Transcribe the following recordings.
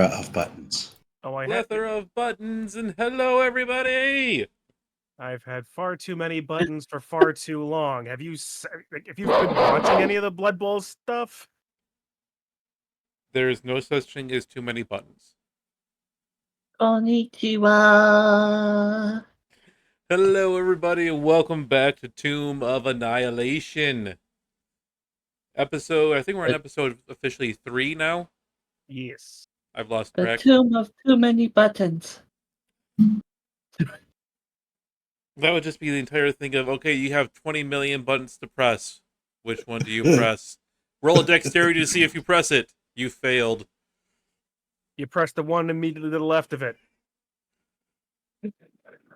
plethora of buttons. Oh, Plethora of buttons, and hello, everybody! I've had far too many buttons for far too long. Have you if you've been watching any of the Blood Bowl stuff? There is no such thing as too many buttons. Konnichiwa. Hello, everybody, and welcome back to Tomb of Annihilation. I think we're on episode officially 3 now. Yes. I've lost The track. tomb of too many buttons. That would just be the entire thing of, okay, you have 20 million buttons to press. Which one do you press? Roll a dexterity to see if you press it. You failed. You press the one immediately to the left of it.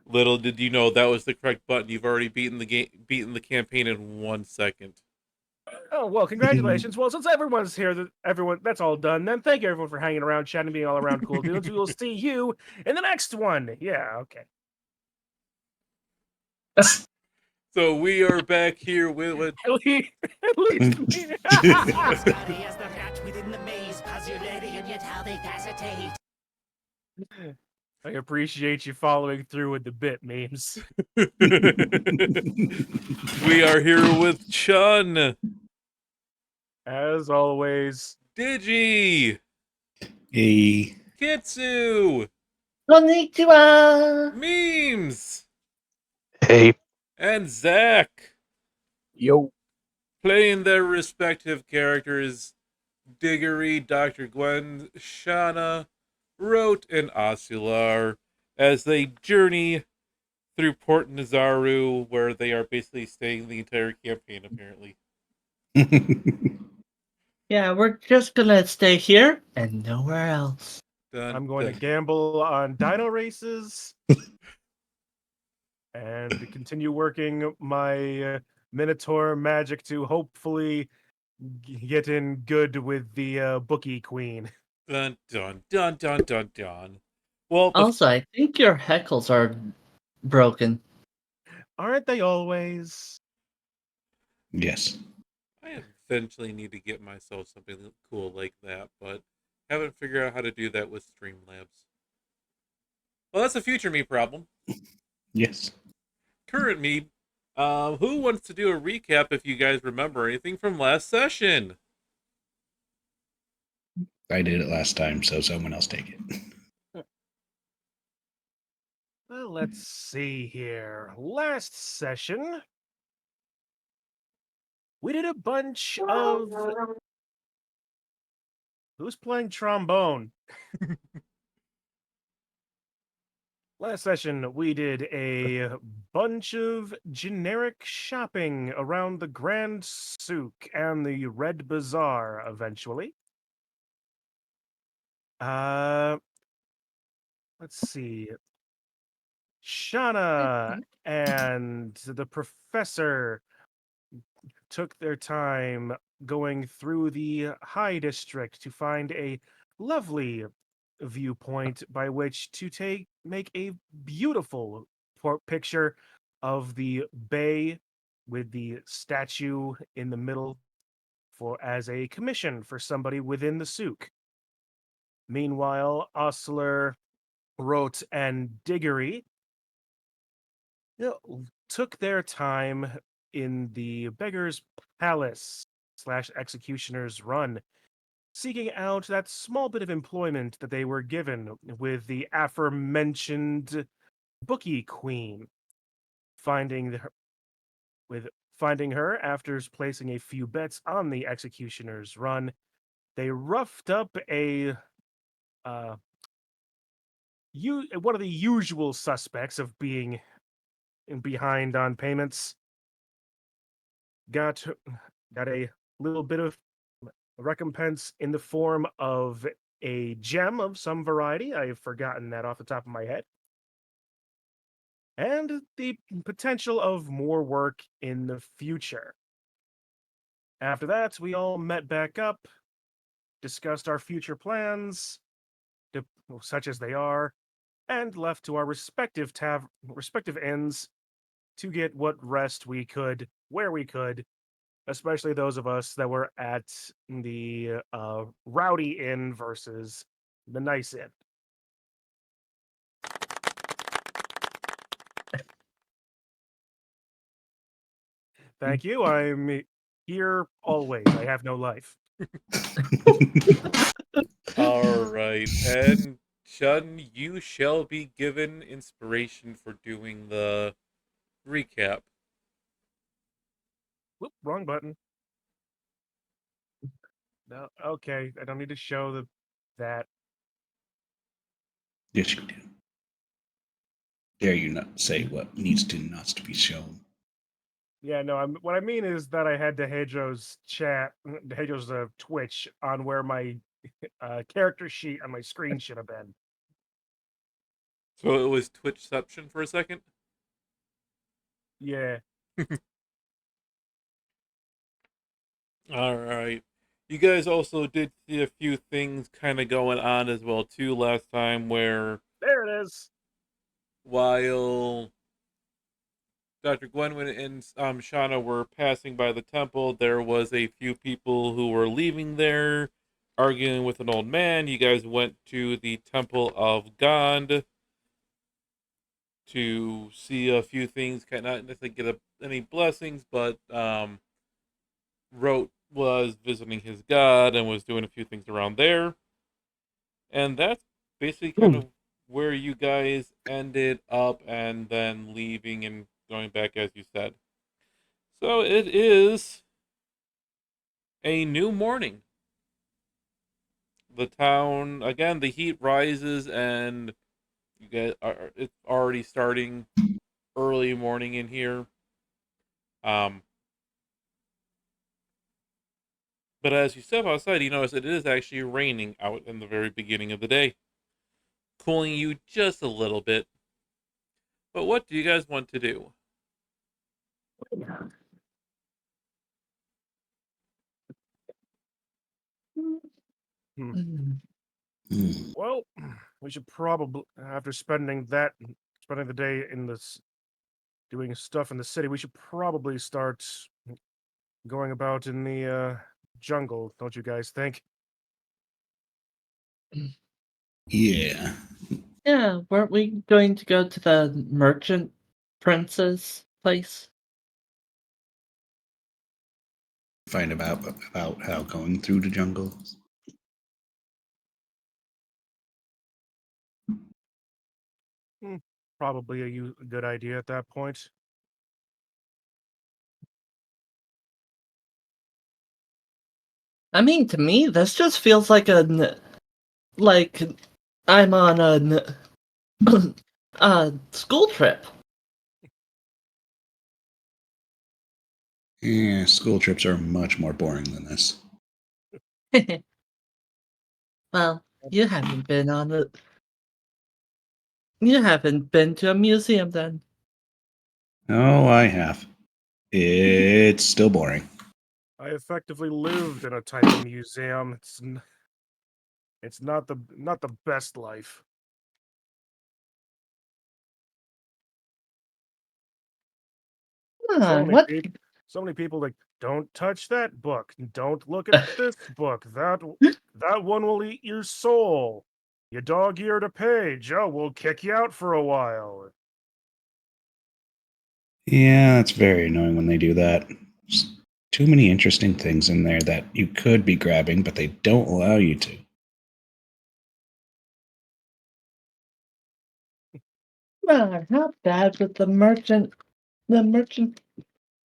Little did you know that was the correct button. You've already beaten the campaign in 1 second. Oh, well, congratulations. Well, since everyone's here, that's all done. Then thank you, everyone, for hanging around, chatting, being all around cool dudes. We will see you in the next one. Yeah, okay. So we are back here with At least Scotty as the rat within the maze, puzzulating and yet how they hesitate. I appreciate you following through with the bit memes. We are here with Chun, As always, Digi, Hey. Kitsu, Konnichiwa. Memes, Hey. and Zach, Yo. playing their respective characters, Diggory, Dr. Gwen, Shauna, Rote, and Ocular, as they journey through Port Nazaru, where they are basically staying the entire campaign, apparently. Yeah, we're just gonna stay here and nowhere else. Dun, I'm going dun. to gamble on dino races and continue working my Minotaur magic to hopefully get in good with the bookie queen. Dun, dun, dun, dun, dun, dun. Well, Also, I think your heckles are broken. Aren't they always? Yes. I eventually need to get myself something cool like that, but haven't figured out how to do that with Streamlabs. Well, that's a future me problem. Yes. Current me, who wants to do a recap if you guys remember anything from last session? I did it last time, so someone else take it. Well, let's see here. Last session, we did a bunch of... Who's playing trombone? Last session, we did a bunch of generic shopping around the Grand Souk and the Red Bazaar, eventually. Let's see. Shauna and the professor took their time going through the High District to find a lovely viewpoint by which to make a beautiful picture of the bay with the statue in the middle as a commission for somebody within the souk. Meanwhile, Osler, Rote, and Diggory took their time in the Beggar's Palace / Executioner's Run, seeking out that small bit of employment that they were given with the aforementioned Bookie Queen. Finding her after placing a few bets on the Executioner's Run, they roughed up a one of the usual suspects of being behind on payments. Got a little bit of recompense in the form of a gem of some variety. I have forgotten that off the top of my head. And the potential of more work in the future. After that, we all met back up, discussed our future plans, such as they are, and left to our respective inns to get what rest we could, where we could, especially those of us that were at the Rowdy Inn versus The nice inn. Thank you. I'm here always. I have no life. All right. And Shun, you shall be given inspiration for doing the recap. Whoop, wrong button. No, okay. I don't need to show that. Yes, you do. Dare you not say what needs to not to be shown? Yeah, no. What I mean is that I had Dehejo's Twitch on where my character sheet on my screen should have been. So it was Twitchception for a second? Yeah. All right. You guys also did see a few things kind of going on as well too last time, where There it is. while Dr. Gwenwyn and Shauna were passing by the temple, there was a few people who were leaving there, arguing with an old man. You guys went to the Temple of God to see a few things, kind of not necessarily get any blessings, but Rote was visiting his god and was doing a few things around there. And that's basically kind of where you guys ended up, and then leaving and going back as you said. So it is a new morning. The town, again, the heat rises, and you guys it's already starting early morning in here. But as you step outside, you notice it is actually raining out in the very beginning of the day, cooling you just a little bit. But what do you guys want to do? Hmm. Hmm. Well, we should probably, after spending the day in this doing stuff in the city, we should probably start going about in the jungle. Don't you guys think? Yeah. Yeah, weren't we going to go to the merchant prince's place? Find about how going through the jungle. Probably a good idea at that point. I mean, to me, this just feels like like I'm on a school trip. Yeah, school trips are much more boring than this. Well, you haven't been to a museum then. Oh, I have. It's still boring. I effectively lived in a type of museum. It's not the best life. So many What? people, so many people like, don't touch that book. Don't look at this book. That one will eat your soul. You dog-eared a page. Oh, we'll kick you out for a while. Yeah, that's very annoying when they do that. There's too many interesting things in there that you could be grabbing, but they don't allow you to. How bad would the merchant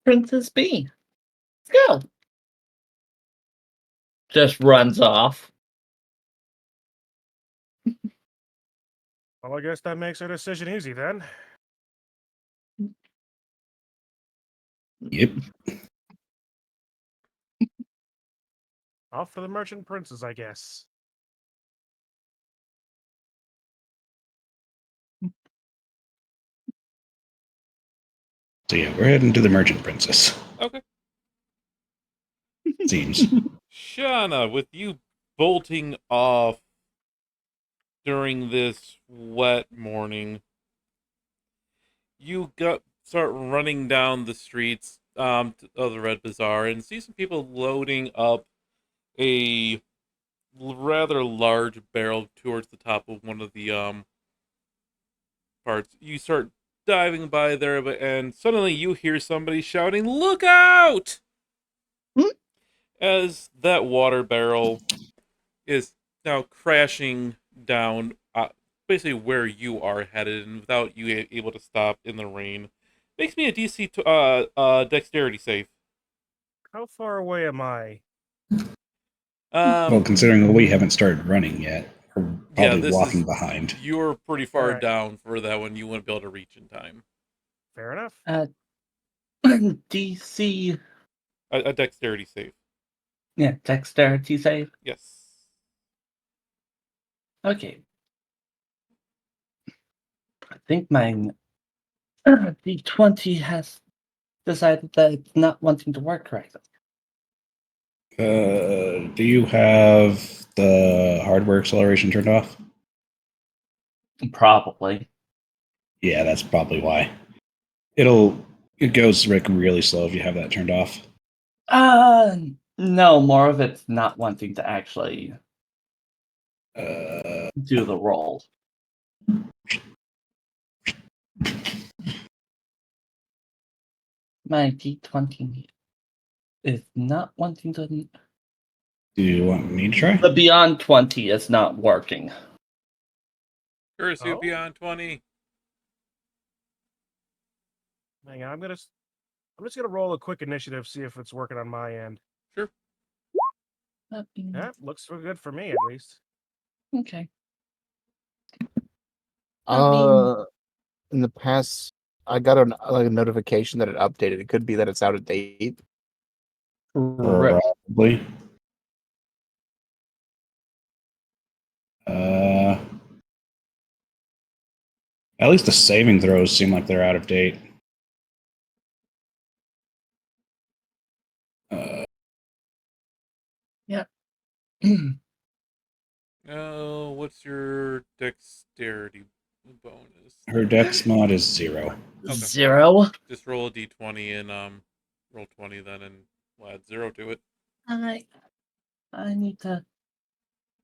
princess be? Let's go. Just runs off. Well, I guess that makes our decision easy then. Yep. Off for the merchant princes, I guess. So yeah, we're heading to the Merchant Princess. Okay. Seems. Shauna, with you bolting off during this wet morning, you start running down the streets of the Red Bazaar and see some people loading up a rather large barrel towards the top of one of the parts. You start diving by there, and suddenly you hear somebody shouting, "Look out!" Hmm? As that water barrel is now crashing down, basically where you are headed, and without you able to stop in the rain. Makes me a DC dexterity save. How far away am I? Well, considering we haven't started running yet, we're Yeah, probably this walking is behind. You're pretty far Alright. down for that one. You wouldn't be able to reach in time. Fair enough. DC, A dexterity save. yeah, dexterity save. Yes. Okay. I think my D20 has decided that it's not wanting to work correctly. Do you have the hardware acceleration turned off? Probably. Yeah, that's probably why. It goes like really slow if you have that turned off. No, more of it's not wanting to actually Uh, do the roll. My D20 is not wanting to. do you want me to try? The Beyond 20 is not working. Courtesy of Oh? Beyond 20. Hang on, I'm just gonna roll a quick initiative, see if it's working on my end. Sure. Yeah, looks good for me at least. Okay. I mean, In the past, I got a notification that it updated. It could be that it's out of date. Probably. Uh, at least the saving throws seem like they're out of date. Oh, what's your dexterity bonus? Her dex mod is 0. Okay. 0. Just roll a d20 and roll 20 then, and we'll add 0 to it. I need to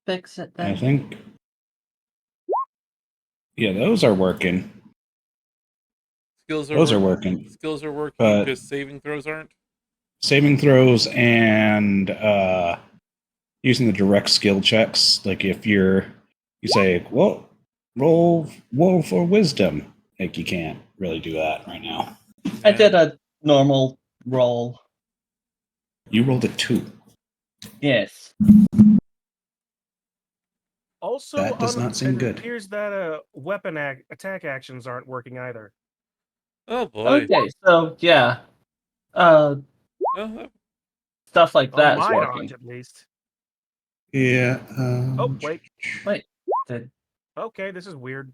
fix it I then. think. Yeah, those are working. Those are working. Skills are working, But- just saving throws aren't. Saving throws and using the direct skill checks. Like if you say, well, roll for wisdom. Like you can't really do that right now. I did a normal roll. You rolled a 2. Yes. Also, That does not seem it good. appears that weapon attack actions aren't working either. Oh boy. Okay, so yeah. Oh, Stuff like Oh, that is mine working. aren't at least. Yeah. Oh, wait. Wait. Did Okay, this is weird.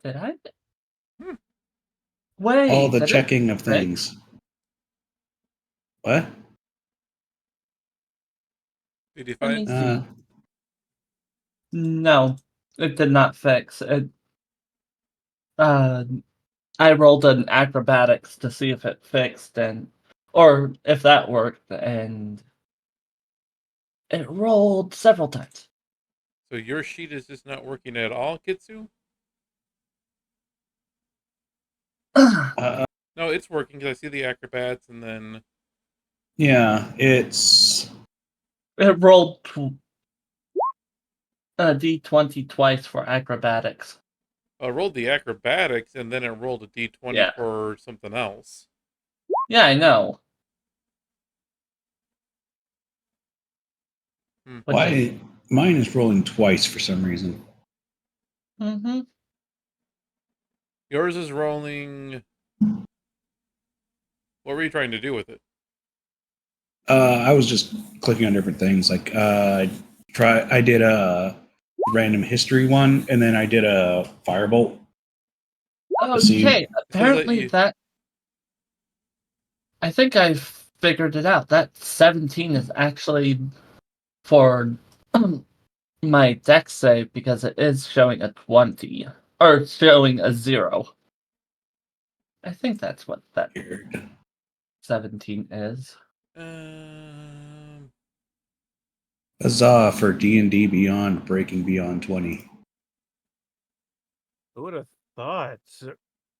I? Hmm. Wait. All the did it checking of fix? things. What? did you Let me find? see. No, it did not fix. It. I rolled an acrobatics to see if it fixed or if that worked, and it rolled several times. So your sheet is just not working at all, Kitsu? Uh, No, it's working because I see the acrobats, and then yeah, it's It rolled a d20 twice for acrobatics. I rolled the acrobatics, and then it rolled a d20 Yeah. for something else. Yeah, I know. Hmm. Which is, mine is rolling twice for some reason. mm-hmm. Yours is rolling. What were you trying to do with it? I was just clicking on different things. Like I did a random history one, and then I did a firebolt. See- Okay, apparently you- that. I think I figured it out. That 17 is actually for my dex save because it is showing a 20 or showing a 0. I think that's what that Weird. 17 is. Huzzah for D&D Beyond breaking beyond 20. Who would have thought?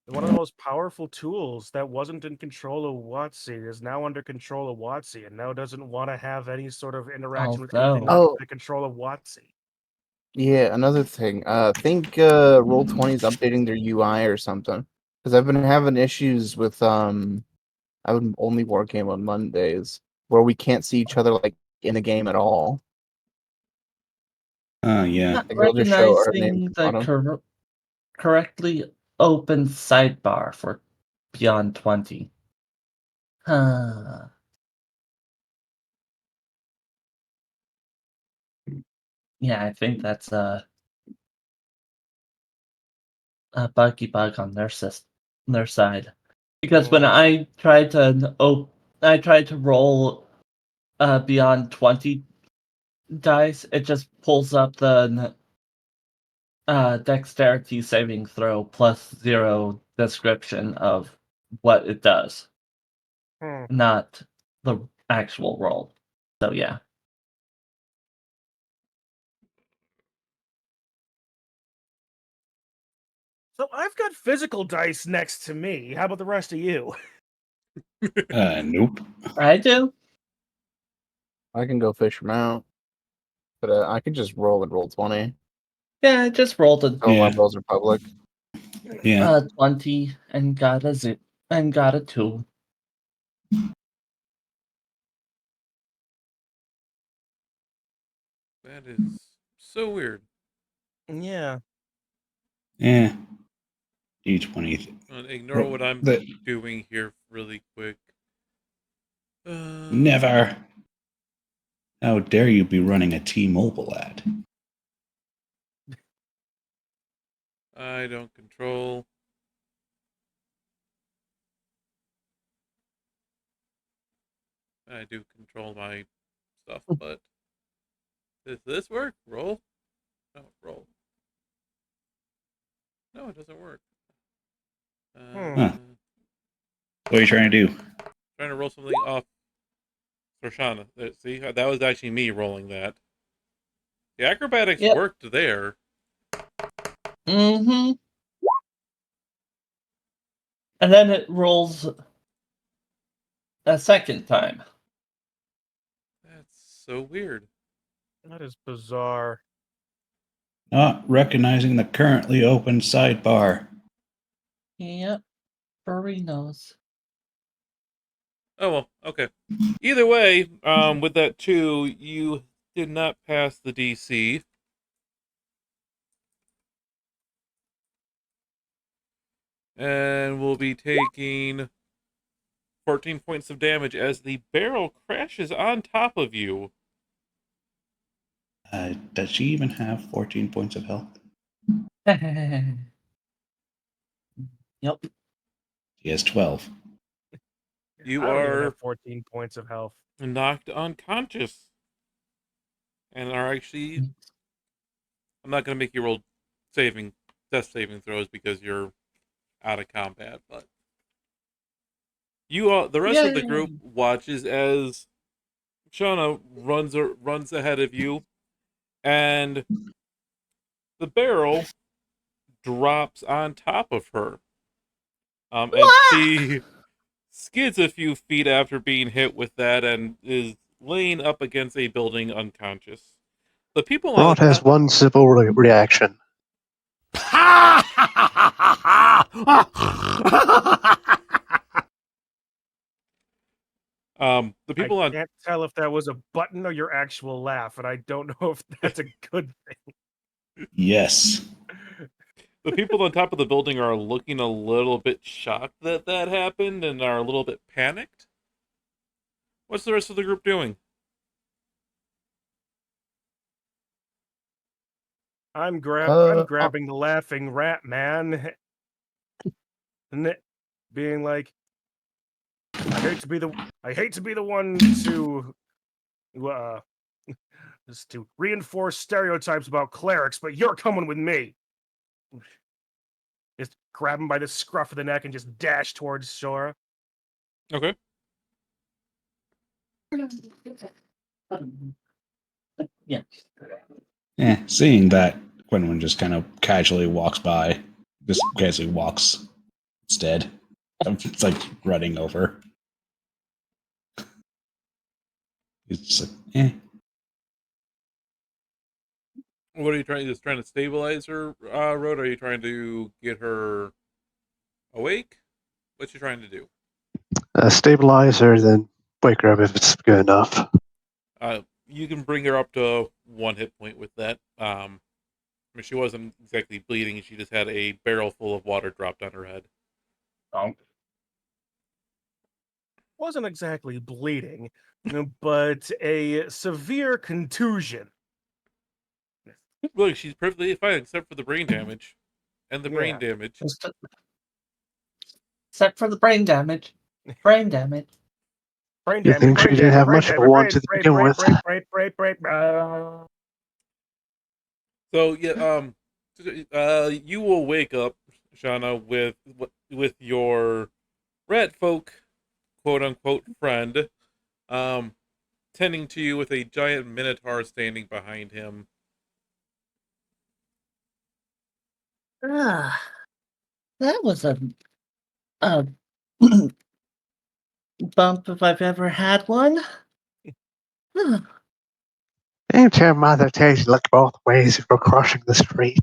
One of the most powerful tools that wasn't in control of WotC is now under control of WotC and now doesn't want to have any sort of interaction with anything Although- under the control of WotC. Yeah, another thing. I think Roll20 is updating their UI or something. Because I've been having issues with I'm only working on Mondays where we can't see each other like in a game at all. Yeah. Not Like, it'll just show our name recognizing at the the bottom. correctly open sidebar for Beyond 20. Huh. Yeah, I think that's a buggy bug on their side. Because when I tried to roll Beyond 20 dice, it just pulls up the dexterity saving throw plus 0 description of what it does, not the actual roll. So yeah. So I've got physical dice next to me. How about the rest of you? Nope. I do. I can go fish them out. But I can just roll at Roll20. Yeah, I just rolled a All my Yeah. rolls are public. Yeah. 20 and got a 2. That is so weird. Yeah. Yeah. D20. Ignore what I'm The- doing here really quick. Never. How dare you be running a T-Mobile ad? I don't control. I do control my stuff, but does this work? Roll? No, roll. No, it doesn't work. Huh. What are you trying to do? Trying to roll something off Sorshana. See, that was actually me rolling that. The acrobatics Yep. worked there. Mm-hmm. And then it rolls a second time. That's so weird. That is bizarre. Not recognizing the currently open sidebar. Yep. Furry nose. Oh well, okay. Either way, with that 2, you did not pass the DC. And we'll be taking 14 points of damage as the barrel crashes on top of you. Does she even have 14 points of health? Yep. She has 12. You I don't even are have 14 points of health. knocked unconscious. And are actually... I'm not going to make you roll death saving throws because you're out of combat, but... the rest of the group watches as Shauna runs ahead of you, and the barrel drops on top of her. And she skids a few feet after being hit with that and is laying up against a building unconscious. The people on Rod the has top, one simple reaction. the people I on can't tell if that was a button or your actual laugh, and I don't know if that's a good thing. Yes. the people on top of the building are looking a little bit shocked that that happened and are a little bit panicked. What's the rest of the group doing? I'm Uh, grabbing the laughing rat man, and being like, I hate to be the one to just to reinforce stereotypes about clerics, but you're coming with me. Just grab him by the scruff of the neck and just dash towards Sora. Okay. Yeah. Seeing that Quenwin just kind of casually walks by, just casually walks. It's dead. It's like running over. It's just like, What are you trying? Just trying to stabilize her, Road? Are you trying to get her awake? What you trying to do? Stabilize her, then wake her up if it's good enough. You can bring her up to 1 hit point with that. I mean, she wasn't exactly bleeding; she just had a barrel full of water dropped on her head. Oh. Wasn't exactly bleeding, but a severe contusion. Look, she's perfectly fine except for the brain damage, and the brain Yeah. damage. Except for the brain damage. Brain damage. Brain You damage. think Brain she didn't damage. have Brain much of a damage. one Brain, to brain, begin brain, with? brain. So yeah, you will wake up, Shauna, with your rat folk, quote unquote, friend, tending to you with a giant minotaur standing behind him. Ah, that was a bump if I've ever had one. Ain't your mother tells you to look both ways if we're crossing the street?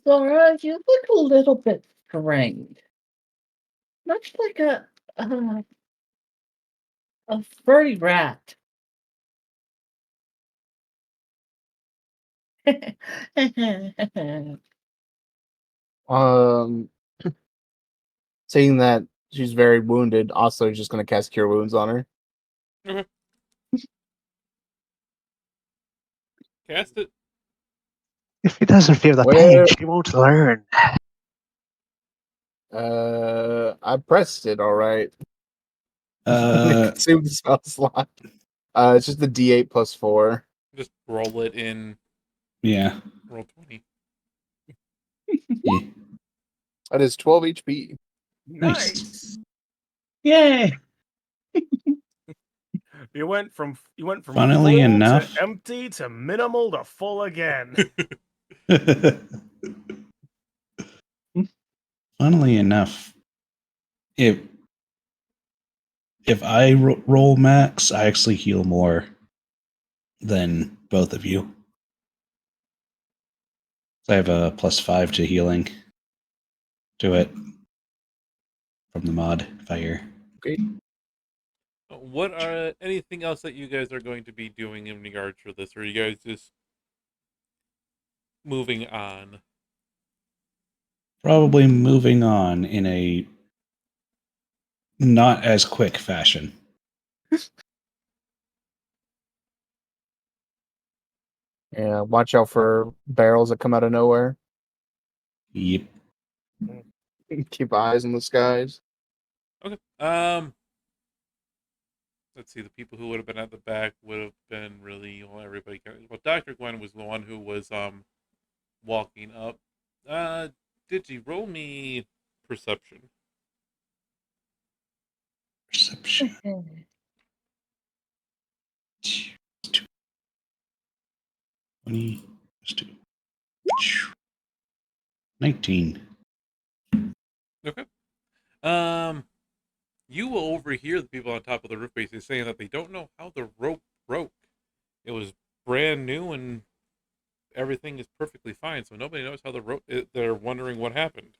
Zora, you look a little bit strange. Much like a furry rat. Um, Seeing that she's very wounded, also just gonna cast Cure Wounds on her. Okay. Cast it. If he doesn't feel the Where- pain, she won't learn. I pressed it. All right. uh, Consume the spell slot. It's just the D8 plus 4. Just roll it in. yeah. Roll 20. Yeah. That is 12 HP. Nice. Yay! You went from Funnily full enough- to empty to minimal to full again. Funnily enough, if I roll max, I actually heal more than both of you. So I have a +5 to healing to it from the mod fire. What are anything else that you guys are going to be doing in regards for this, or are you guys just moving on? Probably moving on in a not as quick fashion. Yeah, watch out for barrels that come out of nowhere. Yep. Keep eyes in the skies. Okay. Let's see. The people who would have been at the back would have been really everybody. Well, Dr. Gwen was the one who was walking up. Digi, roll me perception. Perception. 20 plus 2. 19. Okay. You will overhear the people on top of the roof basically saying that they don't know how the rope broke. It was brand new and everything is perfectly fine, so nobody knows how the rope. They're wondering what happened.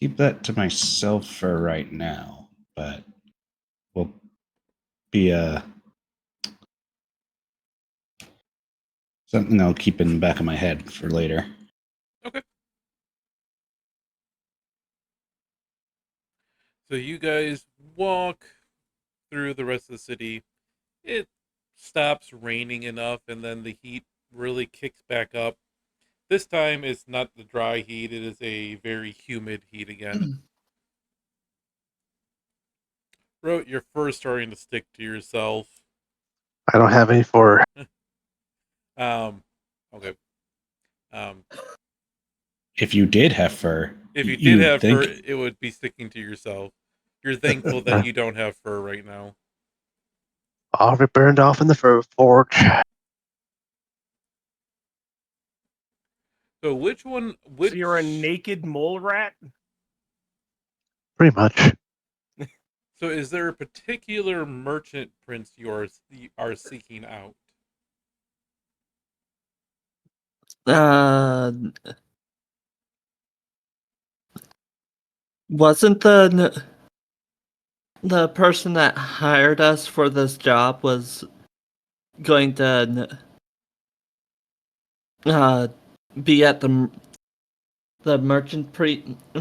Keep that to myself for right now, but will be something I'll keep in the back of my head for later. Okay. So you guys walk through the rest of the city. It stops raining enough, and then the heat really kicks back up. This time it's not the dry heat, it is a very humid heat again. Wrote you're first starting to stick to yourself. I don't have any for. Okay. If you did have fur, If you you'd did have think, fur, it would be sticking to yourself. You're thankful that you don't have fur right now. All be burned off in the fur forge. So which one? So you're a naked mole rat? Pretty much. So is there a particular merchant prince you are seeking out? Wasn't the person that hired us for this job was going to be at the merchant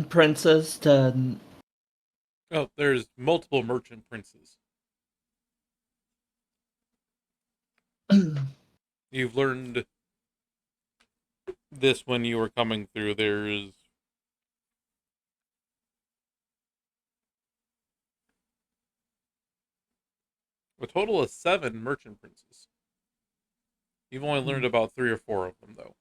princes to Oh, there's multiple merchant princes. You've learned this when you were coming through. There's a total of 7 merchant princes. You've only learned about 3 or 4 of them, though.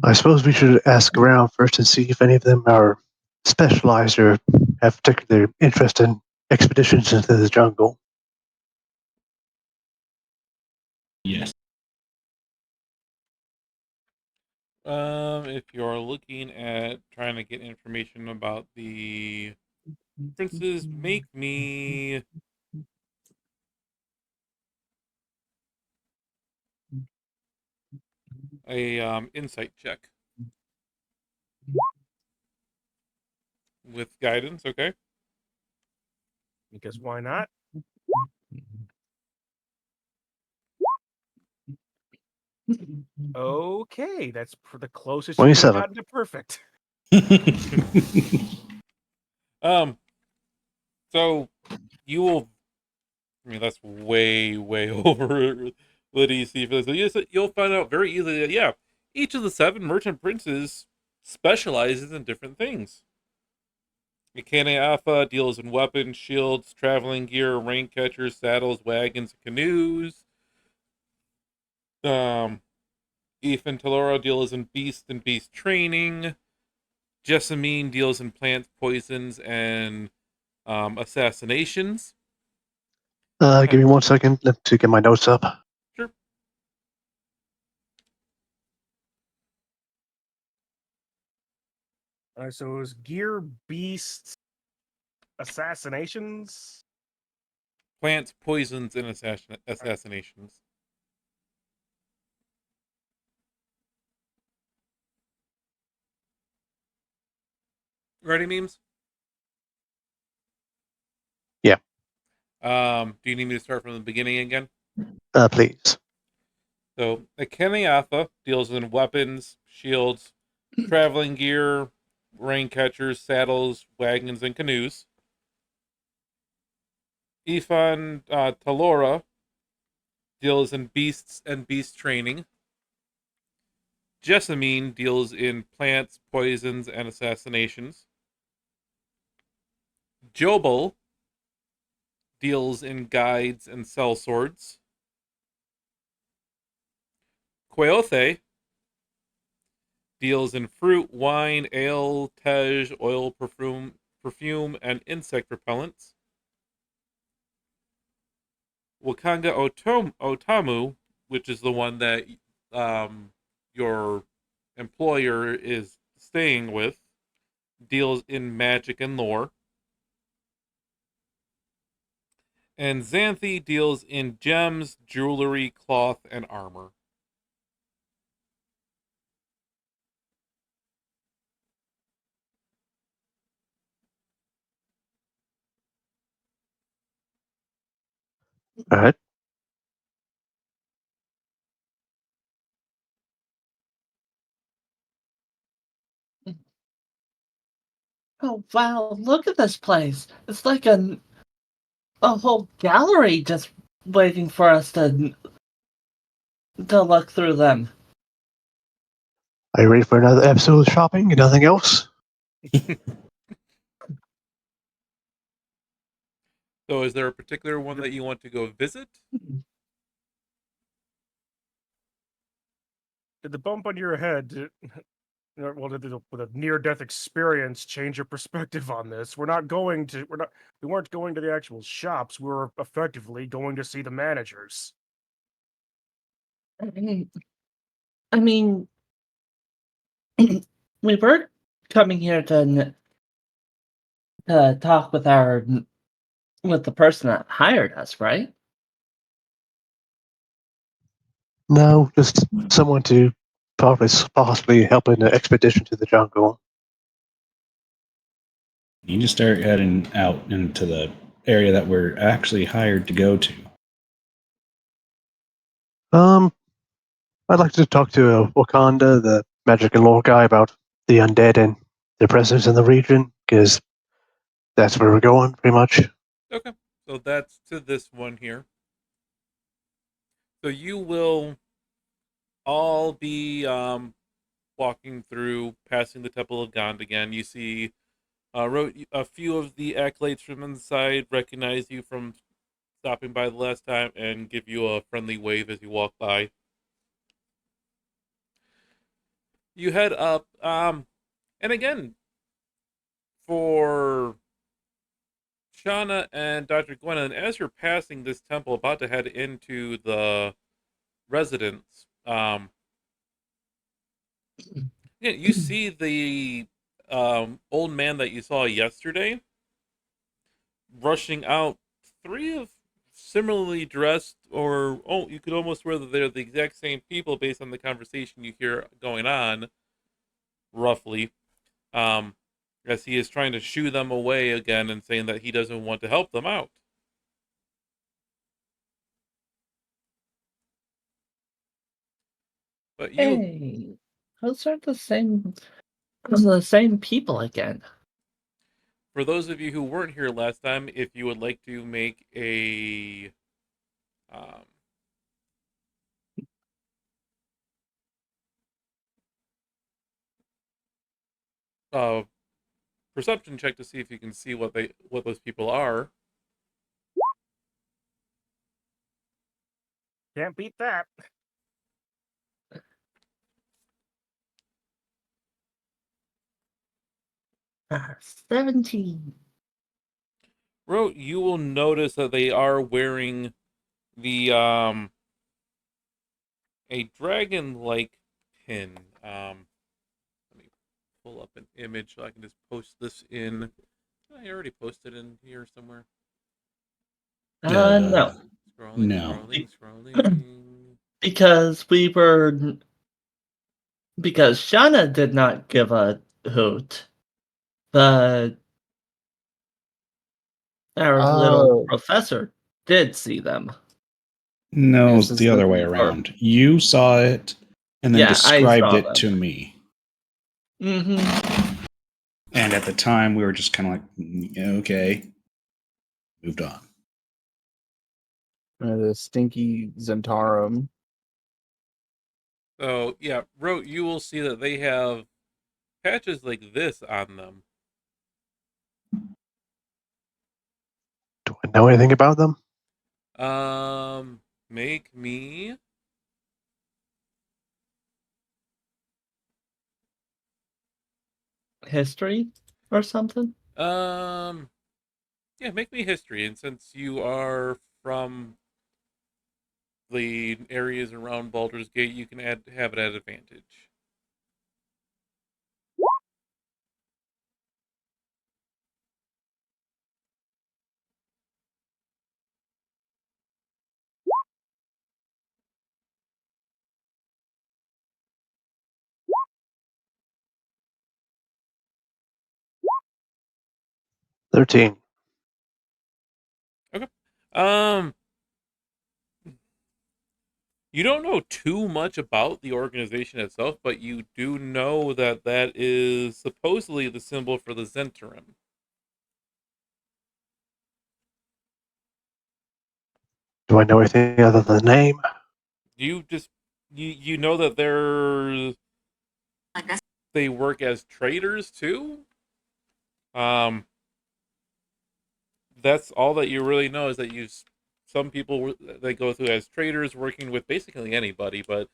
I suppose we should ask around first and see if any of them are specialized or have particular interest in expeditions into the jungle. yes. If you're looking at trying to get information about the princes, make me a insight check with guidance. Okay. Because why not? Okay, that's the closest you've 27. gotten to perfect. So you will. I mean, that's way, way over the DC for this. You'll find out very easily that each of the 7 merchant princes specializes in different things. Mechanic Alpha deals in weapons, shields, traveling gear, rain catchers, saddles, wagons, and canoes. Ethan Talora deals in beast and beast training. Jessamine deals in plants, poisons, and assassinations. Give me 1 second to get my notes up. Sure. So it was gear, beasts, assassinations. Plants, poisons, and assassinations. Ready, memes? Yeah. Do you need me to start from the beginning again? Please. So, Akemi Alpha deals in weapons, shields, traveling gear, rain catchers, saddles, wagons, and canoes. Ifan Talora deals in beasts and beast training. Jessamine deals in plants, poisons, and assassinations. Jobel deals in guides and sellswords. Queothe deals in fruit, wine, ale, tej, oil, perfume, and insect repellents. Wakanga Otamu, which is the one that your employer is staying with, deals in magic and lore. And Xanthi deals in gems, jewelry, cloth, and armor. All right. Oh wow, look at this place. It's like a whole gallery just waiting for us to look through them. Are you ready for another episode of shopping and nothing else? So, is there a particular one that you want to go visit? Did the bump on your head, well, did the near-death experience change your perspective on this? We weren't going to the actual shops. We were effectively going to see the managers. I mean, we were coming here to talk with the person that hired us, right? No, just someone to possibly help in the expedition to the jungle. You just start heading out into the area that we're actually hired to go to. I'd like to talk to Wakanda, the magic and lore guy, about the undead and their presence in the region, because that's where we're going, pretty much. Okay, so that's to this one here. So you will all be walking through, passing the Temple of Gond again. You see a few of the acolytes from inside recognize you from stopping by the last time and give you a friendly wave as you walk by. You head up, and again, for Shauna and Dr. Gwennon, as you're passing this temple, about to head into the residence, yeah, you see the old man that you saw yesterday rushing out. Three of similarly dressed, or you could almost swear that they're the exact same people based on the conversation you hear going on, roughly. As he is trying to shoo them away again and saying that he doesn't want to help them out. But you, Hey, those are the same. Those are the same people again. for those of you who weren't here last time, if you would like to make a uh, perception check to see if you can see what those people are. Can't beat that. Ah, 17. Ro, you will notice that they are wearing the a dragon-like pin. Let me pull up an image so I can just post this in. I already posted in here somewhere. No. Scrolling, No. scrolling. Because because Shauna did not give a hoot, but our little Oh, professor did see them. No, this it's is the other way the around. You saw it and then Yeah, I described saw it them. to me. Mm-hmm. And at the time, we were just kind of like, okay, moved on. the stinky Zentarum. So yeah, Ro, you will see that they have patches like this on them. Do I know anything about them? Make me History or something? yeah, make me history. And since you are from the areas around Baldur's Gate, you can have it at advantage. $13. Okay. You don't know too much about the organization itself, but you do know that that is supposedly the symbol for the Zentarim. Do I know anything other than the name? You just you know that they're they work as traders too. That's all that you really know is that some people they go through as traders working with basically anybody, but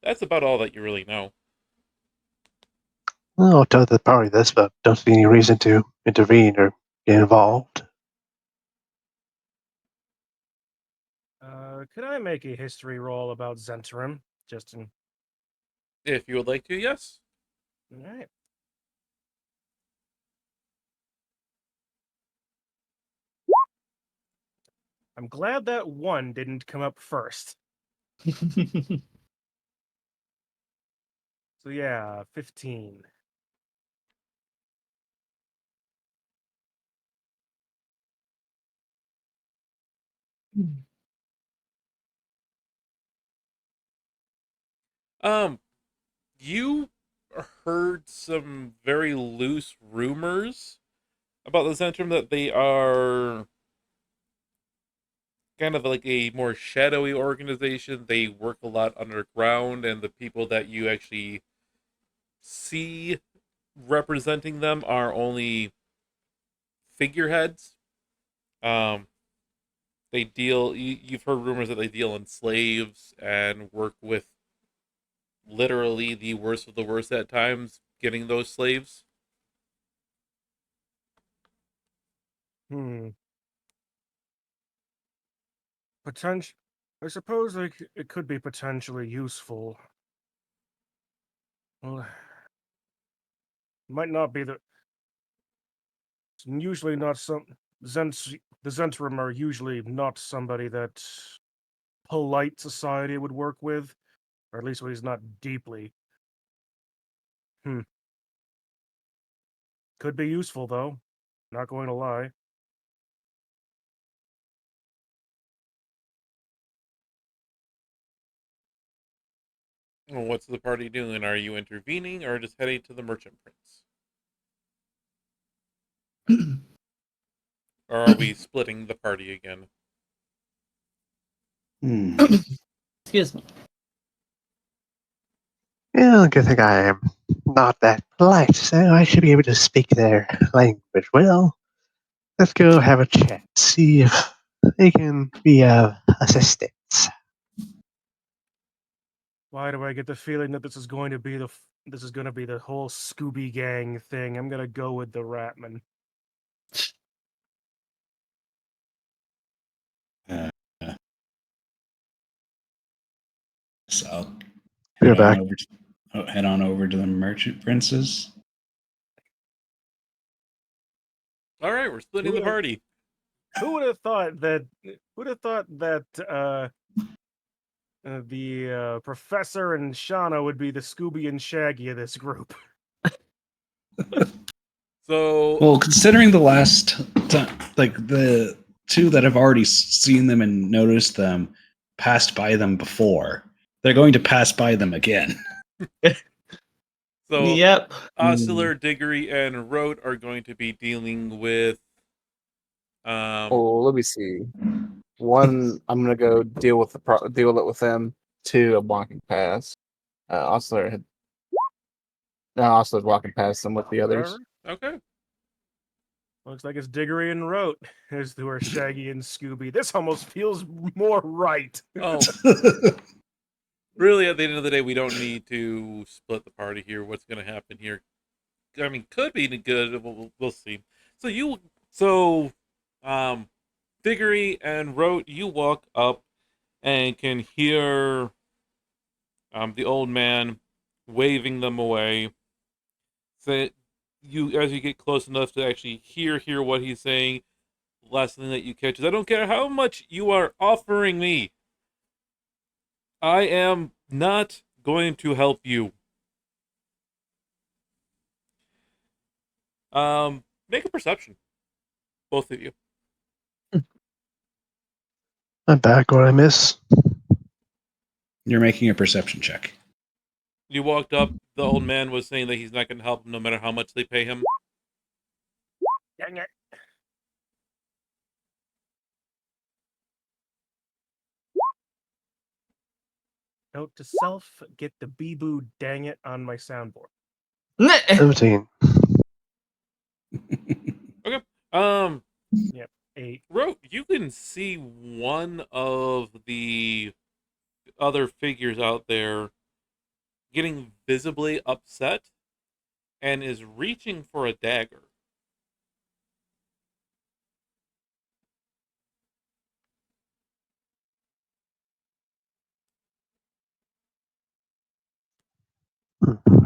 that's about all that you really know. I'll tell the party this, but don't see any reason to intervene or get involved. Could I make a history roll about Zentrum? Just in. If you would like to, yes. All right. I'm glad that one didn't come up first. So yeah, 15. You heard some very loose rumors about the Zentrum that they are kind of like a more shadowy organization. They work a lot underground, and the people that you actually see representing them are only figureheads. Um, they deal. You've heard rumors that they deal in slaves and work with literally the worst of the worst at times, getting those slaves. Hmm. Potential. I suppose it could be potentially useful. Well, might not be the. It's usually not some. The Zentrum are usually not somebody that polite society would work with, or at least when he's not deeply. Could be useful though. Not going to lie. Well, what's the party doing? Are you intervening or just heading to the Merchant Prince? Or are we splitting the party again? Excuse me. Yeah, I think I am not that polite, so I should be able to speak their language. Well, let's go have a chat, see if they can be of assistance. Why do I get the feeling that this is going to be this is going to be the whole Scooby Gang thing? I'm gonna go with the Ratman. Uh, so I'll We're back. head on over to the merchant princes. All right, we're splitting the party. Who would have thought that? Who'd have thought that the professor and Shauna would be the Scooby and Shaggy of this group? So, Well, considering the last time, like the two that have already seen them and noticed them passed by them before, they're going to pass by them again. so Yep. Oscillator, Diggory, and Rote are going to be dealing with. Oh, let me see. One, I'm gonna go deal with deal it with them. Two, I'm walking past. Osler had no, Osler's walking past them with the others. Okay. Looks like it's Diggory and Rote as who are Shaggy and Scooby. This almost feels more right. Oh, really? At the end of the day, we don't need to split the party here. What's going to happen here? I mean, could be good. We'll see. So, Diggory and Rote, you walk up and can hear the old man waving them away. So as you get close enough to actually hear what he's saying, the last thing that you catch is, I don't care how much you are offering me. I am not going to help you. Make a perception, both of you. I'm back. What I miss? You're making a perception check. You walked up. The old man was saying that he's not going to help them no matter how much they pay him. Dang it. Note to self: get the bee boo dang it on my soundboard. Meh. 17. Um, Yep, 8. You can see one of the other figures out there getting visibly upset and is reaching for a dagger.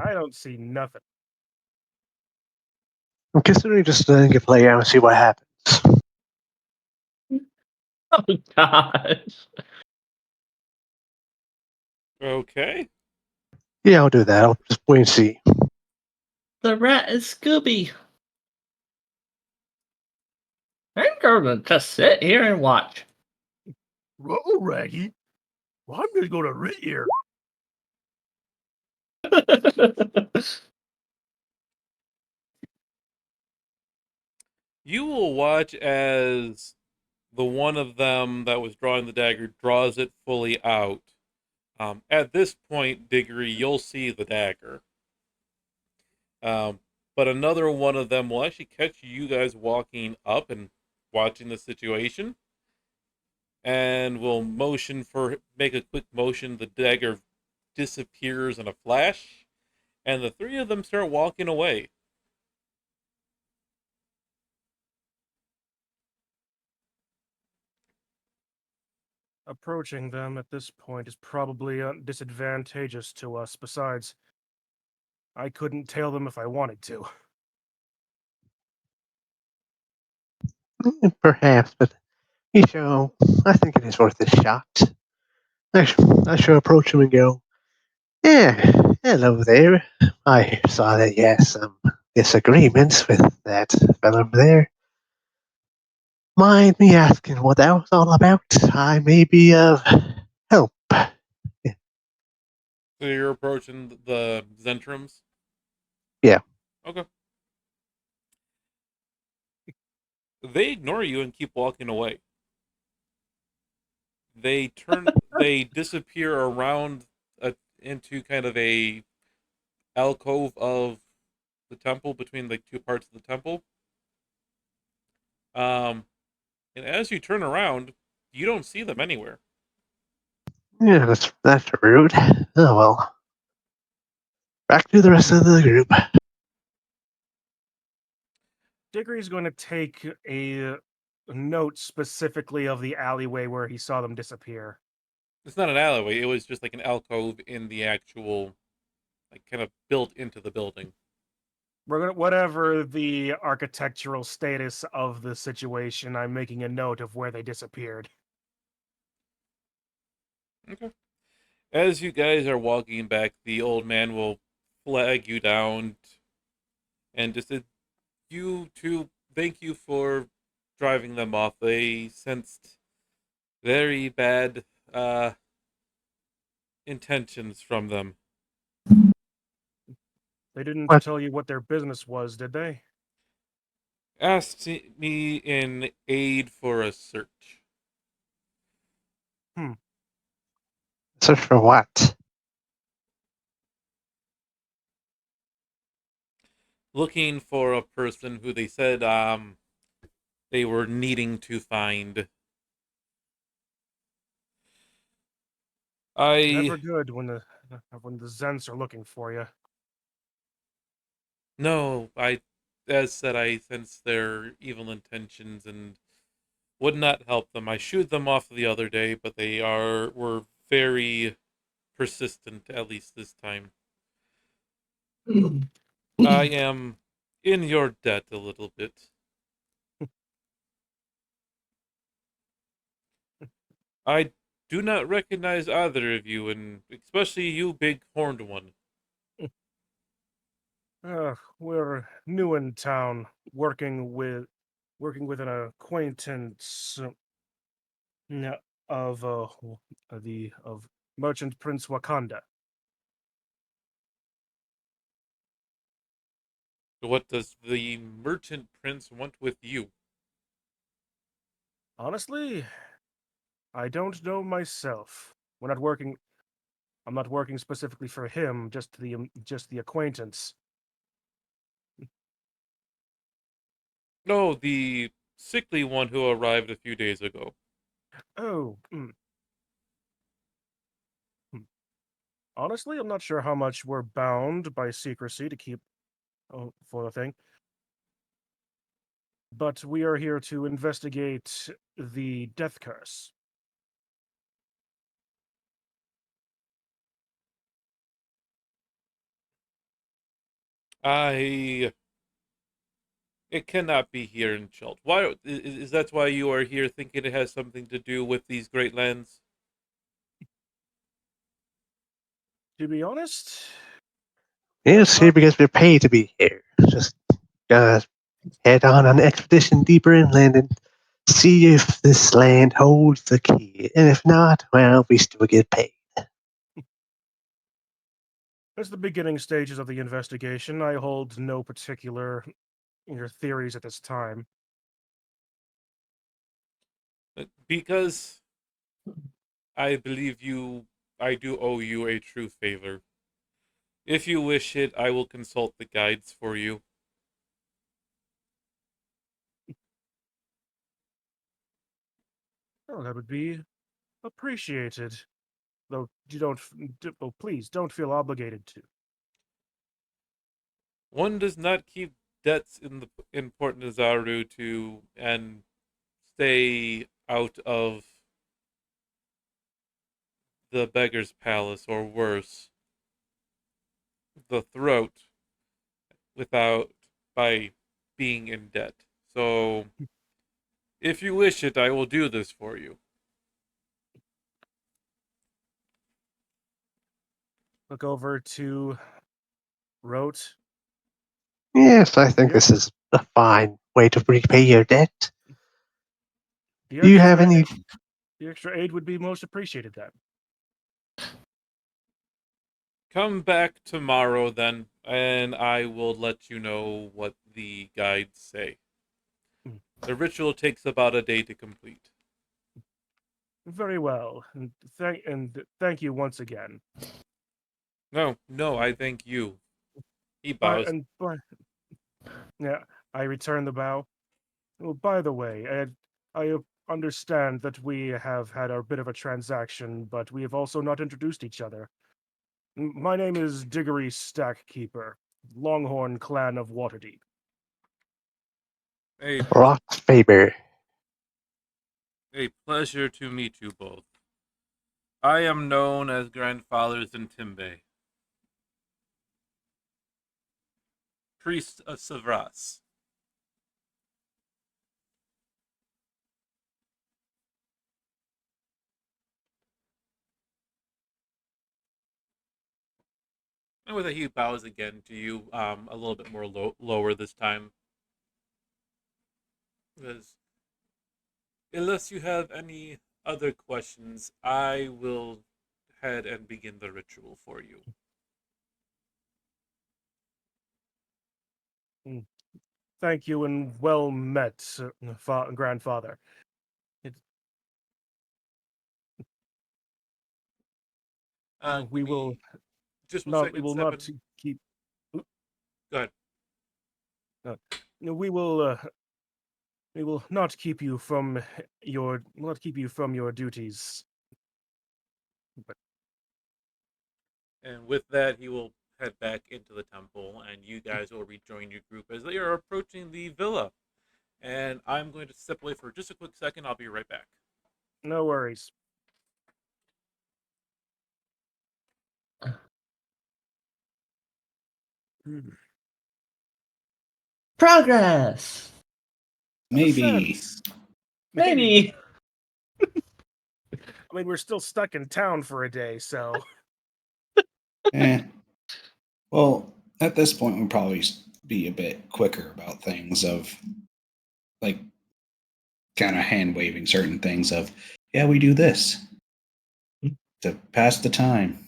I don't see nothing. I'm considering just letting it play out and see what happens. Oh gosh. Okay. Yeah, I'll do that. I'll just wait and see. The rat is Scooby. I'm gonna just sit here and watch. Whoa, Raggy. Well, I'm just gonna rit here. You will watch as the one of them that was drawing the dagger draws it fully out. At this point, Diggory, you'll see the dagger. But another one of them will actually catch you guys walking up and watching the situation, and will make a quick motion. The dagger disappears in a flash, and the three of them start walking away. Approaching them at this point is probably disadvantageous to us. Besides, I couldn't tail them if I wanted to. Perhaps, but you show, I think it is worth a shot. I shall approach him and go, yeah, hello there. I saw that you had some disagreements with that fellow over there. Mind me asking what that was all about? I may be of help. So you're approaching the Zentrums? Yeah. Okay. They ignore you and keep walking away. They disappear around into kind of a alcove of the temple, between the two parts of the temple. Um, and as you turn around, you don't see them anywhere. Yeah, that's rude. Oh well. Back to the rest of the group. Diggory's going to take a note specifically of the alleyway where he saw them disappear. It's not an alleyway. It was just like an alcove in the actual, like, kind of built into the building. We're gonna, whatever the architectural status of the situation, I'm making a note of where they disappeared. Okay. As you guys are walking back, the old man will flag you down and just said, "You two, thank you for driving them off. They sensed very bad intentions from them. They didn't What? tell you what their business was, did they? Asked me in aid for a search. Search for what? Looking for a person who they said they were needing to find. Never I good when the Zents are looking for you. No, as said, I sense their evil intentions and would not help them. I shooed them off the other day, but were very persistent, at least this time. I am in your debt a little bit. I do not recognize either of you, and especially you, big horned one. We're new in town, working with an acquaintance of the of Merchant Prince Wakanda. What does the merchant prince want with you? Honestly, I don't know myself. We're not working. I'm not working specifically for him. Just the acquaintance. No, the sickly one who arrived a few days ago. Oh, honestly, I'm not sure how much we're bound by secrecy to keep for the thing. But we are here to investigate the death curse. It cannot be here in Chult. Why is that why you are here thinking it has something to do with these great lands? To be honest, Yes, here because we're paid to be here. Just head on an expedition deeper inland and see if this land holds the key. And if not, well, we still get paid. as the beginning stages of the investigation, I hold no particular theories at this time. Because I believe I do owe you a true favor. If you wish it, I will consult the guides for you. Oh, that would be appreciated. Though you don't, oh, please don't feel obligated to. One does not keep debts in Port Nazaru to and stay out of the beggar's palace, or worse, the throat, without by being in debt. So, if you wish it, I will do this for you. Look over to Rote. Yes, I think Yeah. this is a fine way to repay your debt. The Do you have any? the extra aid would be most appreciated then. Come back tomorrow then, and I will let you know what the guides say. Mm. The ritual takes about a day to complete. Very well, and thank you once again. No, I thank you. He By bows. and by, yeah, I return the bow. Oh, by the way, I understand that we have had our bit of a transaction, but we have also not introduced each other. My name is Diggory Stackkeeper, Longhorn Clan of Waterdeep. A, Rock Faber. a pleasure to meet you both. I am known as Grandfathers in Timbe, priest of Savras. And with that, he bows again to you, a little bit more lower this time. Because unless you have any other questions, I will head and begin the ritual for you. Thank you and well met, grandfather. It, we will Just one not. We second, will not Stephen. keep. Go ahead. We will. We will not keep you from your duties. But And with that, he will head back into the temple, and you guys will rejoin your group as they are approaching the villa. And I'm going to step away for just a quick second. I'll be right back. no worries. Progress! Maybe. Defense. Maybe. I mean, we're still stuck in town for a day, so Eh. Well, at this point, we'll probably be a bit quicker about things of like kind of hand waving certain things of, yeah, we do this to pass the time.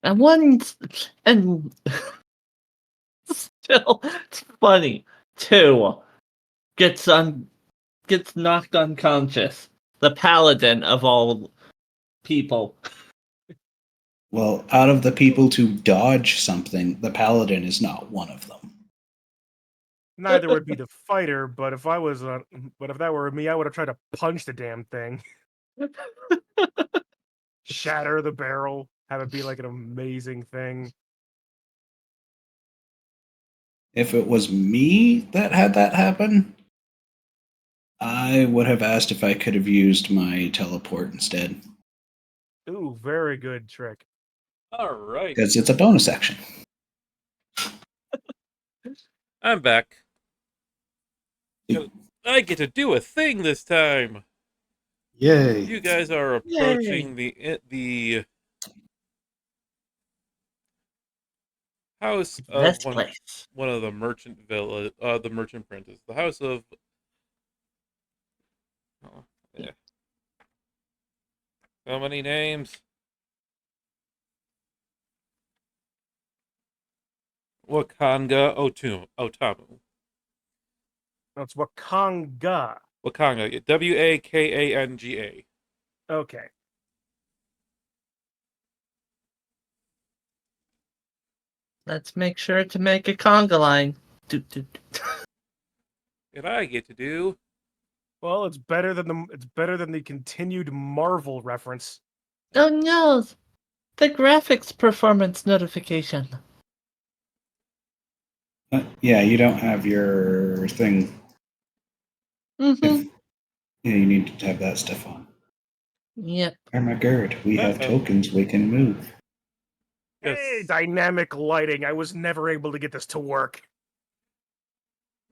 And and still, it's funny. Two gets knocked unconscious. The paladin of all people. Well, out of the people to dodge something, the paladin is not one of them. Neither would be the fighter, but if that were me, I would have tried to punch the damn thing. Shatter the barrel, have it be like an amazing thing. If it was me that had that happen, I would have asked if I could have used my teleport instead, Ooh, very good trick. All right. because it's a bonus action. I'm back. I get to do a thing this time. Yay. You guys are approaching the house This of place. one of the merchant village, the merchant princes. The house of. Oh, yeah. So many names. Wakanga Otamu. No, it's Wakanga. Wakanga. Wakanga. Okay. Let's make sure to make a conga line. Doot, doot, doot. And I get to do. Well, it's better than the continued Marvel reference. Oh no! The graphics performance notification. Yeah, you don't have your thing. Mm-hmm. Yeah, you need to have that stuff on. Yep. Armagerd, we have Uh-oh. tokens we can move. Yes. Hey, dynamic lighting. I was never able to get this to work.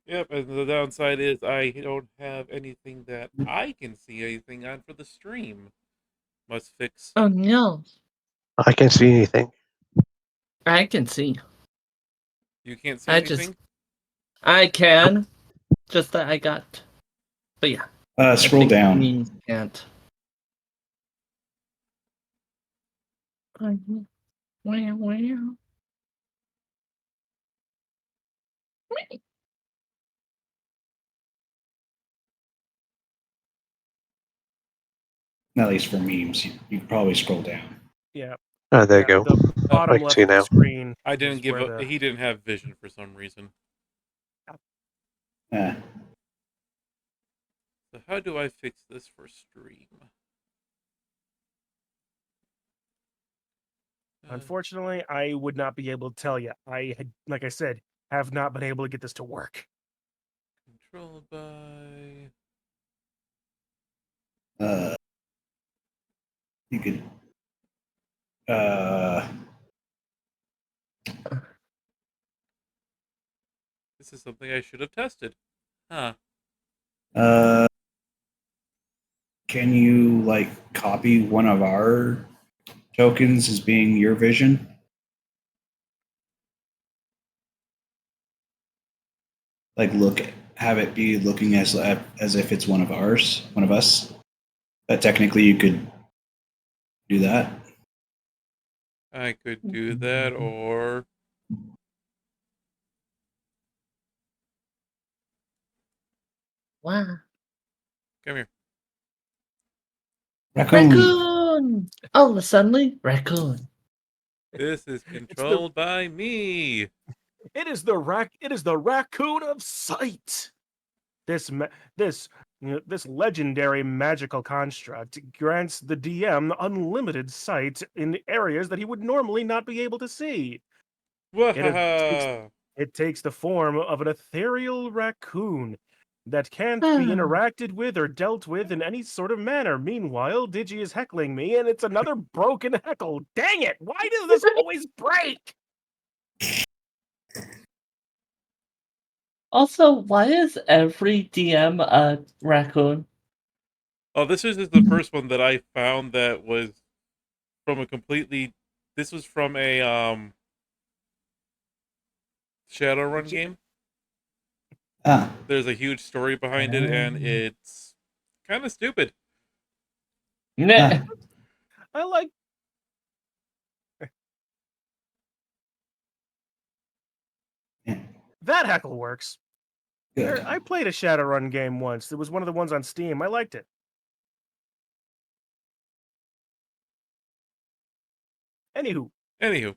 Yep, and the downside is I don't have anything that I can see anything on for the stream. Must fix. Oh no! I can't see anything. I can see. You can't see I anything? I can. Just that I got. But yeah. Scroll I think down. memes can't. Wow. At least for memes, you can probably scroll down. Yeah. Oh, there you Yeah, go. the bottom I can left see of the now. screen. I didn't is give where a. He didn't have vision for some reason. Uh, So how do I fix this for stream? Unfortunately, I would not be able to tell you. I had, like I said, have not been able to get this to work. Controlled by. you could. This is something I should have tested. Huh. Can you copy one of our tokens as being your vision? Have it be looking as if it's one of ours, one of us. But technically, you could do that. I could do that, or Wow. come here. Raccoon! Oh, suddenly, raccoon. This is controlled by me. It is the raccoon of sight. This legendary magical construct grants the DM unlimited sight in areas that he would normally not be able to see. Wahaha! It takes the form of an ethereal raccoon that can't be interacted with or dealt with in any sort of manner. Meanwhile, Digi is heckling me, and it's another broken heckle. Dang it! Why does this always break? Also, why is every DM a raccoon? Oh, this is just the first one that I found that was from a completely. This was from a Shadowrun game. Ah, There's a huge story behind it, and it's kind of stupid. Nah. I like. That heckle works. good. I played a Shadowrun game once. It was one of the ones on Steam. I liked it. Anywho, Anywho,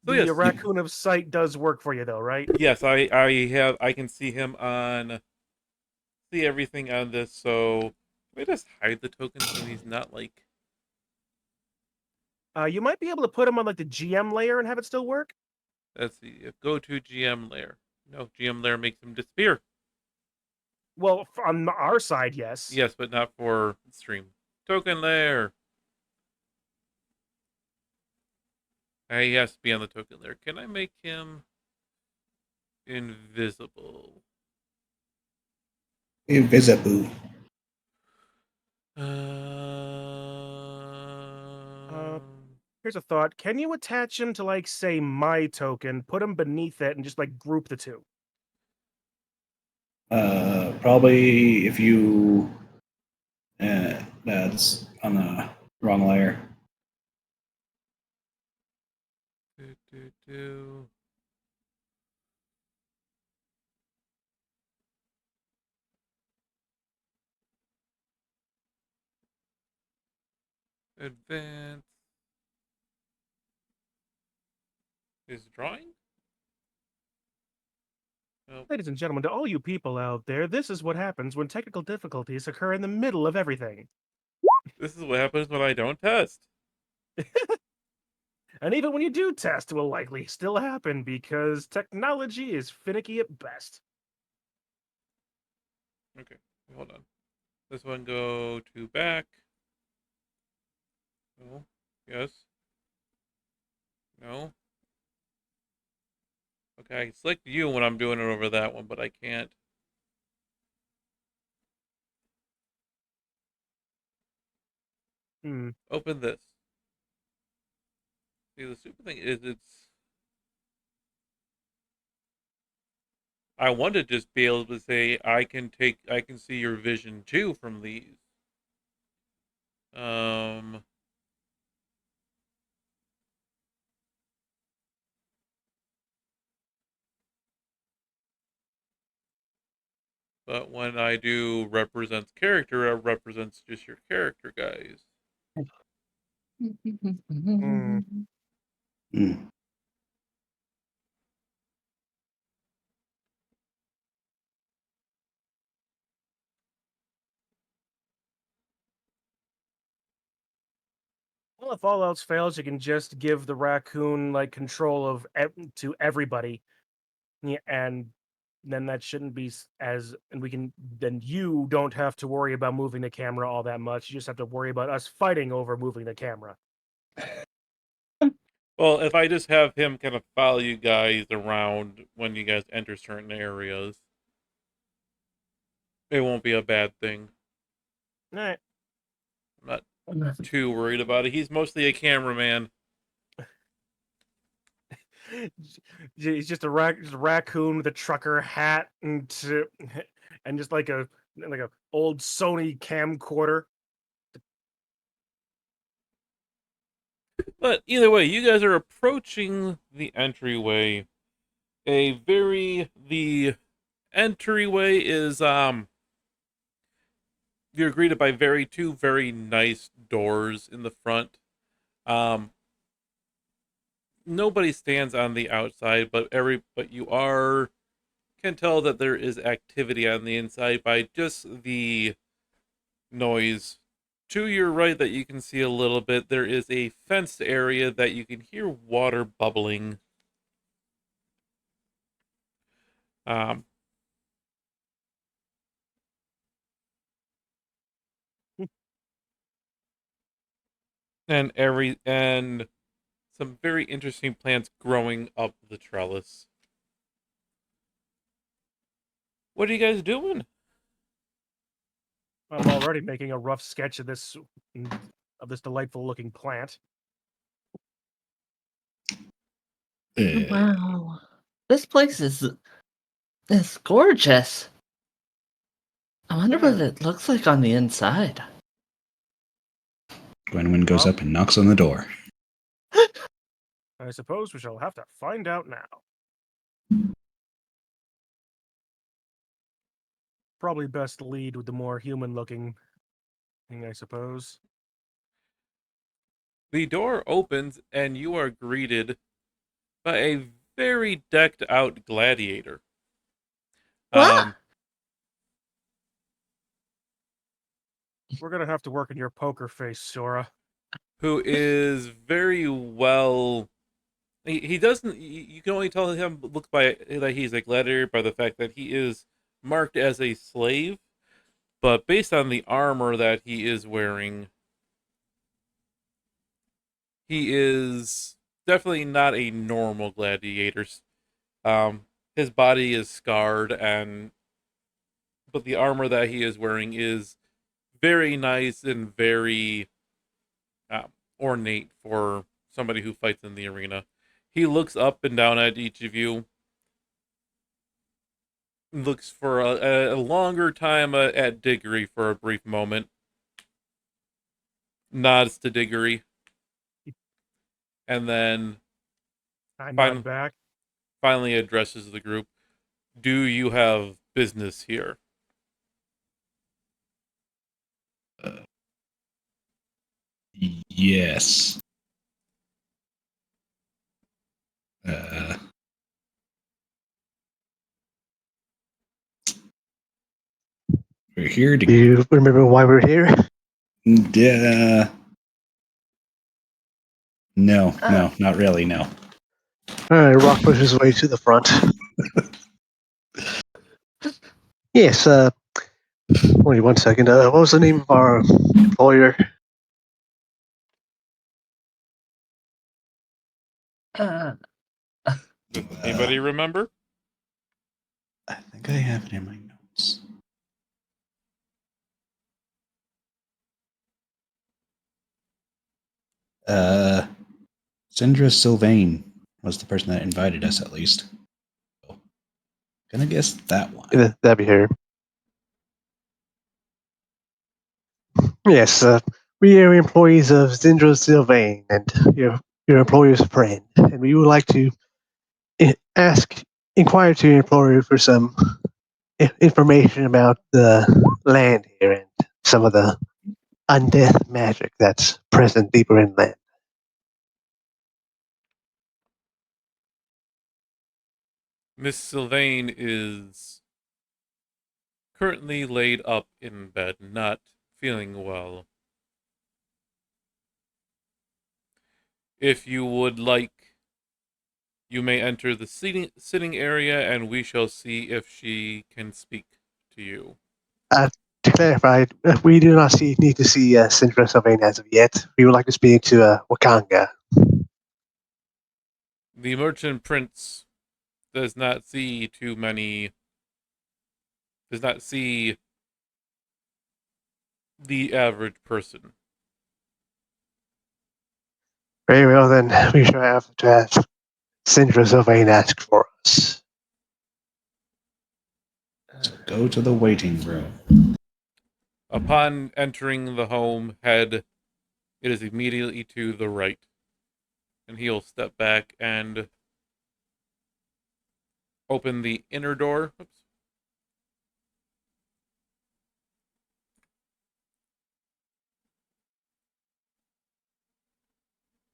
so the yes, raccoon of sight does work for you, though, right? yes, I can see him on see everything on this. So let me just hide the token so he's not like. You might be able to put him on like the GM layer and have it still work. Let's see. Go to GM layer. No, GM layer makes him disappear. Well, on our side, yes. Yes, but not for stream. Token layer. He has to be on the token layer. Can I make him invisible? Invisible. Here's a thought. Can you attach him to, like, say, my token, put him beneath it, and just, like, group the two? Probably if you. That's on the wrong layer. Do. Advance. Is drawing? Oh, Ladies and gentlemen, to all you people out there, this is what happens when technical difficulties occur in the middle of everything. this is what happens when I don't test. And even when you do test, it will likely still happen because technology is finicky at best. Okay, hold on. This one go to back. No. Yes. No. Okay, I select you when I'm doing it over that one, but I can't. Hmm. Open this. See, the stupid thing is it's... I want to just be able to say, I can see your vision too from these. But when I do represents character, it represents just your character, guys. Hmm. Hmm. Well, if all else fails, you can just give the raccoon like control of to everybody, yeah, and then that shouldn't be as. And we can then you don't have to worry about moving the camera all that much. You just have to worry about us fighting over moving the camera. Well, if I just have him kind of follow you guys around when you guys enter certain areas, it won't be a bad thing. All right. I'm not too worried about it. He's mostly a cameraman. He's just a raccoon with a trucker hat and just like a old Sony camcorder. But either way, you guys are approaching the entryway. The entryway is you're greeted by two very nice doors in the front. Nobody stands on the outside, but you can tell that there is activity on the inside by just the noise. To your right that you can see a little bit, there is a fenced area that you can hear water bubbling. Um, and some very interesting plants growing up the trellis. What are you guys doing? I'm already making a rough sketch of this delightful looking plant. Wow. This place is gorgeous. I wonder what Yeah. it looks like on the inside. Gwenwyn goes Well- up and knocks on the door. I suppose we shall have to find out now. Probably best lead with the more human looking thing, I suppose. The door opens and you are greeted by a very decked out gladiator. Ah! We're gonna have to work in your poker face, Sora. Who is very well. He doesn't. You can only tell him look by that he's a gladiator by the fact that he is marked as a slave. But based on the armor that he is wearing, he is definitely not a normal gladiator. His body is scarred, but the armor that he is wearing is very nice and very ornate for somebody who fights in the arena. He looks up and down at each of you, looks for a longer time at Diggory for a brief moment, nods to Diggory, and then I nod fin- back. finally addresses the group. Do you have business here? Yes. Uh, we're here Do to. you remember why we're here? No, not really. No. All right, Rock pushes his way to the front. Yes, wait 1 second. What was the name of our employer? Ah. Does anybody remember? I think I have it in my notes. Sindra Sylvain was the person that invited us, at least. So, gonna guess that one. That'd be her. Yes, we are employees of Zindro Sylvain and your employer's friend, and we would like to inquire to your employer for some information about the land here and some of the undeath magic that's present deeper inland. Miss Sylvain is currently laid up in bed, not feeling well. If you would like, you may enter the sitting area and we shall see if she can speak to you. To clarify, we do not need to see Zindro Sylvain as of yet. We would like to speak to Wakanga. The merchant prince does not see too many, does not see the average person. Very well, then we shall have to have Zindro Sylvain ask for us. So go to the waiting room. Upon entering the home, it is immediately to the right. And he'll step back and open the inner door. Oops.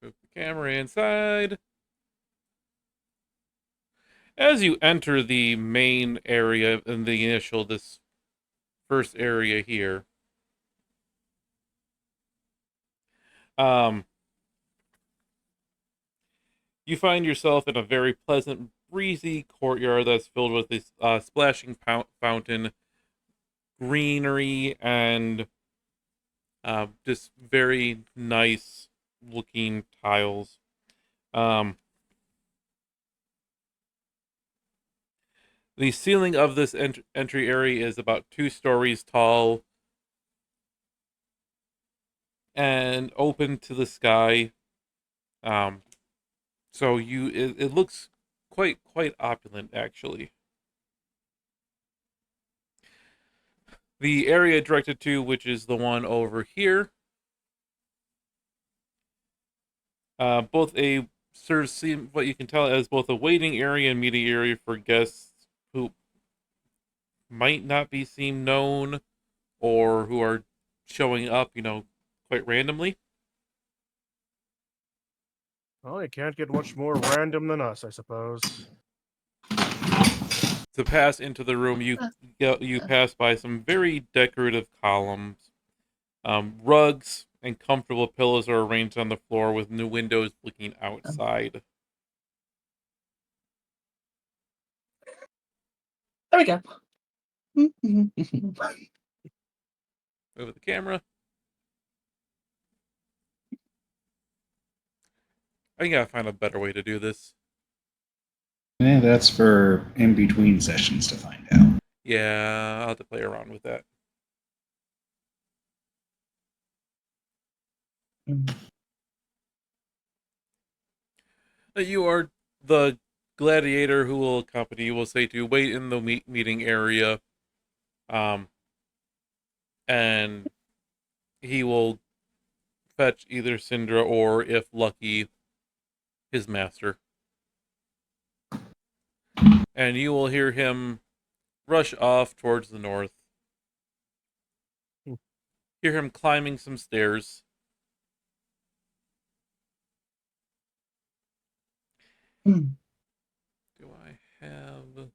Move the camera inside. As you enter the main area in this first area here, you find yourself in a very pleasant, breezy courtyard that's filled with this splashing fountain, greenery, and just very nice looking tiles. The ceiling of this entry area is about 2 stories tall and open to the sky. So it looks quite opulent actually. The area directed to, which is the one over here, both serves what you can tell as both a waiting area and meeting area for guests who might not be seen known or who are showing up, quite randomly. Well, it can't get much more random than us, I suppose. To pass into the room, you pass by some very decorative columns. Rugs and comfortable pillows are arranged on the floor with new windows looking outside. There we go. Over the camera. I gotta find a better way to do this. Yeah, that's for in between sessions to find out. Yeah, I'll have to play around with that. You are the gladiator who will accompany you. Will say to wait in the meeting area, and he will fetch either Syndra or, if lucky, his master. And you will hear him rush off towards the north. Hear him climbing some stairs. Do I have...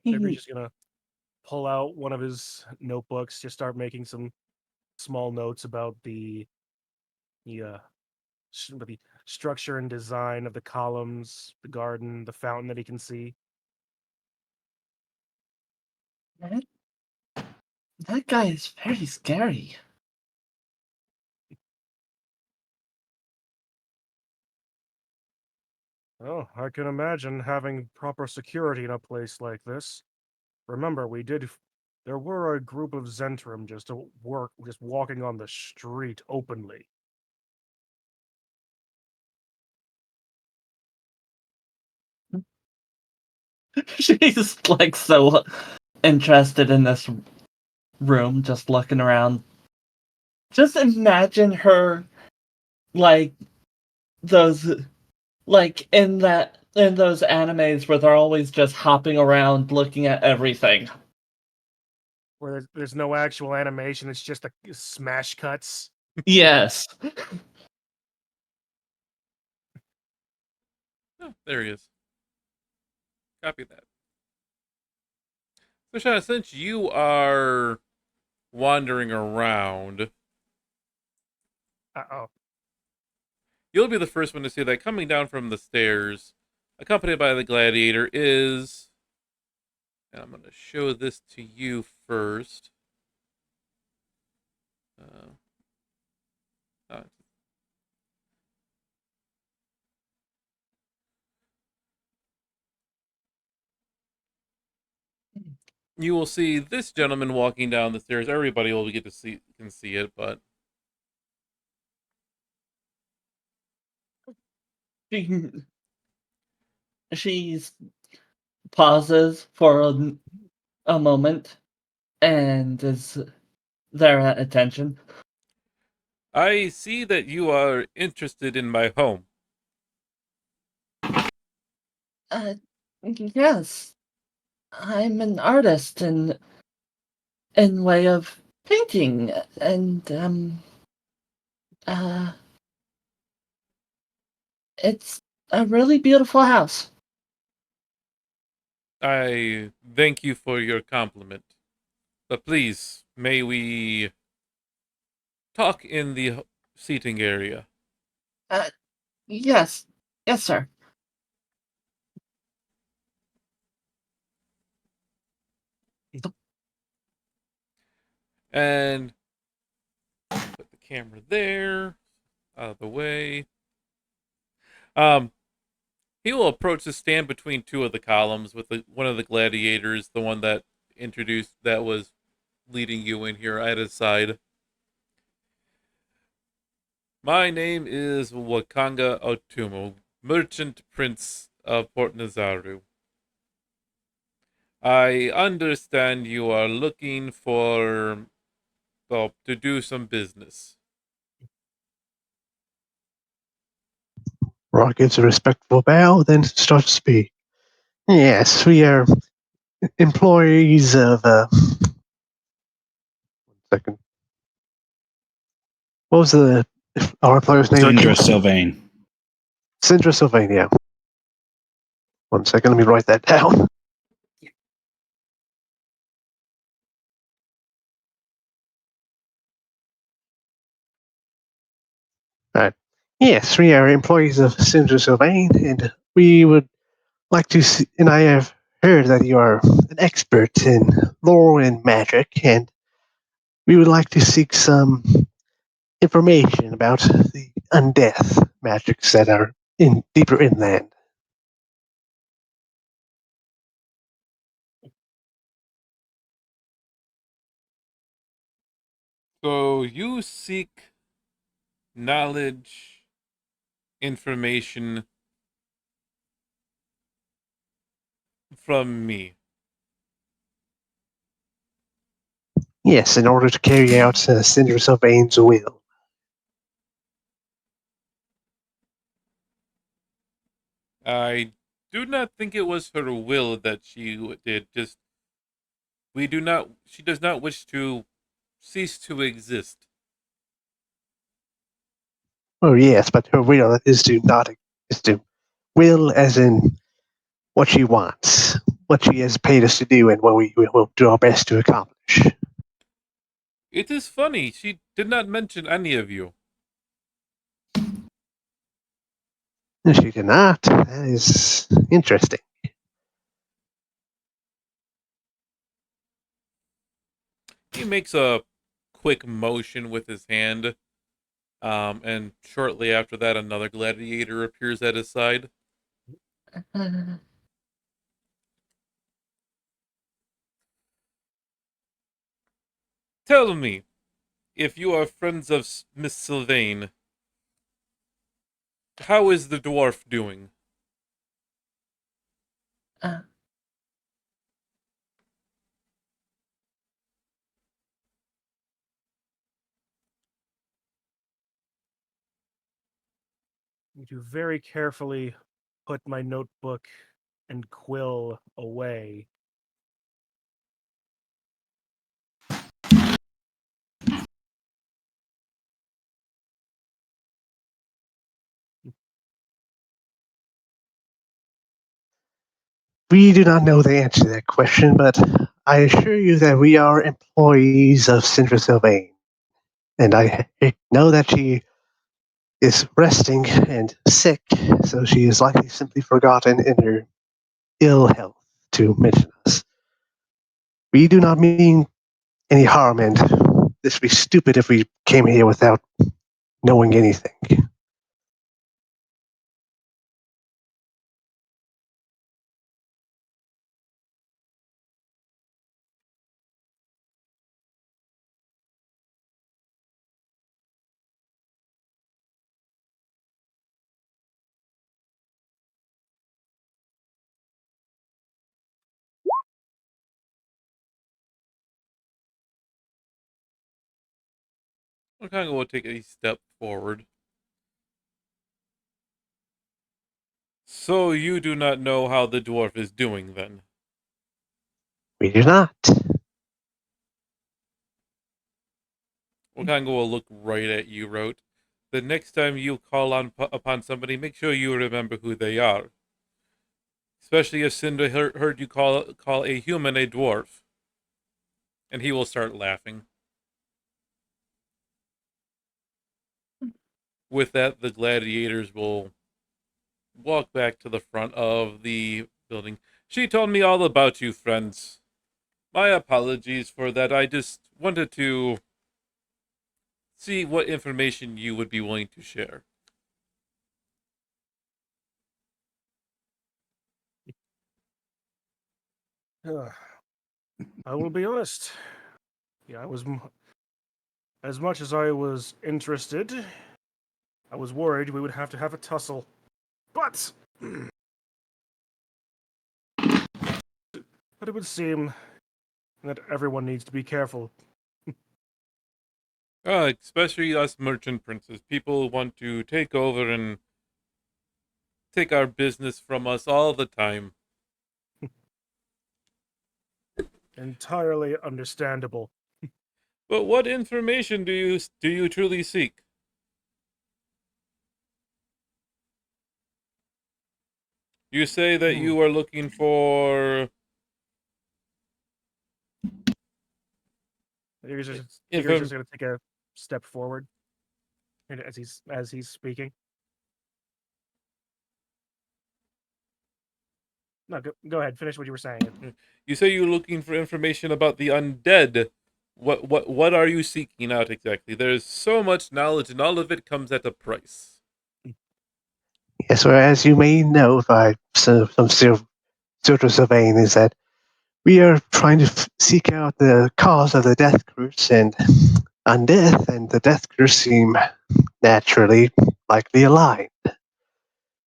Maybe he's just gonna pull out one of his notebooks, just start making some small notes about the the structure and design of the columns, the garden, the fountain that he can see. That guy is very scary. Oh, I can imagine having proper security in a place like this. Remember, there were a group of Zentrum just walking on the street openly. She's like so interested in this room, just looking around. Just imagine her like those like in those animes where they're always just hopping around looking at everything. Where there's no actual animation, it's just a smash cuts. Yes. Oh, there he is. Copy that. So, Shauna, since you are wandering around, Uh-oh. you'll be the first one to see that coming down from the stairs, accompanied by the gladiator, is... And I'm going to show this to you first. Uh, you will see this gentleman walking down the stairs. Everybody will get to can see it, but She pauses for a moment and is there at attention. I see that you are interested in my home. Yes, I'm an artist in way of painting, and uh, it's a really beautiful house. I thank you for your compliment. But please, may we talk in the seating area? Yes, yes, sir. And put the camera there, out of the way. He will approach the stand between two of the columns with one of the gladiators, the one that was leading you in here at his side. My name is Wakanga Otumo, merchant prince of Port Nazaru. I understand you are looking for, well, to do some business. Rock gives a respectful bow, then starts to speak. Yes, we are employees of. 1 second. What was our employer's name Sindra again? Sylvain. Sindra Sylvania. 1 second, let me write that down. Right. Yes, we are employees of Sindra Sylvain, and we would like to see, and I have heard that you are an expert in lore and magic, and we would like to seek some information about the undeath magics that are in deeper inland. So you seek knowledge, information from me. Yes, in order to carry out Sindra Sylvain's will. I do not think it was her will that she did. Just we do not. She does not wish to cease to exist. Oh yes, but her will is to will as in what she wants, what she has paid us to do, and what we will do our best to accomplish. It is funny. She did not mention any of you. She did not. That is interesting. He makes a quick motion with his hand, and shortly after that, another gladiator appears at his side. Tell me, if you are friends of Miss Sylvain, how is the dwarf doing? Uh, I do very carefully put my notebook and quill away. We do not know the answer to that question, but I assure you that we are employees of Sindra Sylvain, and I know that she is resting and sick, so she is likely simply forgotten in her ill health to mention us. We do not mean any harm, and this would be stupid if we came here without knowing anything. Okanga will take a step forward. So you do not know how the dwarf is doing, then? We do not. Okanga will look right at you, Rote. The next time you call upon somebody, make sure you remember who they are. Especially if Cinder heard you call a human a dwarf. And he will start laughing. With that, the gladiators will walk back to the front of the building. She told me all about you, friends. My apologies for that. I just wanted to see what information you would be willing to share. I will be honest. Yeah, as much as I was interested, I was worried we would have to have a tussle. But it would seem that everyone needs to be careful. Especially us merchant princes. People want to take over and take our business from us all the time. Entirely understandable. But what information do you truly seek? You say that you are looking for You're just Inform- going to take a step forward as he's speaking. No, go ahead. Finish what you were saying. you say you're looking for information about the undead. What are you seeking out exactly? There's so much knowledge, and all of it comes at a price. Yes, well, as you may know by some sort of surveying, is that we are trying to seek out the cause of the death curse and undeath, and the death curse seem naturally likely aligned.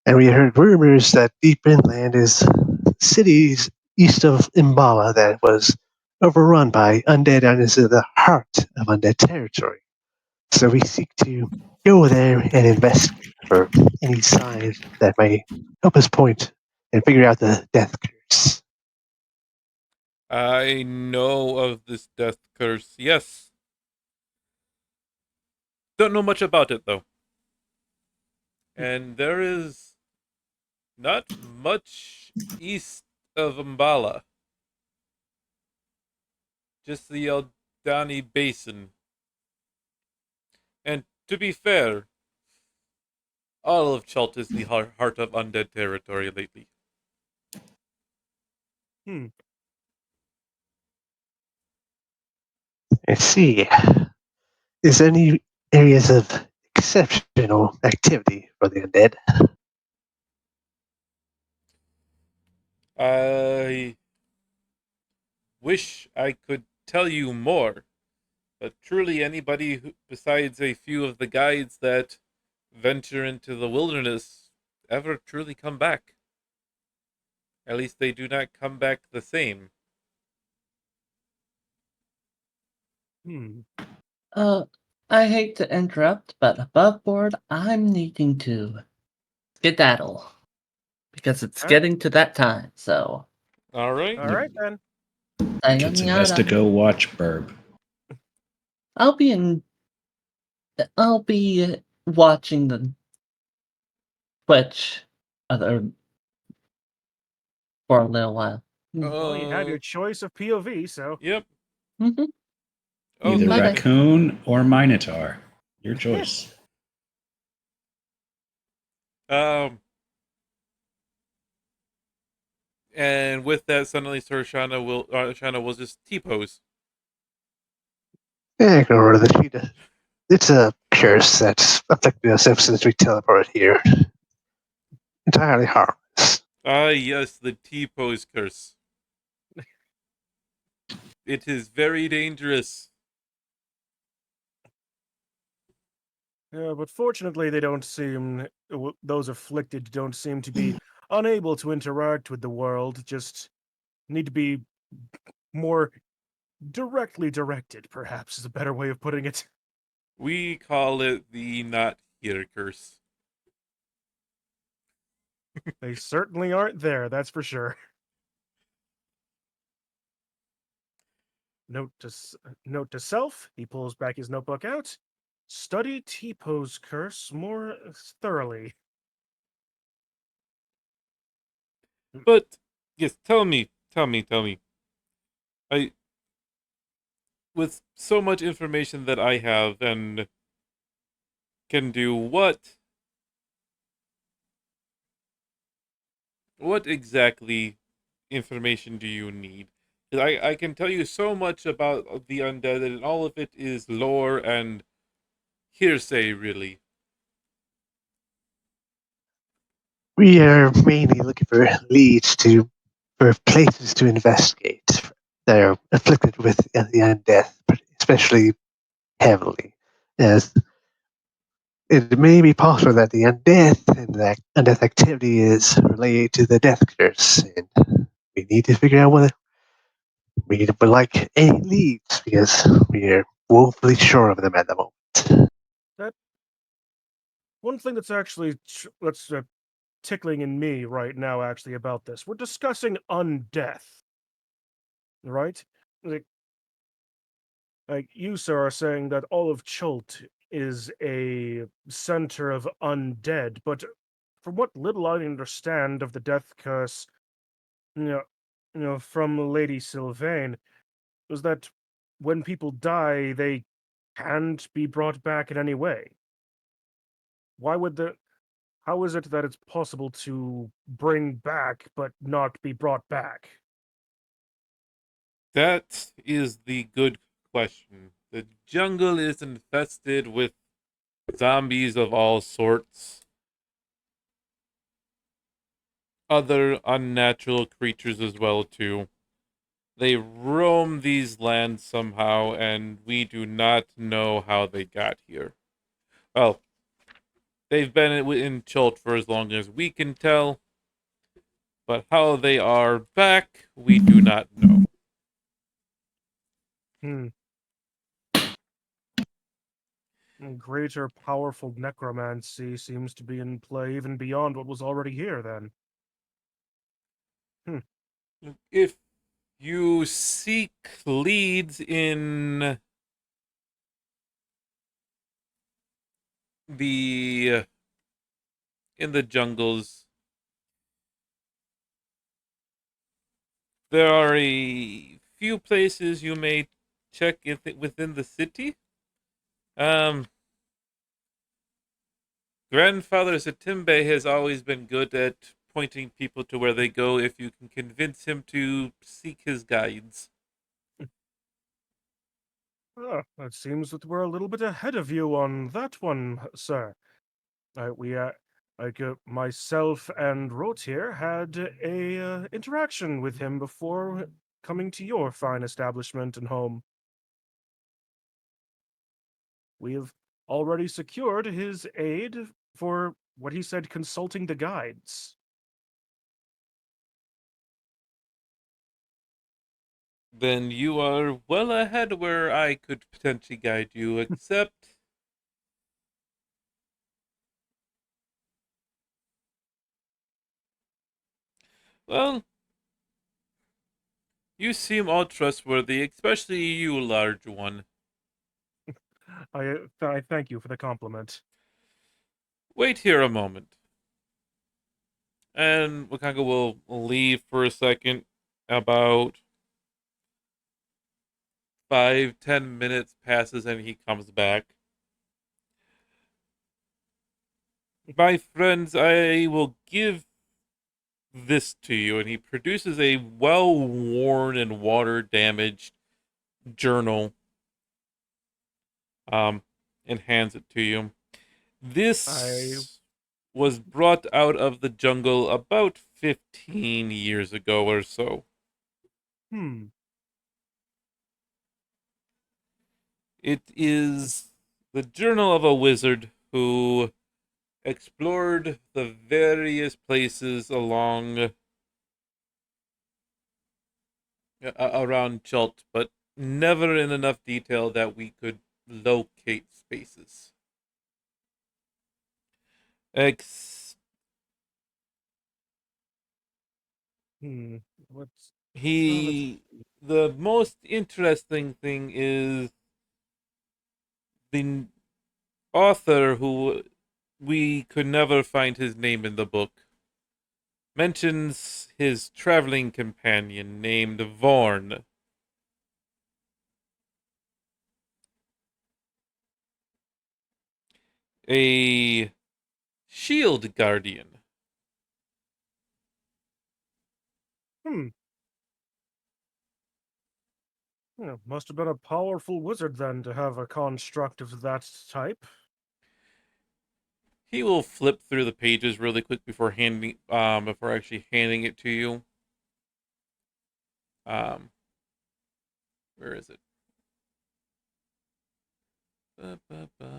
And we heard rumors that deep inland is cities east of Imbala that was overrun by undead and is in the heart of undead territory. So we seek to go there and investigate for any signs that may help us point and figure out the death curse. I know of this death curse. Yes. Don't know much about it though. And there is not much east of Umbala. Just the Eldani Basin. And to be fair, all of Chult is the heart of undead territory lately. Let's see. Is there any areas of exceptional activity for the undead? I wish I could tell you more, but truly anybody besides a few of the guides that venture into the wilderness ever truly come back. At least they do not come back the same. I hate to interrupt, but above board, I'm needing to skedaddle because it's Huh? getting to that time. So, All right. All right then. It's best to sayonara. go watch Burb. I'll be in. I'll be watching the Twitch other for a little while. Well, you have your choice of POV, so Yep. Mm-hmm. Either Bye-bye. raccoon or minotaur. Your choice. And with that, suddenly Sir Shana will just T-pose. Yeah, go over to the cheetah. It's a curse that's afflicted us ever since we teleported here. Entirely harmless. Ah, yes, the T-pose curse. It is very dangerous. but fortunately, they don't seem those afflicted don't seem to be unable to interact with the world. Just need to be more directly directed. Perhaps is a better way of putting it. We call it the not here curse. They certainly aren't there. That's for sure. Note to self. He pulls back his notebook out. Study T-pose curse more thoroughly. But yes, tell me. I with so much information that I have and can do, what exactly information do you need? 'Cause I can tell you so much about the undead, and all of it is lore and hearsay, really. We are mainly looking for leads for places to investigate that are afflicted with the undeath, especially heavily, as it may be possible that the undeath and that undeath activity is related to the death curse, and we need to figure out whether we would like any leads because we are woefully short of them at the moment. That one thing that's actually tickling in me right now, actually, about this. We're discussing undeath, right? like you, sir, are saying that all of Chult is a center of undead, but from what little I understand of the death curse, you know, from Lady Sylvain, was that when people die, they can't be brought back in any way. Why would the How is it that it's possible to bring back but not be brought back? That is the good question. The jungle is infested with zombies of all sorts, other unnatural creatures as well too. They roam these lands somehow, and we do not know how they got here. Well, they've been in Chult for as long as we can tell, but how they are back, we do not know. Hmm. Greater powerful necromancy seems to be in play even beyond what was already here, then. If you seek leads the in the jungles, there are a few places you may check within the city. Um, Grandfather Satimbe has always been good at pointing people to where they go if you can convince him to seek his guides. It seems that we're a little bit ahead of you on that one, sir. Myself and Rot here had a interaction with him before coming to your fine establishment and home. We have already secured his aid for what he said consulting the guides. Then you are well ahead where I could potentially guide you, except, well, you seem all trustworthy, especially you, large one. I thank you for the compliment. Wait here a moment. And Wakanga will leave for a second. About 5-10 minutes passes and he comes back. My friends, I will give this to you. And he produces a well worn and water damaged journal, um, and hands it to you. I This was brought out of the jungle about 15 years ago or so. hmm. It is the journal of a wizard who explored the various places along around Chult, but never in enough detail that we could locate spaces. Ex- Hmm. What's let's he, the most interesting thing is the author, who we could never find his name in the book, mentions his traveling companion named Vorn. A shield guardian. hmm. Must have been a powerful wizard then to have a construct of that type. He will flip through the pages really quick before actually handing it to you. Um, where is it? Ba, ba, ba.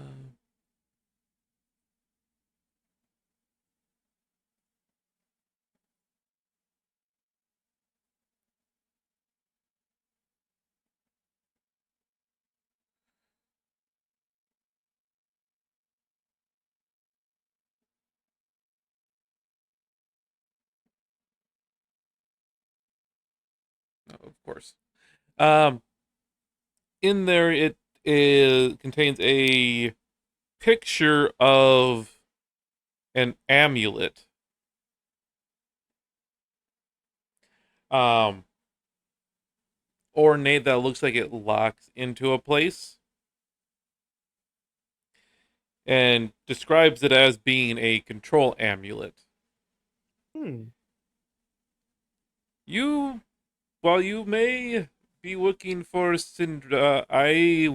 Oh, of course. Um, in there, it contains a picture of an amulet. Um, ornate that looks like it locks into a place, and describes it as being a control amulet. Hmm. You, while you may be looking for Syndra, I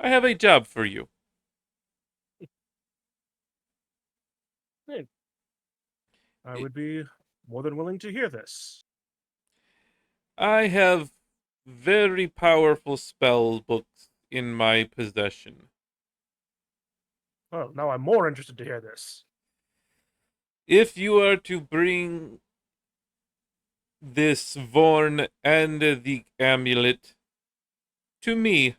have a job for you. Hey, I would be more than willing to hear this. I have very powerful spell books in my possession. Oh, now I'm more interested to hear this. If you are to bring this Vorn and the amulet to me,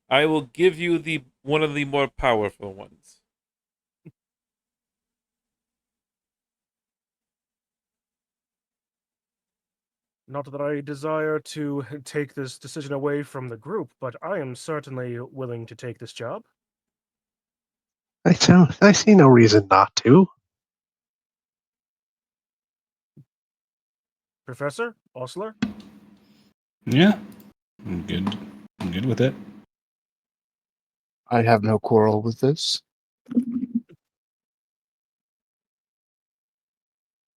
I will give you the one of the more powerful ones. Not that I desire to take this decision away from the group, but I am certainly willing to take this job. I see no reason not to. Professor Osler? Yeah, I'm good. I'm good with it. I have no quarrel with this.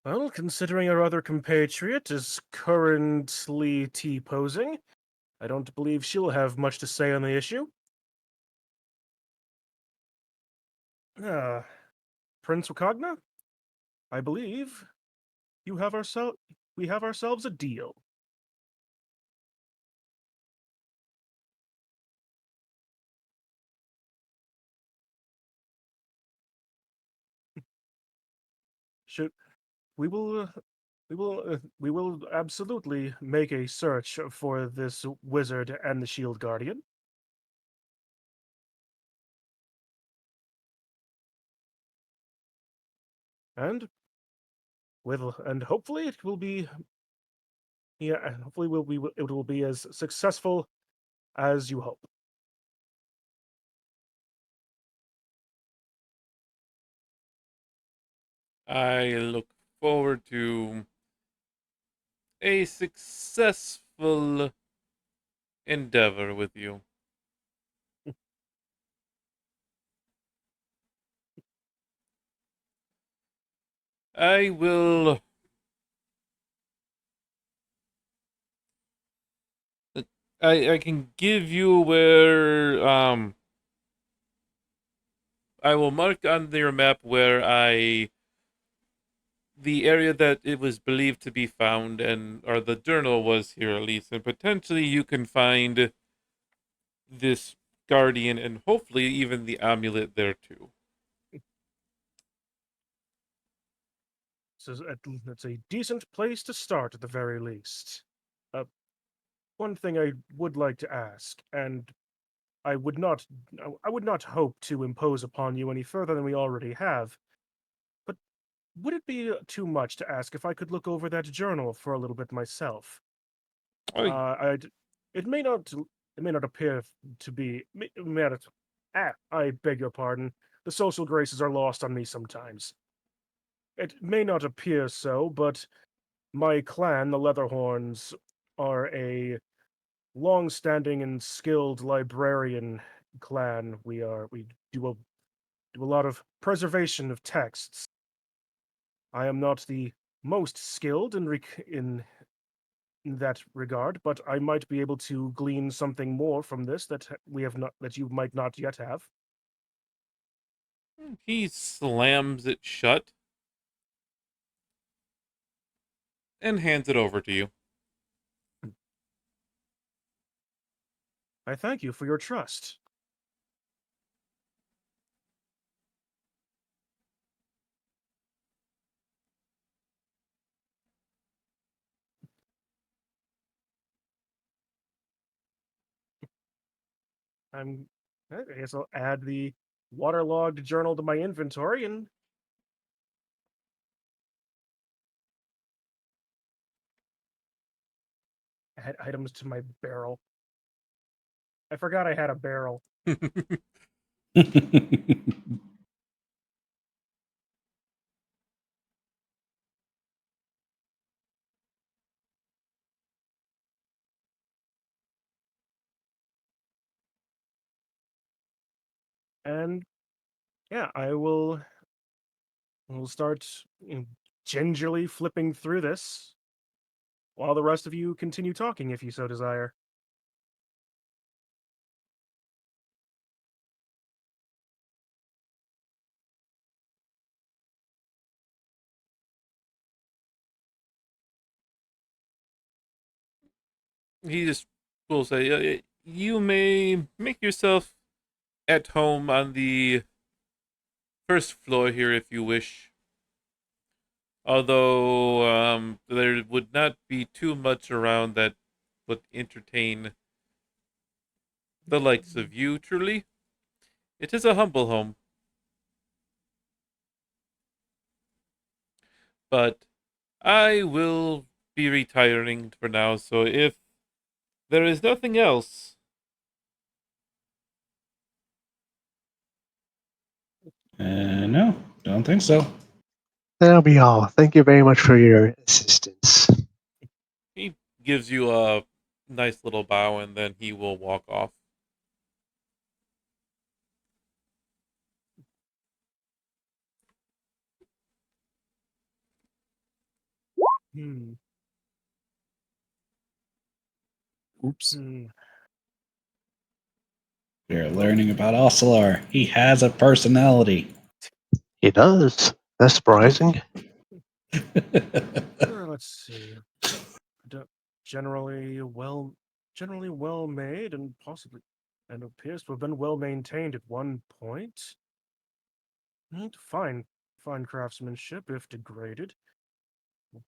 Well, considering our other compatriot is currently T-posing, I don't believe she'll have much to say on the issue. Uh, Prince Wakagna? I believe we have ourselves a deal. Should we will absolutely make a search for this wizard and the Shield Guardian. And and hopefully it will be and hopefully it will be as successful as you hope. I look forward to a successful endeavor with you. I will. I can give you where I will mark on your map where the area that it was believed to be found, and or the journal was here at least, and potentially you can find this guardian and hopefully even the amulet there too. So it's a decent place to start at the very least. Uh, one thing I would like to ask, and I would not I would not hope to impose upon you any further than we already have, but would it be too much to ask if I could look over that journal for a little bit myself? Oh, I'd it may not appear to be it may not, I beg your pardon. The social graces are lost on me sometimes. It may not appear so, but my clan, the Leatherhorns, are a long-standing and skilled librarian clan. We do a lot of preservation of texts. I am not the most skilled in that regard, but I might be able to glean something more from this that you might not yet have. he slams it shut and hands it over to you. I thank you for your trust. I'm I guess I'll add the waterlogged journal to my inventory and add items to my barrel. I forgot I had a barrel. And yeah, we'll start gingerly flipping through this while the rest of you continue talking if you so desire. He just will say, "You may make yourself at home on the first floor here if you wish. Although there would not be too much around that would entertain the likes of you, truly. It is a humble home. But I will be retiring for now, so if there is nothing else, No, don't think so. That'll be all. Thank you very much for your assistance. he gives you a nice little bow and then he will walk off. Hmm. Oops. We're learning about Ocelar. He has a personality. He does. That's surprising. Let's see. Generally well made and possibly and appears to have been well maintained at one point. Fine craftsmanship if degraded. So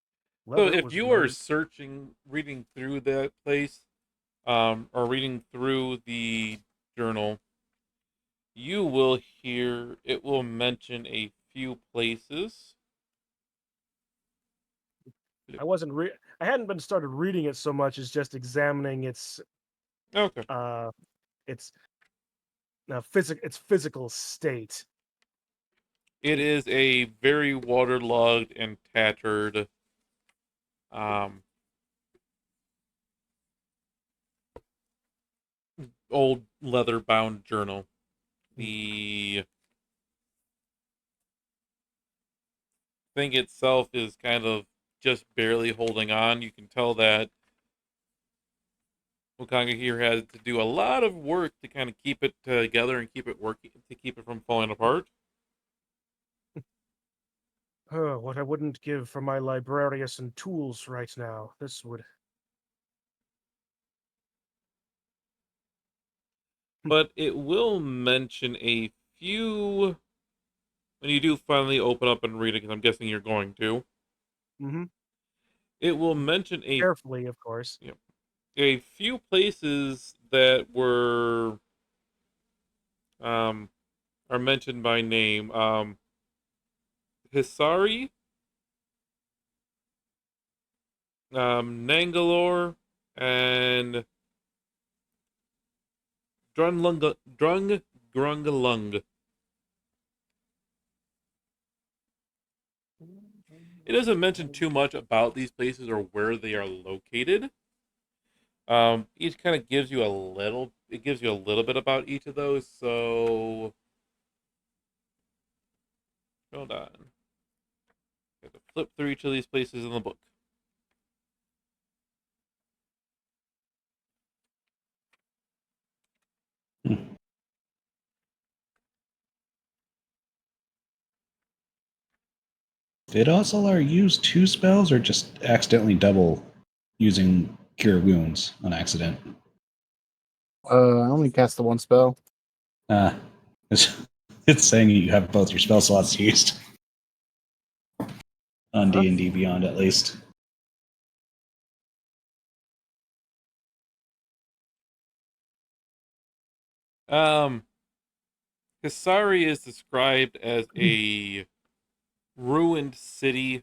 Leather if was you are noted. reading through that place, or reading through the journal, you will hear it will mention a few places. I hadn't been started reading it so much as just examining its Okay. its physical state. It is a very waterlogged and tattered um old leather bound journal. The thing itself is kind of just barely holding on. You can tell that Wakanga here had to do a lot of work to kind of keep it together and keep it working to keep it from falling apart. What I wouldn't give for my librarius and tools right now. This would. But it will mention a few when you do finally open up and read it, because I'm guessing you're going to. Mm-hmm. It will mention Carefully, of course. a few places that were are mentioned by name. Hisari, Nangalore, and Drungalung. It doesn't mention too much about these places or where they are located. Each kind of gives you a little. It gives you a little bit about each of those. So hold on. Got to flip through each of these places in the book. Did Ocelar use 2 spells or just accidentally double using Cure Wounds on accident? I only cast the one spell. It's, it's saying you have both your spell slots used on Huh? D&D Beyond, at least. Hisari is described as a ruined city.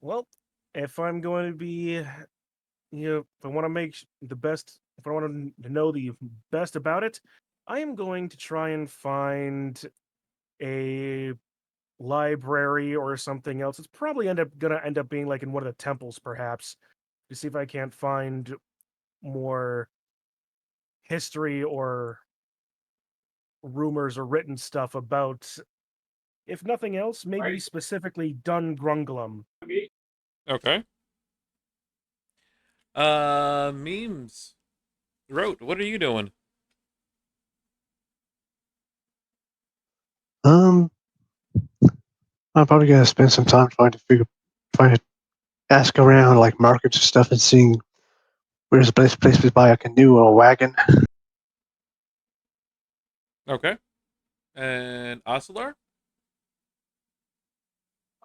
Well, if I'm going to be, if I want to make the best, if I want to know the best about it, I am going to try and find a library or something else. It's probably gonna end up being like in one of the temples, perhaps, to see if I can't find more history or rumors or written stuff about, if nothing else, maybe specifically Dungrunglum. Okay. Memes. Wrote, what are you doing? I'm probably gonna spend some time trying to ask around like markets and stuff and seeing where's the best place to buy a canoe or a wagon. Okay. And Ocelar?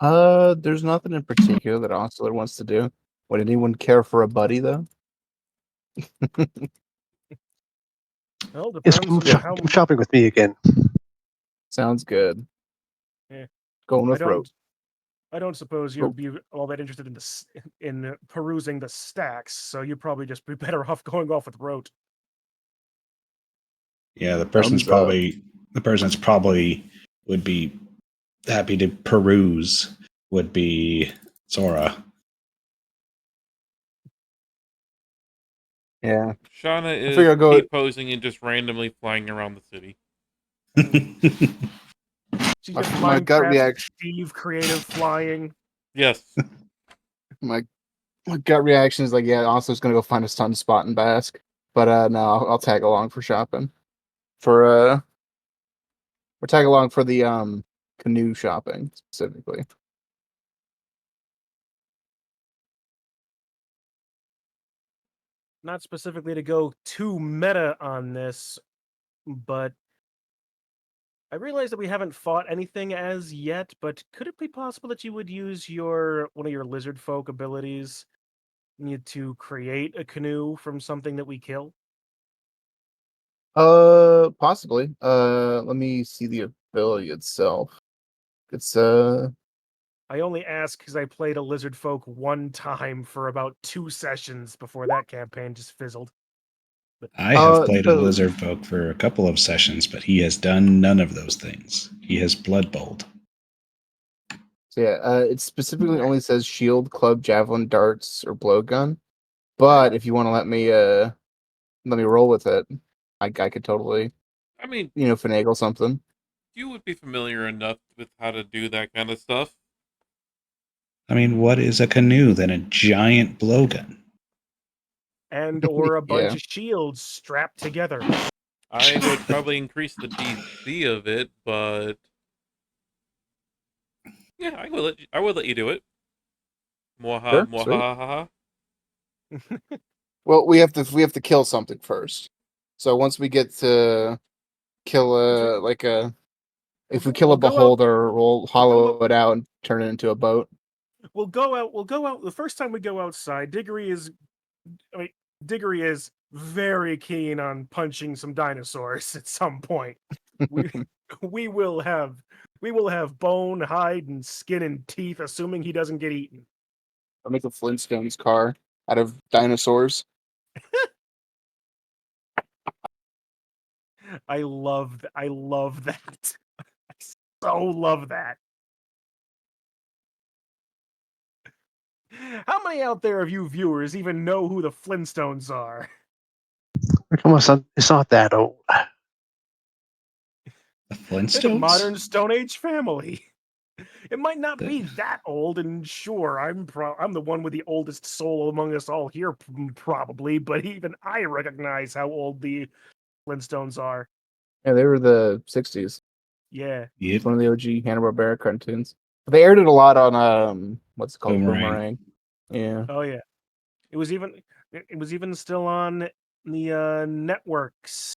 There's nothing in particular that Oscillator wants to do. Would anyone care for a buddy though? Well, Yes, depends on how. come shopping with me again. Sounds good. Eh, Going I with rope. don't. I don't suppose Rope. you'd be all that interested in perusing the stacks, so you'd probably just be better off going off with Rote. Yeah, Thumbs up. the person that's probably would be happy to peruse would be Sora. Yeah. Shauna figure is I'll go- posing and just randomly flying around the city. She My- just my gut Minecraft reaction- Steve creative flying. Yes. My gut reaction is like, yeah, Oscillator's gonna go find a sun spot in Basque. But no, I'll tag along for shopping. We're tag along for the canoe shopping specifically. Not specifically to go too meta on this, but I realize that we haven't fought anything as yet, but could it be possible that you would use one of your lizard folk abilities to create a canoe from something that we kill? Possibly. Let me see the ability itself. It's I only ask because I played a lizard folk one time for about 2 sessions before that campaign just fizzled. I have played a so- lizard folk for a couple of sessions, but he has done none of those things. He has blood bowled. So yeah, it specifically only says shield, club, javelin, darts, or blowgun. But if you want to let me roll with it, I could totally I mean, finagle something. you would be familiar enough with how to do that kind of stuff. I mean, what is a canoe than a giant blowgun? And or a bunch Yeah. of shields strapped together. I would probably increase the DC of it, but yeah, I will let you do it. Mwaha, Sure, mwahaha. Well, we have to kill something first. So once we get to kill if we kill a we'll go out- beholder, we'll hollow it out and turn it into a boat. We'll go out the first time we go outside. Diggory is very keen on punching some dinosaurs at some point. We we will have bone, hide, and skin and teeth, assuming he doesn't get eaten. I'll make a Flintstones car out of dinosaurs. I love that. I so love that. How many out there of you viewers even know who the Flintstones are? Come on, son. It's not that old. The They're the Flintstones? modern Stone Age family. It might not The- be that old, and sure, I'm the one with the oldest soul among us all here, probably. But even I recognize how old the Flintstones are. Yeah, they were the '60s. Yeah. Yep. It's one of the OG Hanna-Barbera cartoons. But they aired it a lot on what's it called, Boomerang. Yeah. Oh yeah. It was even still on the networks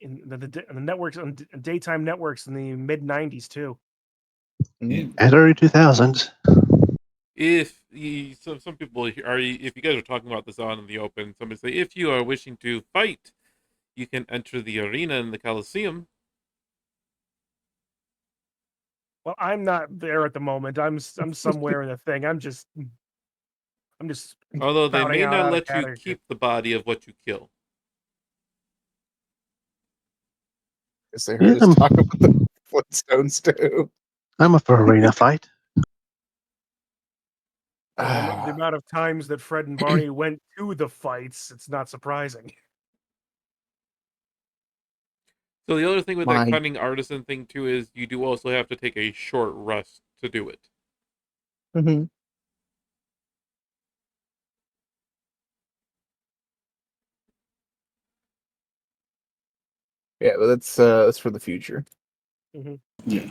in the networks on daytime networks in the mid '90s too. Yeah. And early 2000s. If some people are, if you guys are talking about this on in the open, somebody say if you are wishing to fight, you can enter the arena in the Coliseum. Well, I'm not there at the moment. I'm somewhere in the thing. I'm just Although they spouting may not out of let you character. keep the body of what you kill. Guess they Yeah, heard us talk about the Flintstones too. I'm up for arena fight. The amount of times that Fred and Barney went to the fights, it's not surprising. So the other thing with that My cunning artisan thing too is you do also have to take a short rest to do it. Mhm. Yeah, but that's for the future. Yeah.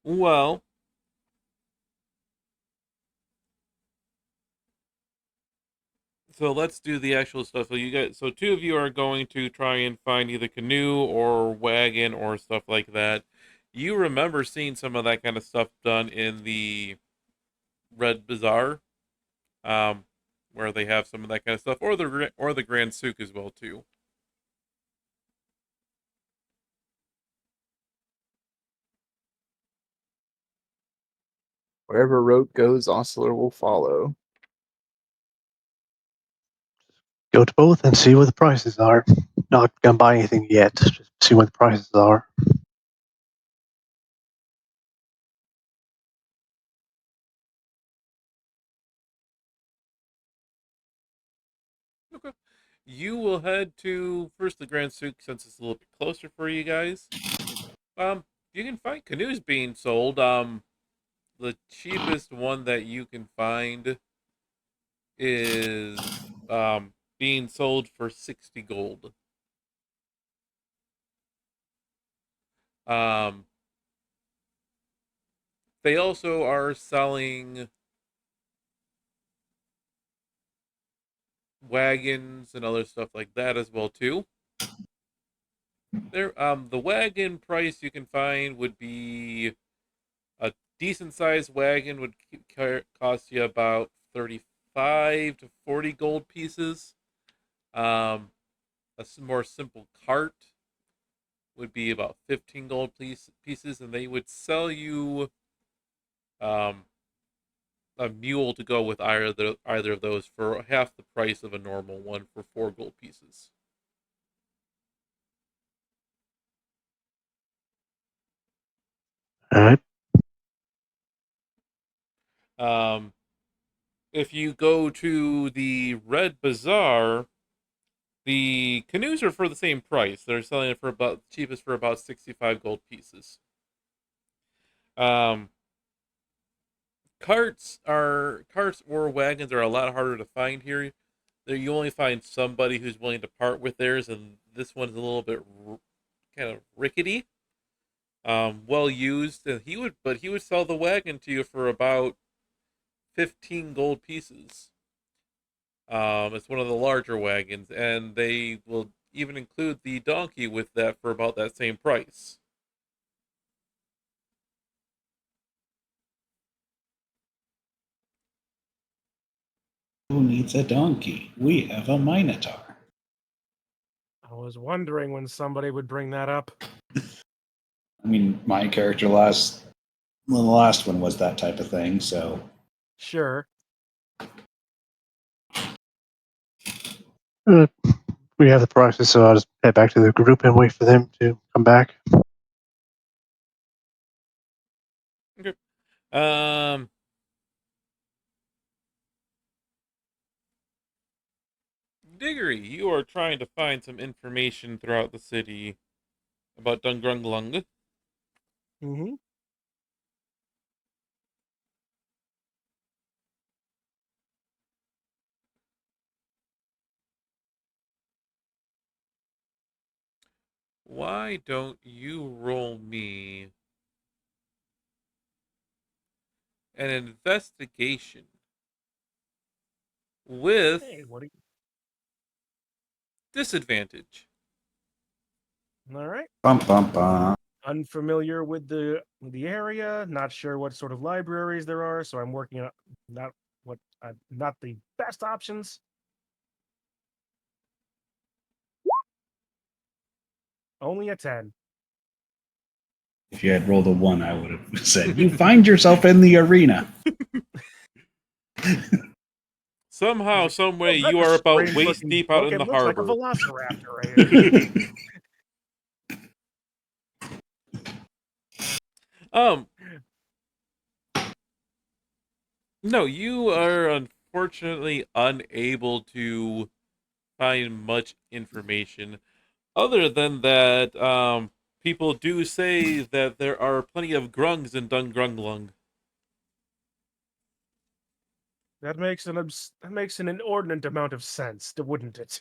Well, so let's do the actual stuff. So two of you are going to try and find either canoe or wagon or stuff like that. You remember seeing some of that kind of stuff done in the Red Bazaar, where they have some of that kind of stuff, or the Grand Souk as well too. Wherever road goes, Oscillator will follow. Go to both and see what the prices are. Not gonna buy anything yet. Just see what the prices are. Okay. You will head to first the Grand Souk since it's a little bit closer for you guys. You can find canoes being sold. The cheapest one that you can find is being sold for 60 gold. Um, they also are selling wagons and other stuff like that as well too. The wagon price you can find would be a decent sized wagon would cost you about 35 to 40 gold pieces. Um, more simple cart would be about 15 gold pieces, and they would sell you um, a mule to go with either of those for half the price of a normal one for 4 gold pieces. Alright. Um, if you go to the Red Bazaar, the canoes are for the same price. They're selling it for about cheapest for about 65 gold pieces. Um, carts or wagons are a lot harder to find here. There you only find somebody who's willing to part with theirs, and this one's a little bit kind of rickety. Well used, and he would sell the wagon to you for about 15 gold pieces. It's one of the larger wagons, and they will even include the donkey with that for about that same price. Who needs a donkey? We have a minotaur. I was wondering when somebody would bring that up. I mean, my character the last one was that type of thing, so Sure. We have the prices, so I'll just head back to the group and wait for them to come back. Okay. Um, Diggory, you are trying to find some information throughout the city about Dungrunglung. Mm-hmm. Why don't you roll me an investigation with Hey, what do disadvantage? you... All right. bum bum bum. Unfamiliar with the area, not sure what sort of libraries there are, so I'm working on not the best options. Only a 10. If you had rolled a 1, I would have said, you find yourself in the arena. Somehow, some way, That you are about strange waist looking deep out book, in it the looks like a harbor. velociraptor right here. Um, no, you are unfortunately unable to find much information other than that people do say that there are plenty of grungs in Dungrunglung. That makes an inordinate amount of sense, wouldn't it?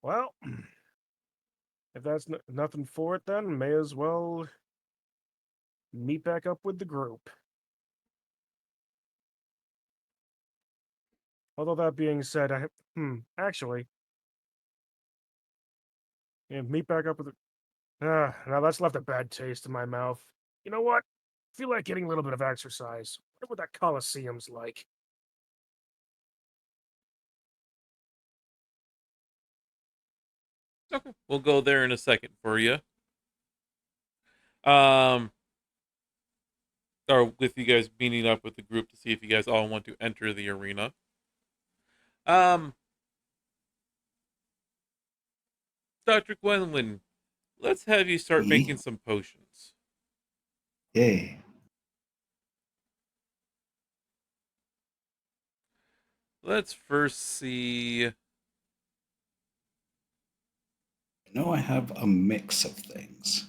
Well, if that's nothing for it, then may as well meet back up with the group. Although that being said, actually, yeah, meet back up with the. Now that's left a bad taste in my mouth. You know what? I feel like getting a little bit of exercise. Wonder what that Coliseum's like. Okay, we'll go there in a second for you. Or with you guys meeting up with the group to see if you guys all want to enter the arena. Dr. Gwendolyn, let's have you start making some potions. Yay. Let's first see. I know I have a mix of things.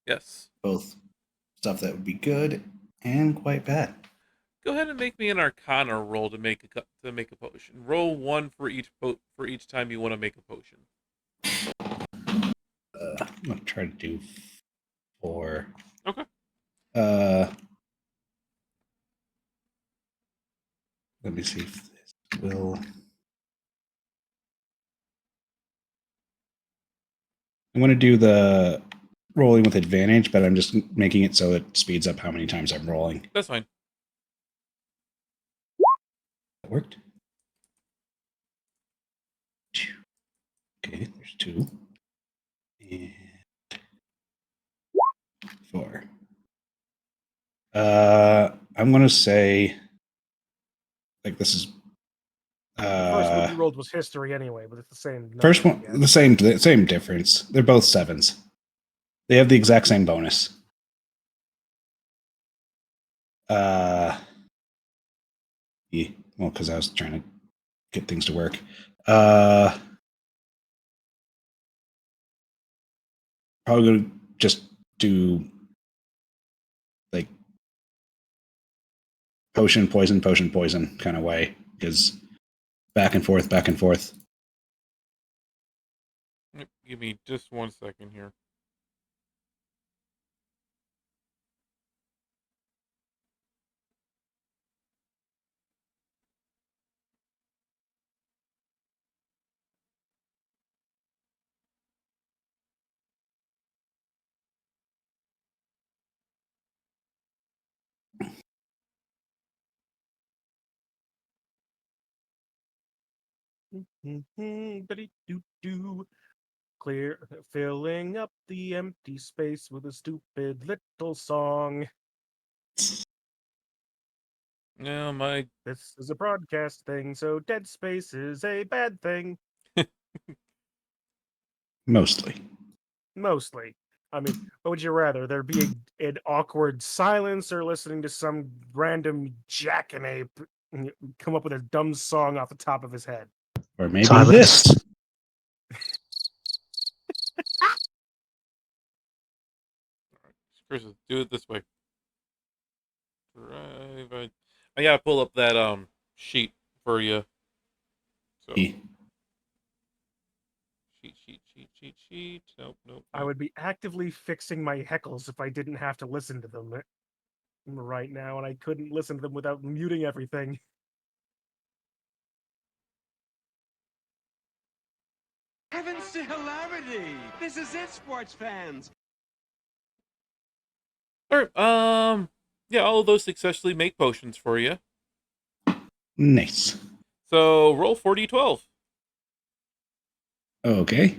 Yes. Both stuff that would be good and quite bad. Go ahead and make me an Arcana roll to make a potion. Roll 1 for each time you want to make a potion. I'm gonna try to do 4. Okay. Let me see if this will. I'm going to do the rolling with advantage, but I'm just making it so it speeds up how many times I'm rolling. That's fine. That worked. Okay, there's 2. And 4. I'm going to say, like, this is. The first one you rolled was history anyway, but it's the same. First number, one, the same difference. They're both 7s. They have the exact same bonus. Yeah, well, because I was trying to get things to work. Probably gonna just do like potion, poison kind of way, because back and forth. Give me just 1 second here. Clear, filling up the empty space with a stupid little song. No, my This is a broadcast thing, so dead space is a bad thing. Mostly. I mean, what would you rather? There be an awkward silence or listening to some random jackanape come up with a dumb song off the top of his head? Or maybe Silence. this. Chris, do it this way. I gotta pull up that sheet for you. So sheet. Nope. I would be actively fixing my heckles if I didn't have to listen to them right now, and I couldn't listen to them without muting everything. Heavens to hilarity! This is it, sports fans! Alright, yeah, all of those successfully make potions for you. Nice. So roll 4d12. Okay.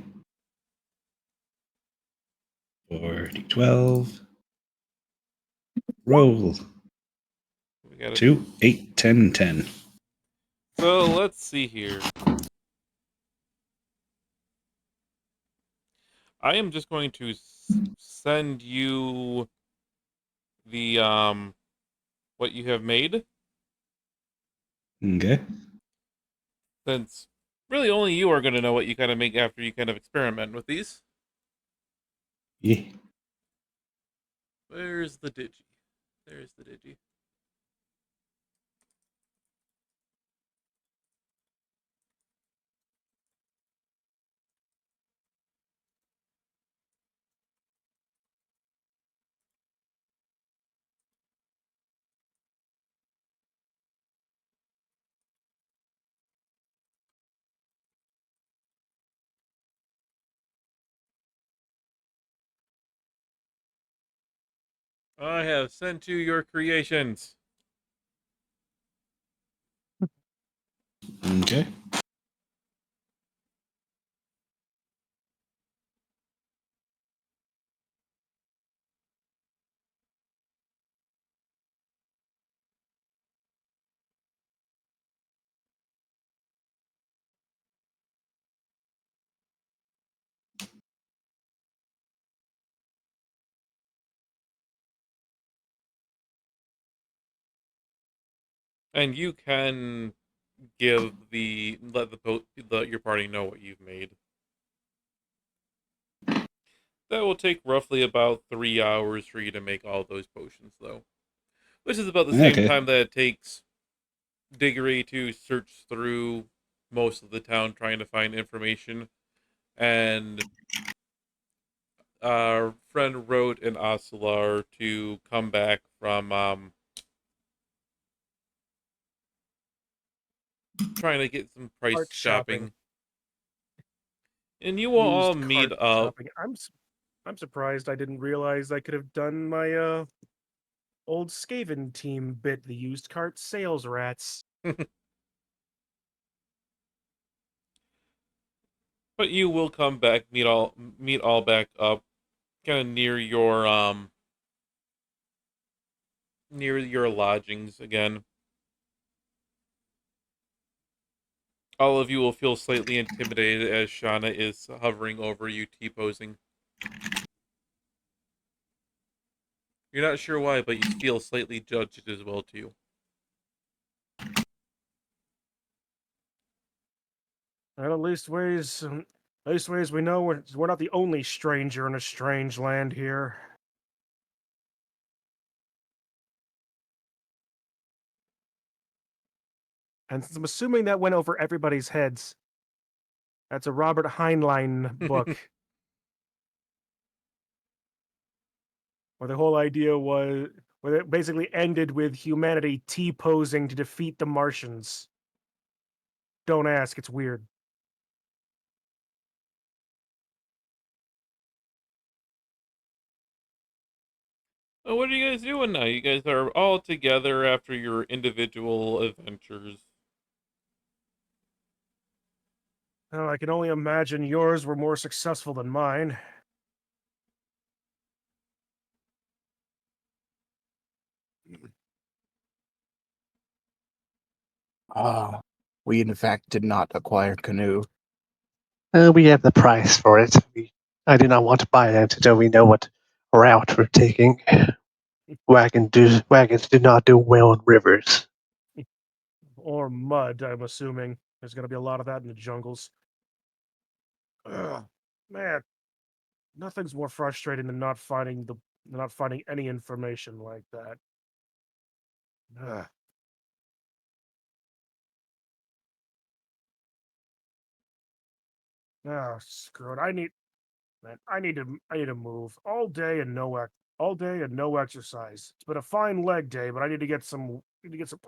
4d12. Roll. We got 2, 8, 10, 10. So let's see here. I am just going to send you the what you have made, Okay. since really only you are going to know what you kind of make after you kind of experiment with these. Yeah. Where's the digi? There's the digi. I have sent you your creations. Okay. And you can give let your party know what you've made. That will take roughly about 3 hours for you to make all those potions, though, which is about the same Okay. time that it takes Diggory to search through most of the town trying to find information, and our friend wrote an Ocelar to come back from trying to get some price Art shopping. shopping. And you will all Used meet cart up. shopping. I'm surprised I didn't realize I could have done my old Skaven team bit, the used cart sales rats. But you will come back, meet all back up, kind of near your lodgings again. All of you will feel slightly intimidated as Shauna is hovering over you, T-posing. You're not sure why, but you feel slightly judged as well, too. And at least ways we know we're not the only stranger in a strange land here. And since I'm assuming that went over everybody's heads, that's a Robert Heinlein book. Where the whole idea was, where it basically ended with humanity T-posing to defeat the Martians. Don't ask, it's weird. Well, what are you guys doing now? You guys are all together after your individual adventures. Oh, I can only imagine yours were more successful than mine. We in fact did not acquire Canoe. We have the price for it. I do not want to buy that until we know what route we're taking. Wagons do not do well on rivers. Or mud, I'm assuming. There's gonna be a lot of that in the jungles. Ugh, man, nothing's more frustrating than not finding any information like that. Ugh. Oh, screw it. I need to move all day and no exercise. It's been a fine leg day, but I need to get some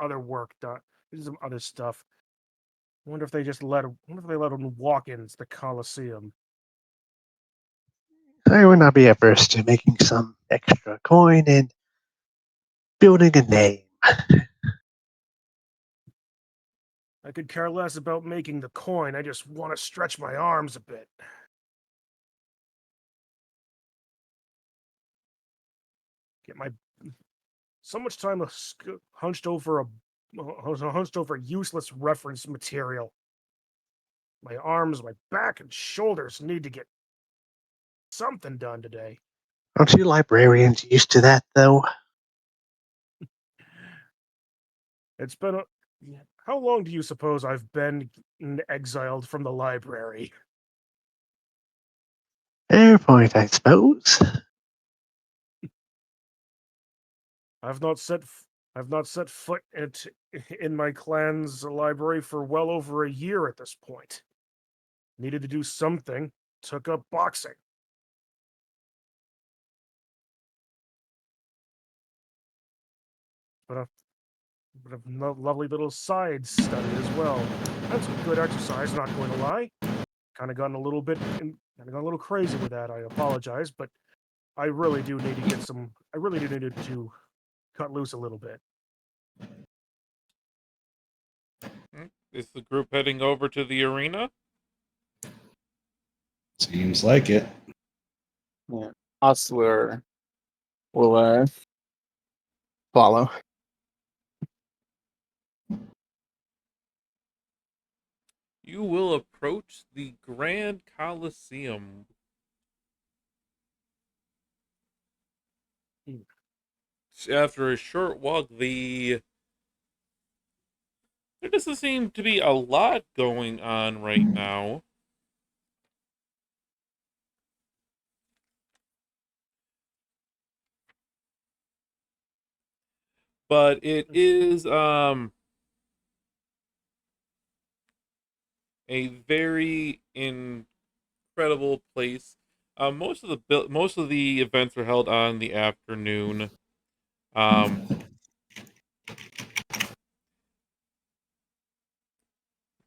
other work done. Need some other stuff. Wonder if they let him walk into the Coliseum. I would not be averse to making some extra coin and building a name. I could care less about making the coin. I just want to stretch my arms a bit. Get my so much time hunched over useless reference material. My arms, my back, and shoulders need to get something done today. Aren't you librarians used to that, though? It's been a. How long do you suppose I've been exiled from the library? Fair point, I suppose. I've not set foot in my clan's library for well over a year at this point. Needed to do something. Took up boxing. But a lovely little side study as well. That's some good exercise, not going to lie. Kind of gotten a little crazy with that. I apologize, but I really do need to get some. I really do need to cut loose a little bit. Is the group heading over to the arena? Seems like it. Yeah. Hustler will follow. You will approach the Grand Coliseum. After a short walk, there doesn't seem to be a lot going on right now. But it is a very incredible place. Most of the events are held on the afternoon.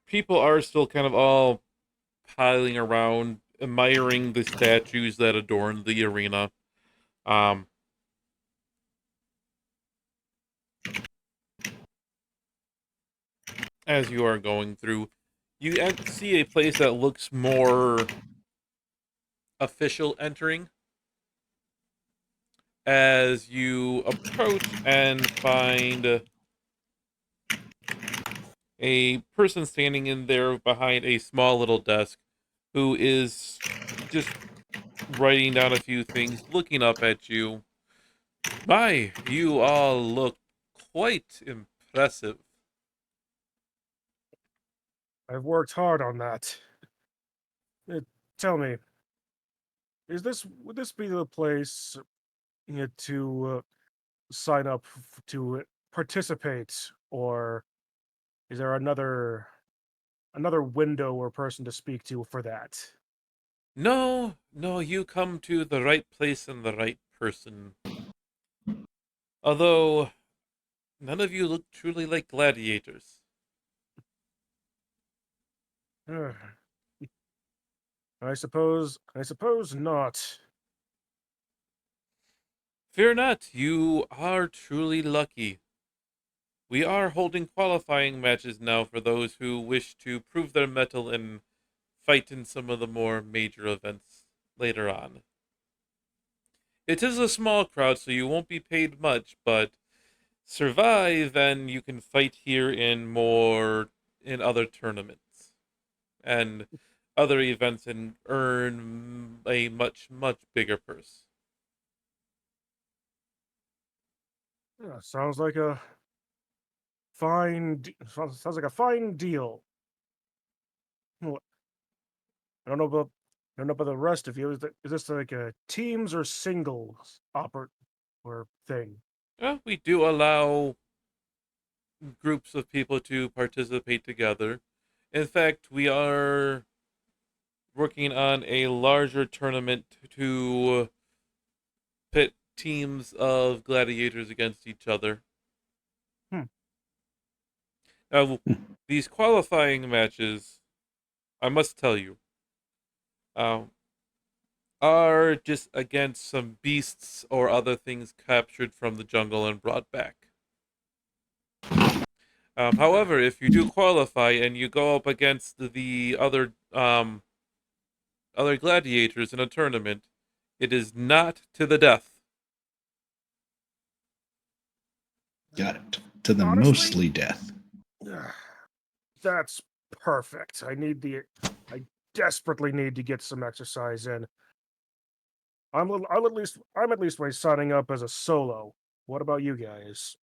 People are still kind of all piling around, admiring the statues that adorn the arena. As you are going through, you see a place that looks more official entering. As you approach and find a person standing in there behind a small little desk who is just writing down a few things, looking up at you. My, you all look quite impressive. I've worked hard on that. Tell me, would this be the place to sign up to participate, or is there another window or person to speak to for that? No, you come to the right place and the right person. Although, none of you look truly like gladiators. I suppose not. Fear not, you are truly lucky. We are holding qualifying matches now for those who wish to prove their mettle and fight in some of the more major events later on. It is a small crowd, so you won't be paid much, but survive and you can fight here in other tournaments and other events and earn a much bigger purse. Yeah, sounds like a sounds like a fine deal. Well, I don't know about the rest of you. Is this like a teams or singles or thing? We do allow groups of people to participate together. In fact, we are working on a larger tournament to pit teams of gladiators against each other. Now, these qualifying matches, I must tell you, are just against some beasts or other things captured from the jungle and brought back. However, if you do qualify and you go up against the other gladiators in a tournament, it is not to the death. Got it. To the Honestly? mostly death. That's perfect. I desperately need to get some exercise in. I'm at least signing up as a solo. What about you guys?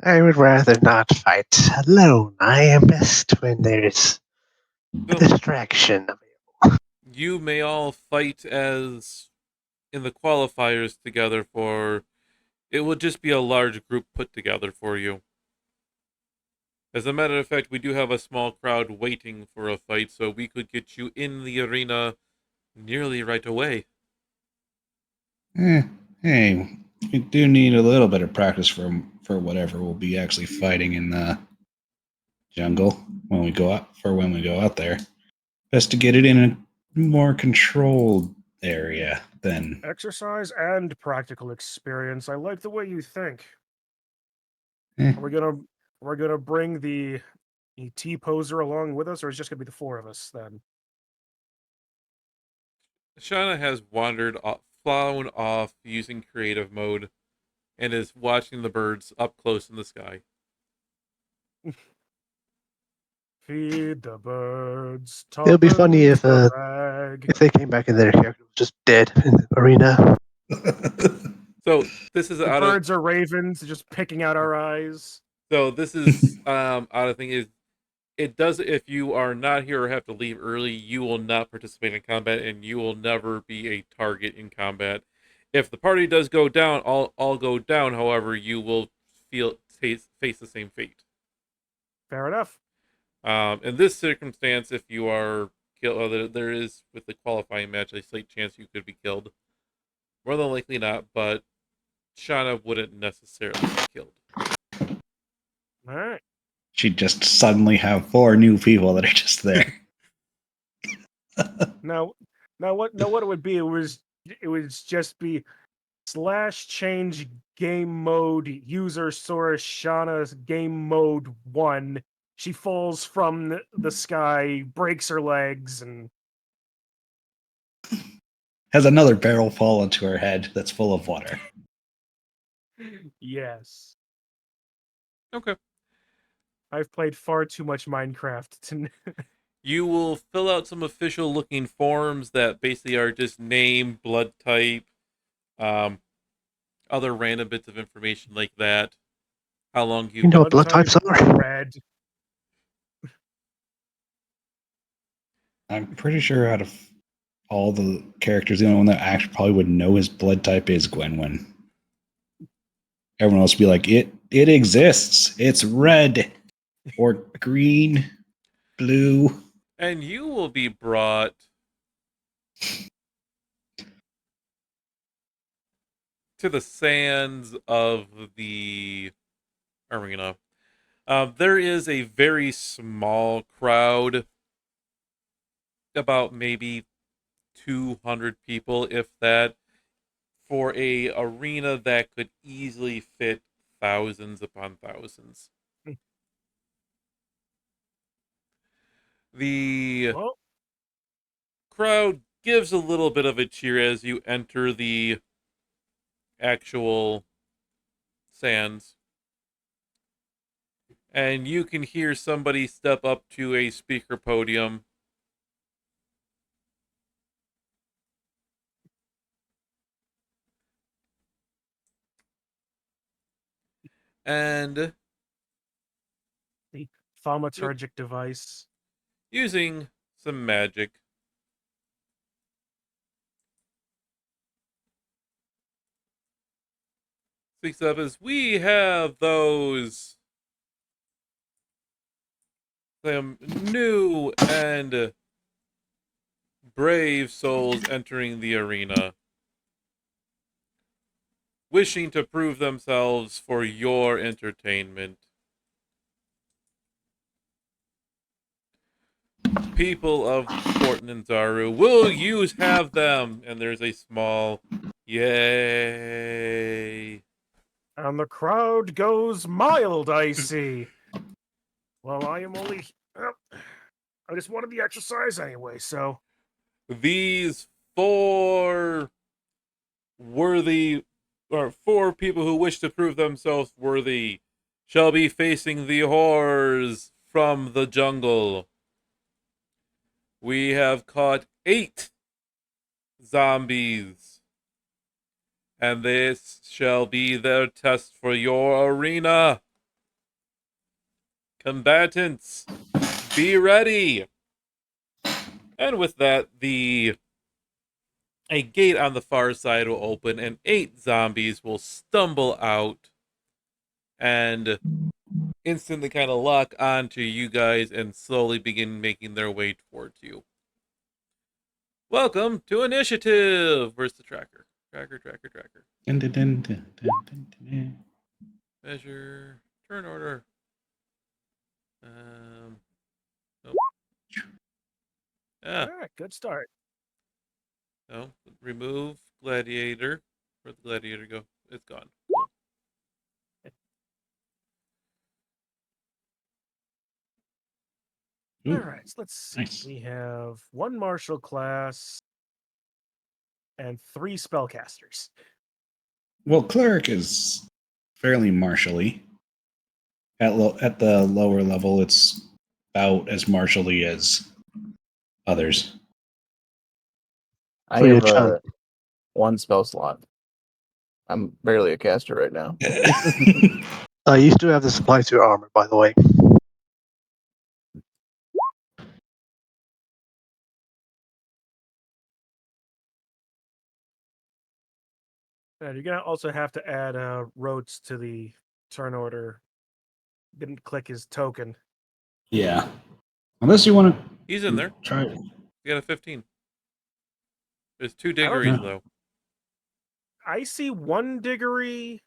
I would rather not fight alone. I am best when there's a So distraction. you may all fight as in the qualifiers together for. It will just be a large group put together for you. As a matter of fact, we do have a small crowd waiting for a fight, so we could get you in the arena nearly right away. Hey, we do need a little bit of practice for whatever we'll be actually fighting in the jungle when we go out there. Best to get it in a more controlled area than. Exercise and practical experience. I like the way you think. Eh. We're gonna bring the T poser along with us, or is it just gonna be the four of us then? Shauna has flown off using creative mode and is watching the birds up close in the sky. Feed the birds. It'll be funny tuppence if the bag. they came back and their character was just dead in the arena. So this is The out birds are ravens, just picking out our eyes. out of thing is it does if you are not here or have to leave early, you will not participate in combat and you will never be a target in combat. If the party does go down, all go down. However, you will face the same fate. Fair enough. In this circumstance, if you are killed, there is with the qualifying match a slight chance you could be killed. More than likely not, but Shauna wouldn't necessarily be killed. All right. She'd just suddenly have 4 new people that are just there. Now what it would be? It would just be / change game mode user source Shauna's game mode 1. She falls from the sky, breaks her legs, and Has another barrel fall into her head that's full of water. yes. Okay. I've played far too much Minecraft to You will fill out some official looking forms that basically are just name, blood type, other random bits of information like that. How long You know what blood type types are? red. I'm pretty sure out of all the characters, the only one that actually probably would know his blood type is Gwenwyn. Everyone else would be like, it exists. It's red or green, blue. And you will be brought to the sands of the arena. There is a very small crowd, about maybe 200 people, if that, for a arena that could easily fit thousands upon thousands. The Well, crowd gives a little bit of a cheer as you enter the actual sands. And you can hear somebody step up to a speaker podium. And the thaumaturgic device. using some magic, speaks up as we have some new and brave souls entering the arena, wishing to prove themselves for your entertainment. People of Fort Nanzaru, will you have them? And there's a small yay. And the crowd goes mild, I see. Well, I am only. I just wanted the exercise anyway, so. These four worthy, or four people who wish to prove themselves worthy, shall be facing the horrors from the jungle. We have caught 8 zombies, and this shall be their test for your arena. Combatants, be ready. And with that, a gate on the far side will open, and 8 zombies will stumble out and instantly kind of lock onto you guys and slowly begin making their way towards you. Welcome to initiative. Where's the tracker? Tracker. Dun, dun, dun, dun, dun, dun, dun. Measure. Turn order. Nope. All right, good start. No. Remove gladiator. Where'd the gladiator go? It's gone. Ooh, All right, so let's see. nice. We have 1 martial class and 3 spellcasters. Well, cleric is fairly martially. At the lower level, it's about as martially as others. I So you're have trying. 1 spell slot. I'm barely a caster right now. You still have the supply to your armor, by the way. And you're gonna also have to add Rhodes to the turn order. Didn't click his token. Yeah. Unless you want He's in to there. try it. You got a 15. There's 2 don't diggeries, know. though. I see 1 diggery.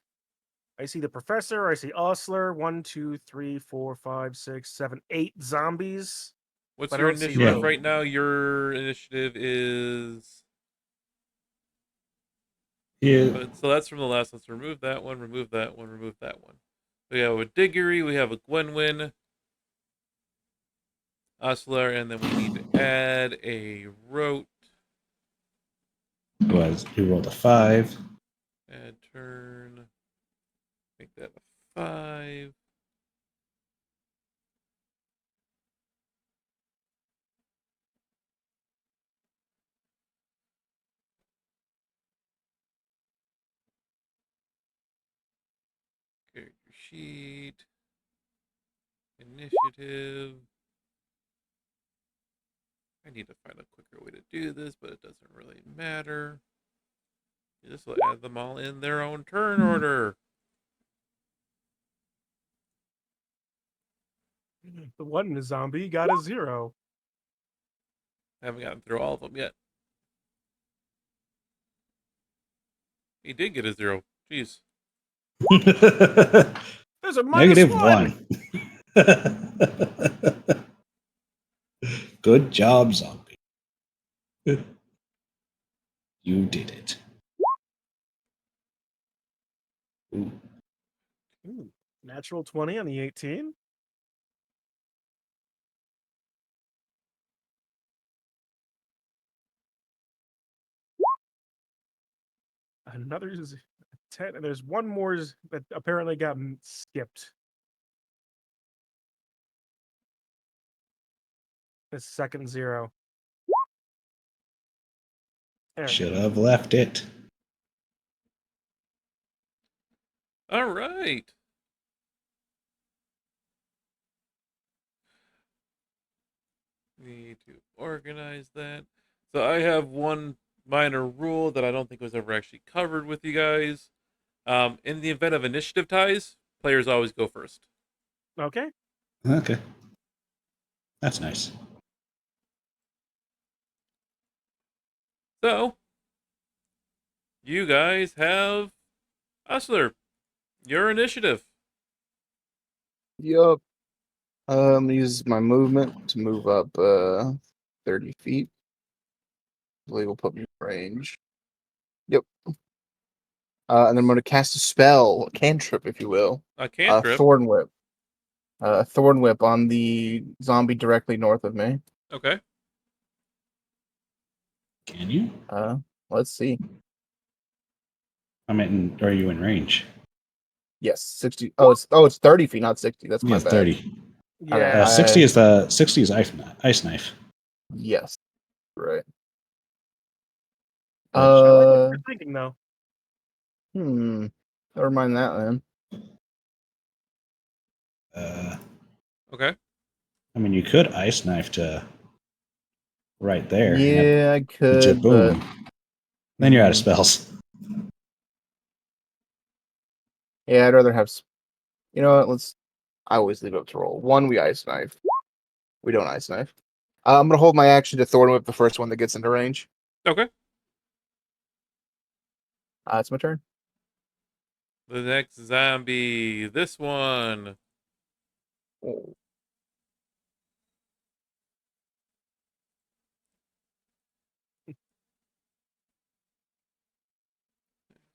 I see the professor. I see Osler. 1, 2, 3, 4, 5, 6, 7, 8 zombies. What's But I your don't see initiative Rhodes. right now? Your initiative is... Yeah. So that's from the last. Let's remove that one, remove that one, remove that one. We have a Diggory, we have a Gwenwyn, Osler, and then we need to add a Rote. Who rolled a 5. Add turn. Make that a 5. Character sheet. Initiative. I need to find a quicker way to do this, but it doesn't really matter. This will add them all in their own turn order. The one in a zombie got a 0. Haven't gotten through all of them yet. He did get a 0. Jeez. There's a -1. -1. Good job, zombie. You did it. Ooh. Ooh, natural 20 on the 18. Another 10, and there's one more that apparently got skipped. The second 0. There we Should go. have left it. All right. Need to organize that. So I have one minor rule that I don't think was ever actually covered with you guys. In the event of initiative ties, players always go first. Okay. Okay. That's nice. So, you guys have Osler, your initiative. Yup. Use my movement to move up 30 feet. I believe will put me in range. Yep. And then I'm going to cast a spell, a cantrip, if you will. A cantrip. Thorn Whip. Thorn Whip on the zombie directly north of me. Okay. Can you? Let's see. I mean, are you in range? Yes, 60. It's 30 feet, not 60. That's my Yeah, bad. 30. Yeah. 60 is ice knife. Yes, right. I like what Uh, you're thinking though. Never mind that then. Okay. I mean, you could ice knife to right there. and Yeah, I it's your could, but boom. Then you're out of Mhm. spells. yeah, I'd rather have. You know what? I always leave it up to roll. One, we ice knife. We don't ice knife. I'm gonna hold my action to Thorn Whip the first one that gets into range. Okay. It's my turn. The next zombie. This one. Oh.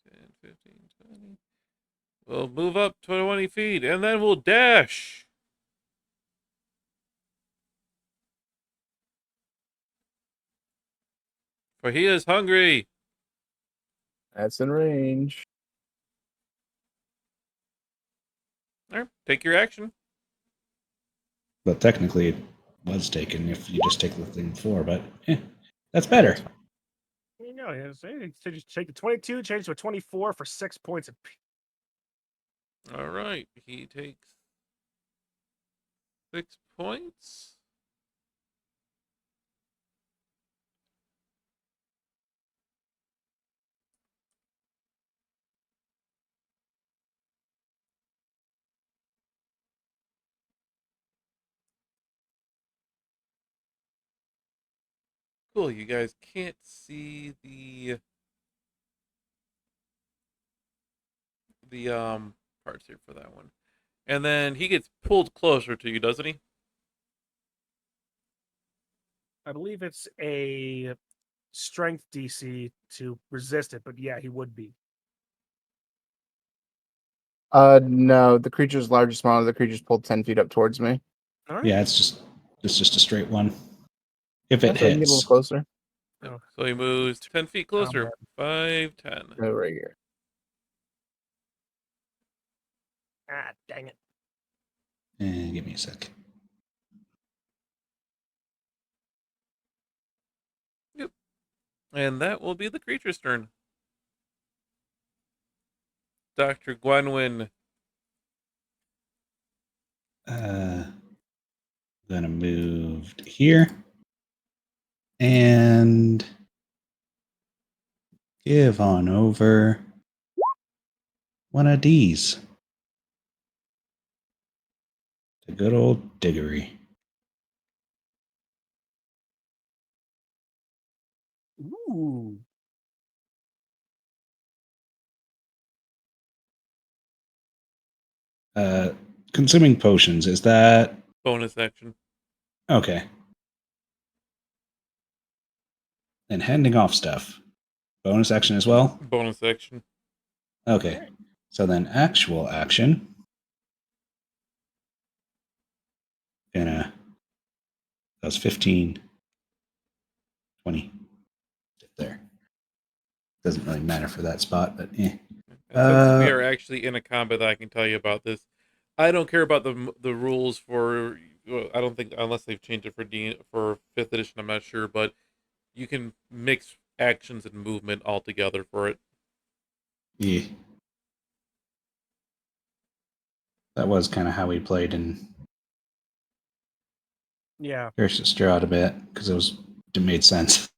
Ten, 15, 20. We'll move up 20 feet and then we'll dash. For he is hungry. That's in range. All right, take your action. But technically, it was taken if you just take the thing before. But that's better. You know, so just take the 22, change to a 24 for 6 points of All right, he takes 6 points. Cool, you guys can't see the parts here for that one. And then he gets pulled closer to you, doesn't he? I believe it's a strength DC to resist it, but yeah, he would be. No, the creature's large or smaller. The creature's pulled 10 feet up towards me. All right. Yeah, it's just a straight one. If it That's why you can get a little hits. closer. Oh. So he moves 10 feet closer. bad. 5, 10. Go right here. Ah, dang it. Give me a sec. Yep. And that will be the creature's turn. Dr. Gwenwyn. Gonna move here and give on over one of these to good old Diggory. Ooh. Consuming potions, is that Bonus action. okay? And handing off stuff. Bonus action as well? Bonus action. Okay. So then actual action. Gonna that was 15, 20. There. Doesn't really matter for that spot, but And since we are actually in a combat, I can tell you about this. I don't care about the rules for. I don't think unless they've changed it for 5th edition. I'm not sure, but you can mix actions and movement all together for it. yeah. That was kind of how we played in Yeah. Curse of Strahd a bit, because it made sense.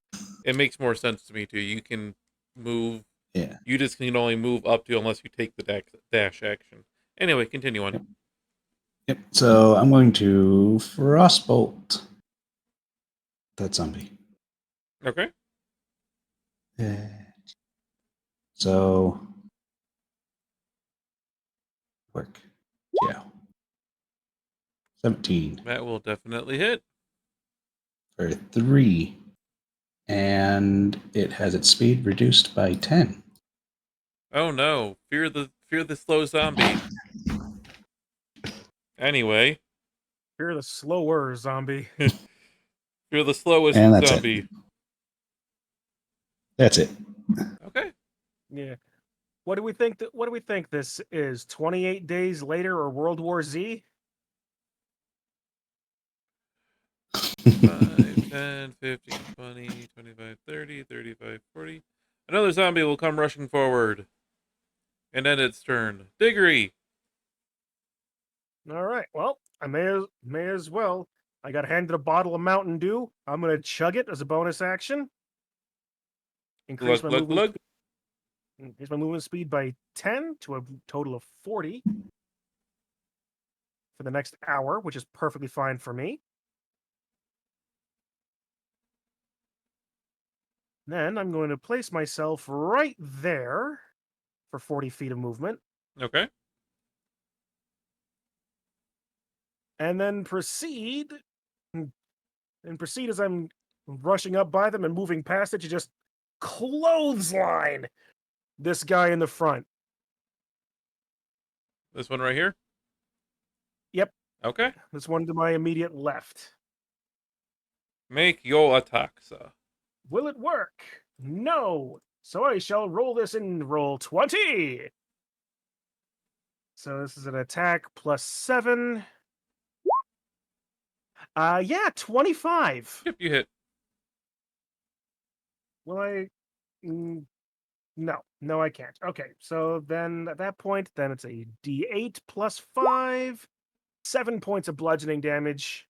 It makes more sense to me too. You can move. Yeah. You just can only move up to unless you take the dash action. Anyway, continue on. Yep. Yep. So I'm going to Frostbolt that zombie. Okay. So work. Yeah. 17 That will definitely hit. for 3. And it has its speed reduced by 10. Oh no! Fear the slow zombie. Anyway, You're the slower zombie. you're the slowest And that's zombie. it. That's it. Okay. Yeah. What do we think? What do we think this is? 28 days later, or World War Z? 5, 10, 15, 20, 25, 30, 35, 40. Another zombie will come rushing forward. And end its turn. Diggory! All right. Well, I may as well. I got handed a bottle of Mountain Dew. I'm gonna chug it as a bonus action. Increase Glug, my glug, movement. glug. Increase my movement speed by 10 to a total of 40 for the next hour, which is perfectly fine for me. Then I'm going to place myself right there for 40 feet of movement, Okay. and then proceed as I'm rushing up by them and moving past it to just clothesline this guy in the front. This one right here? Yep, Okay. this one to my immediate left. Make your attack, sir. Will it work? No. So I shall roll this in roll 20. So this is an attack plus 7. Yeah, 25. Yep, you hit. Will I? No, I can't. Okay, so then at that point, then it's a D8 plus 5, 7 points of bludgeoning damage.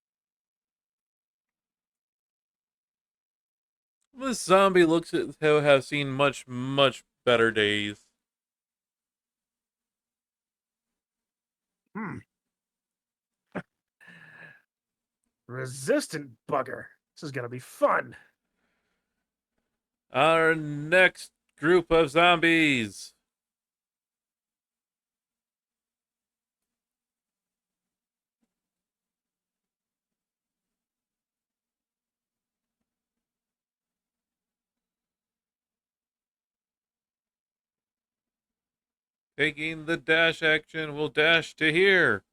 This zombie looks to have seen much, much better days. Hmm. Resistant bugger. This is gonna be fun. Our next group of zombies. Taking the dash action, we'll dash to here.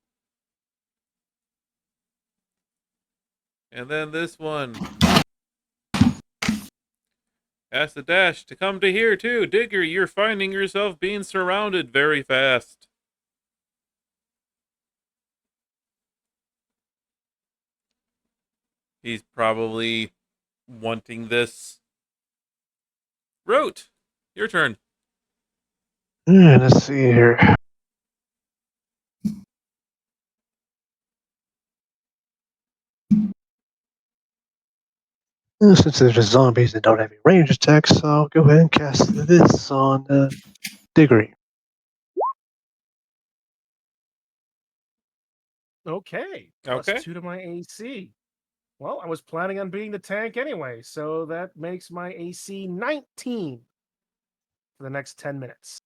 And then this one has the dash to come to here too. Digger, you're finding yourself being surrounded very fast. He's probably wanting this. Rote, your turn. Let's see here. Since there's zombies that don't have any range attacks, so I'll go ahead and cast this on Diggory. Okay, plus Okay. 2 to my AC. Well, I was planning on being the tank anyway, so that makes my AC 19 for the next 10 minutes.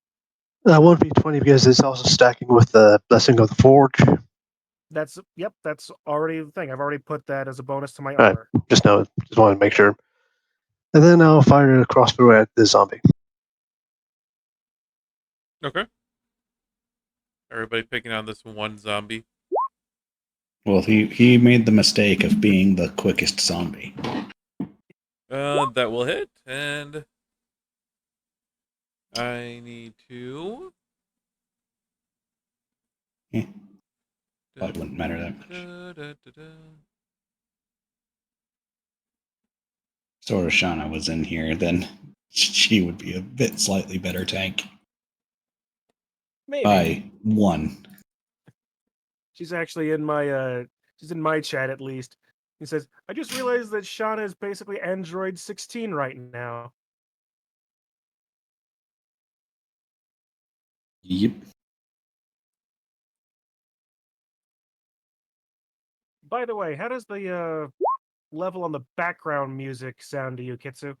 1v20 because it's also stacking with the Blessing of the Forge. That's already the thing. I've already put that as a bonus to my All right, armor. just wanted to make sure. And then I'll fire a crossbow at the zombie. Okay. Everybody picking on this one zombie. Well, he made the mistake of being the quickest zombie. That will hit, and I need to. Probably wouldn't matter that much. So if Shauna was in here, then she would be a bit slightly better tank Maybe. by 1. She's actually in my chat at least. He says, I just realized that Shauna is basically Android 16 right now. Yep. By the way, how does the level on the background music sound to you, Kitsu?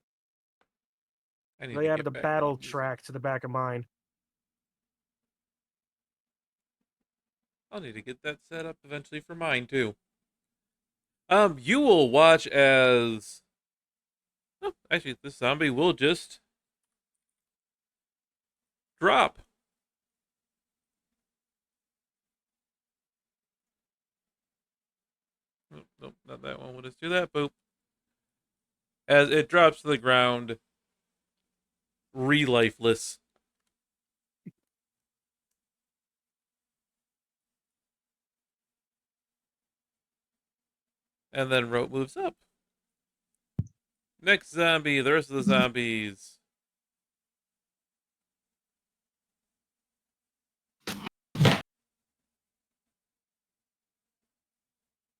I need They to added get a back battle on music. track to the back of mine. I'll need to get that set up eventually for mine too. You will watch as. Oh, actually, this zombie will just drop. not that one. We'll just do that. Boop. As it drops to the ground, re-lifeless. And then Rote moves up. Next zombie, the rest of the zombies.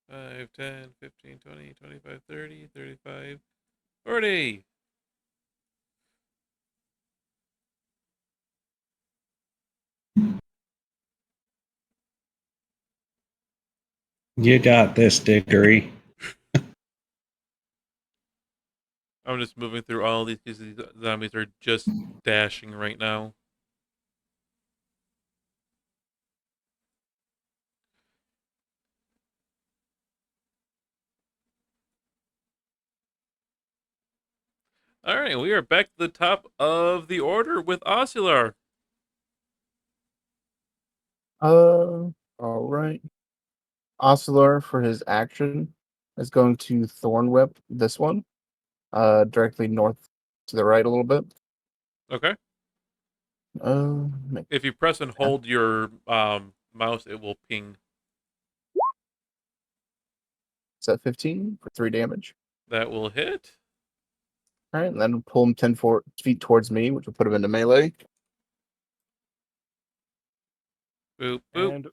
Five, 10, 15, 20, 25, 30, 35, 40. You got this, Dickory. I'm just moving through all of these because these zombies are just dashing right now. All right, we are back to the top of the order with Oscilar. All right. Oscilar for his action is going to Thorn Whip this one, directly north to the right a little bit. Okay. Make If you press and hold your mouse, it will ping. is that 15 for 3 damage. That will hit. All right, and then pull him 10 feet towards me, which will put him into melee. Boop, boop. And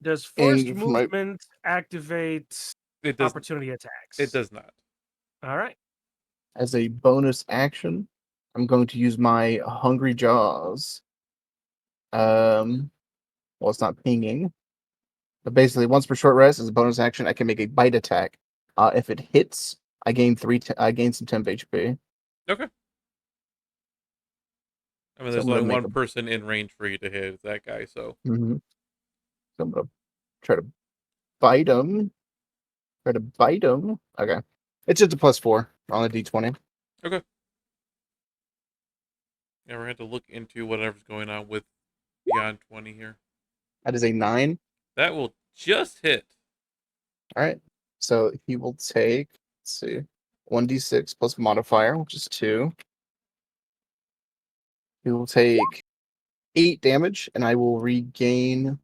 does forced And for my- movement activate It does. opportunity attacks? It does not. All right. As a bonus action, I'm going to use my Hungry Jaws. Well, it's not pinging, but basically, once per short rest, as a bonus action, I can make a bite attack. If it hits, I gain I gain some temp HP. Okay. I mean, So there's I'm gonna only make one person in range for you to hit. It's that guy, so. So I'm gonna try to bite him. Okay, it's just a +4 on the D20. Okay. Yeah, we're going to have to look into whatever's going on with Beyond 20 here. That is a 9. That will just hit. All right. So he will take, let's see, 1d6 plus modifier, which is 2. He will take 8 damage, and I will regain,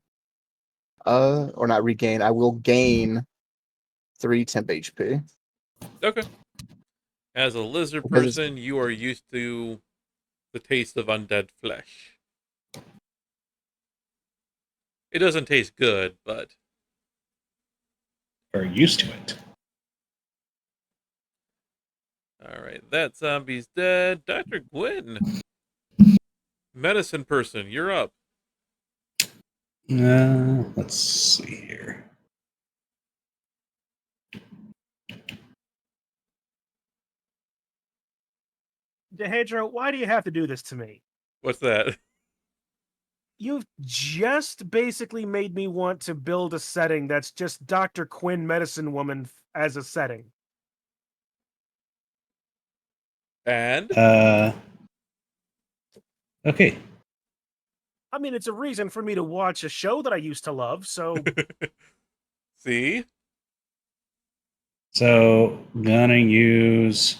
or not regain, I will gain 3 temp HP. Okay. As a lizard Because it's- person, you are used to the taste of undead flesh. It doesn't taste good, but Are used to it. all right, that zombie's dead. Dr. Gwyn, medicine person, you're up. Let's see here. Dehedro, why do you have to do this to me? What's that? You've just basically made me want to build a setting that's just Dr. Quinn Medicine Woman as a setting. And Okay. I mean, it's a reason for me to watch a show that I used to love, so see? So, gonna use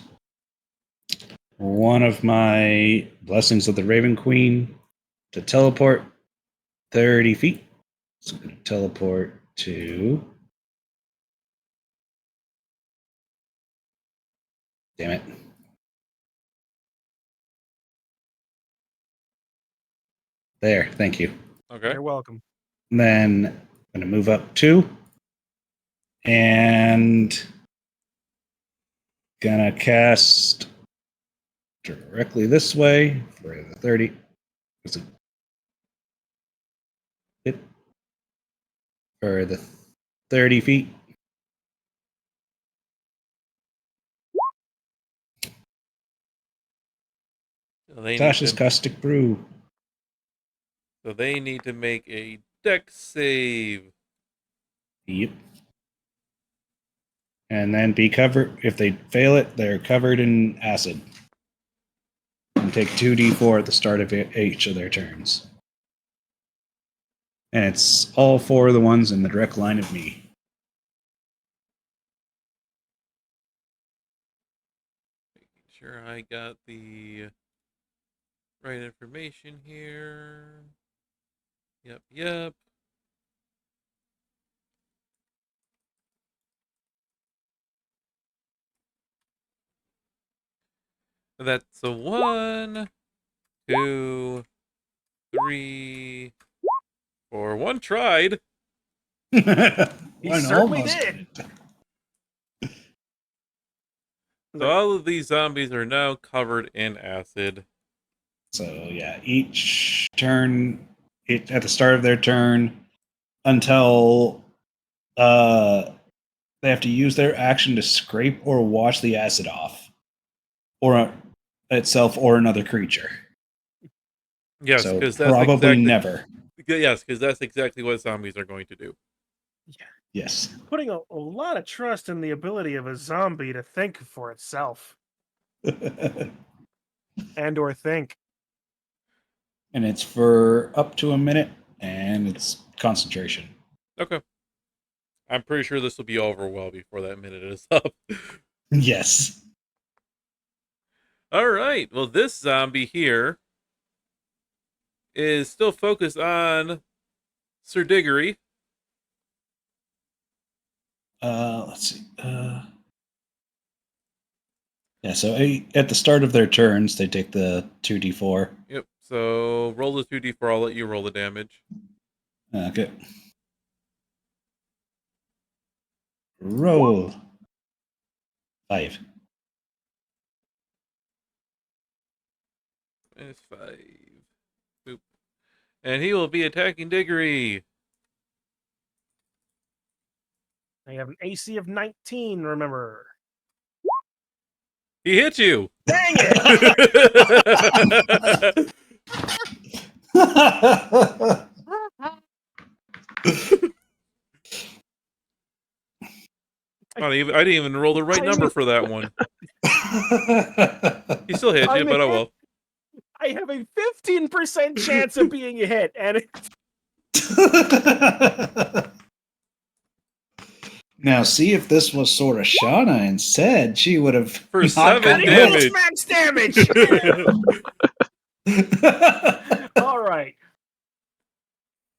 one of my Blessings of the Raven Queen to teleport 30 feet. So, I'm gonna teleport to. Damn it. There, thank you. Okay. you're welcome. And then I'm going to move up 2. And gonna cast directly this way for the 30. Was it hit? For the 30 feet. So they, Tasha's need to, Caustic Brew. so they need to make a dex save. Yep. And then be covered. If they fail it, they're covered in acid. And take 2d4 at the start of each of their turns. And it's all 4 of the ones in the direct line of me. sure I got the right information here. Yep. That's a 1, 2, 3, 4. One tried. He One certainly almost did. it. So all of these zombies are now covered in acid. So yeah, each turn, at the start of their turn, until they have to use their action to scrape or wash the acid off, or itself or another creature. Yes, So because that's probably exactly never. Yes, because that's exactly what zombies are going to do. Yes. Putting a lot of trust in the ability of a zombie to think for itself And and/or think. it's for up to a minute, and it's concentration. Okay. I'm pretty sure this will be over well before that minute is up. Yes. All right. Well, this zombie here is still focused on Sir Diggory. Let's see. Yeah, so at the start of their turns, they take the 2d4. Yep. So roll the 2d4. I'll let you roll the damage. Okay. Roll. 5. Minus 5. Boop. And he will be attacking Diggory. I have an AC of 19, remember. He hit you. Dang it! I didn't even roll the right number for that one. He still hit you, I'm but oh hit. well. I have a 15% chance of being hit, and Now, see if this was sort of Shauna instead, she would have For not 7 gotten damage. max damage. hit. All right,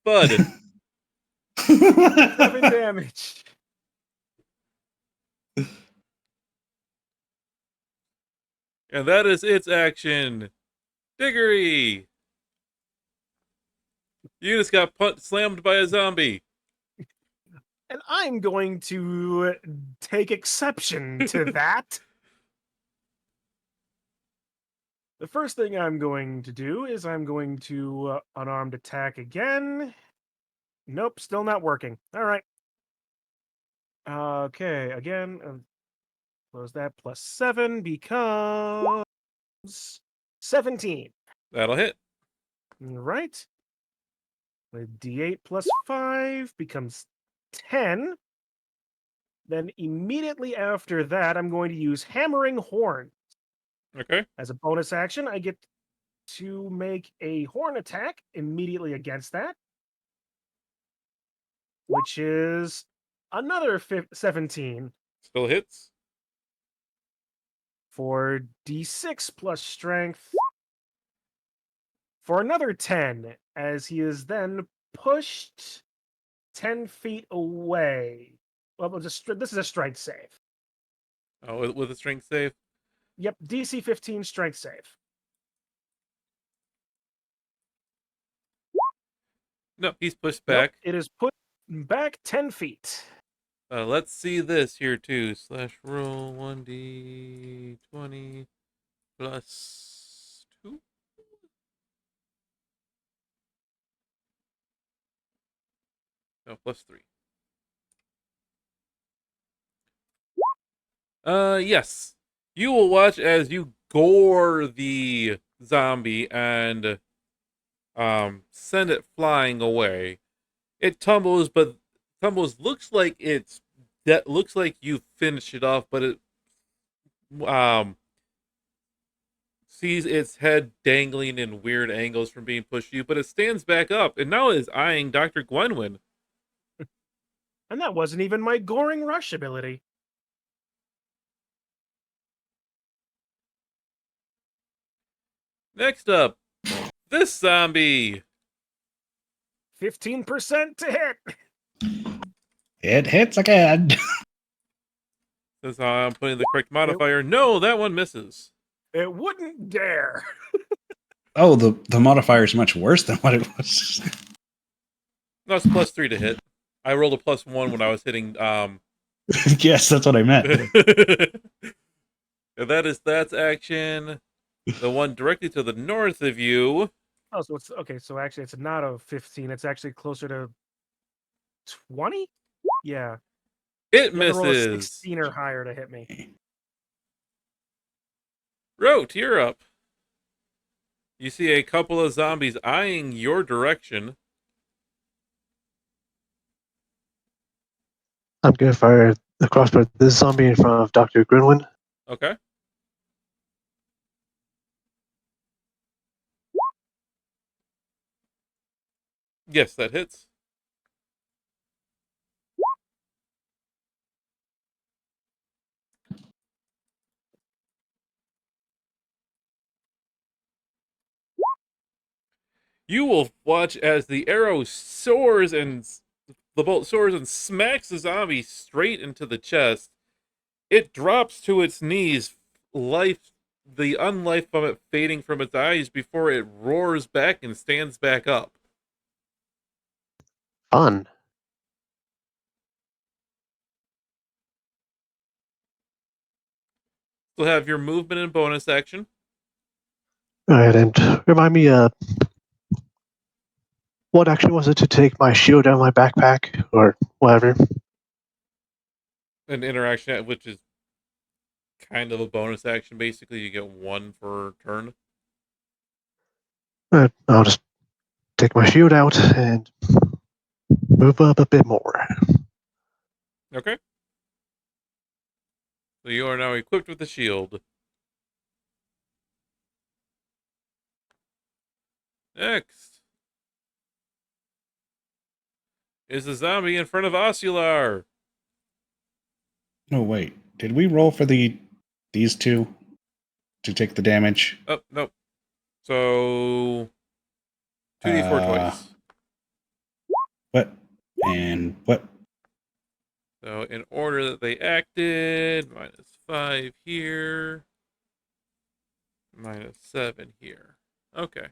Bud. 7 damage. And that is its action. Diggory. You just got slammed by a zombie. And I'm going to take exception to that. The first thing I'm going to do is I'm going to unarmed attack again. Nope, still not working. All right. Okay, again, close that. Plus 7 becomes 17. That'll hit. All right. The D8 plus 5 becomes 10. Then immediately after that, I'm going to use Hammering Horn. Okay. As a bonus action, I get to make a horn attack immediately against that, which is another 17 Still hits. for D6 plus strength for another 10, as he is then pushed 10 feet away. Well, this is a strength save. Oh, with a strength save. Yep, DC 15 strength save. No, he's pushed Nope, back. it is put back 10 feet. Let's see this here too. Slash roll 1d20 plus 2. No, plus 3. Yes. You will watch as you gore the zombie and send it flying away. It tumbles, but looks like looks like you finished it off, but it sees its head dangling in weird angles from being pushed to you, but it stands back up and now is eyeing Dr. Gwenwyn. And that wasn't even my Goring Rush ability. Next up, this zombie. 15% to hit. It hits again. Since I'm putting the correct modifier. No, that one misses. It wouldn't dare. Oh, the modifier is much worse than what it was. No, it's +3 to hit. I rolled a +1 when I was hitting. Yes, that's what I meant. That's action. The one directly to the north of you. Oh, so it's okay. So actually, it's not a 15. It's actually closer to 20. Yeah, It you have to roll a misses. 16 or higher to hit me. Rote, you're up. You see a couple of zombies eyeing your direction. I'm gonna fire the crossbow at this zombie in front of Dr. Grinwin. Okay. Yes, that hits. You will watch as the arrow soars and the bolt soars and smacks the zombie straight into the chest. It drops to its knees, the unlife from it fading from its eyes before it roars back and stands back up. Fun. Still have your movement and bonus action. Alright, and remind me, what action was it to take my shield out of my backpack, or whatever? An interaction, which is kind of a bonus action. Basically, you get one per turn. I'll just take my shield out and move up a bit more. Okay. So you are now equipped with the shield. Next is the zombie in front of Ocular. No, wait. Did we roll for these two to take the damage? Oh, no. So 2d4 twice. What? And what? So in order that they acted, -5 here, -7 here. Okay.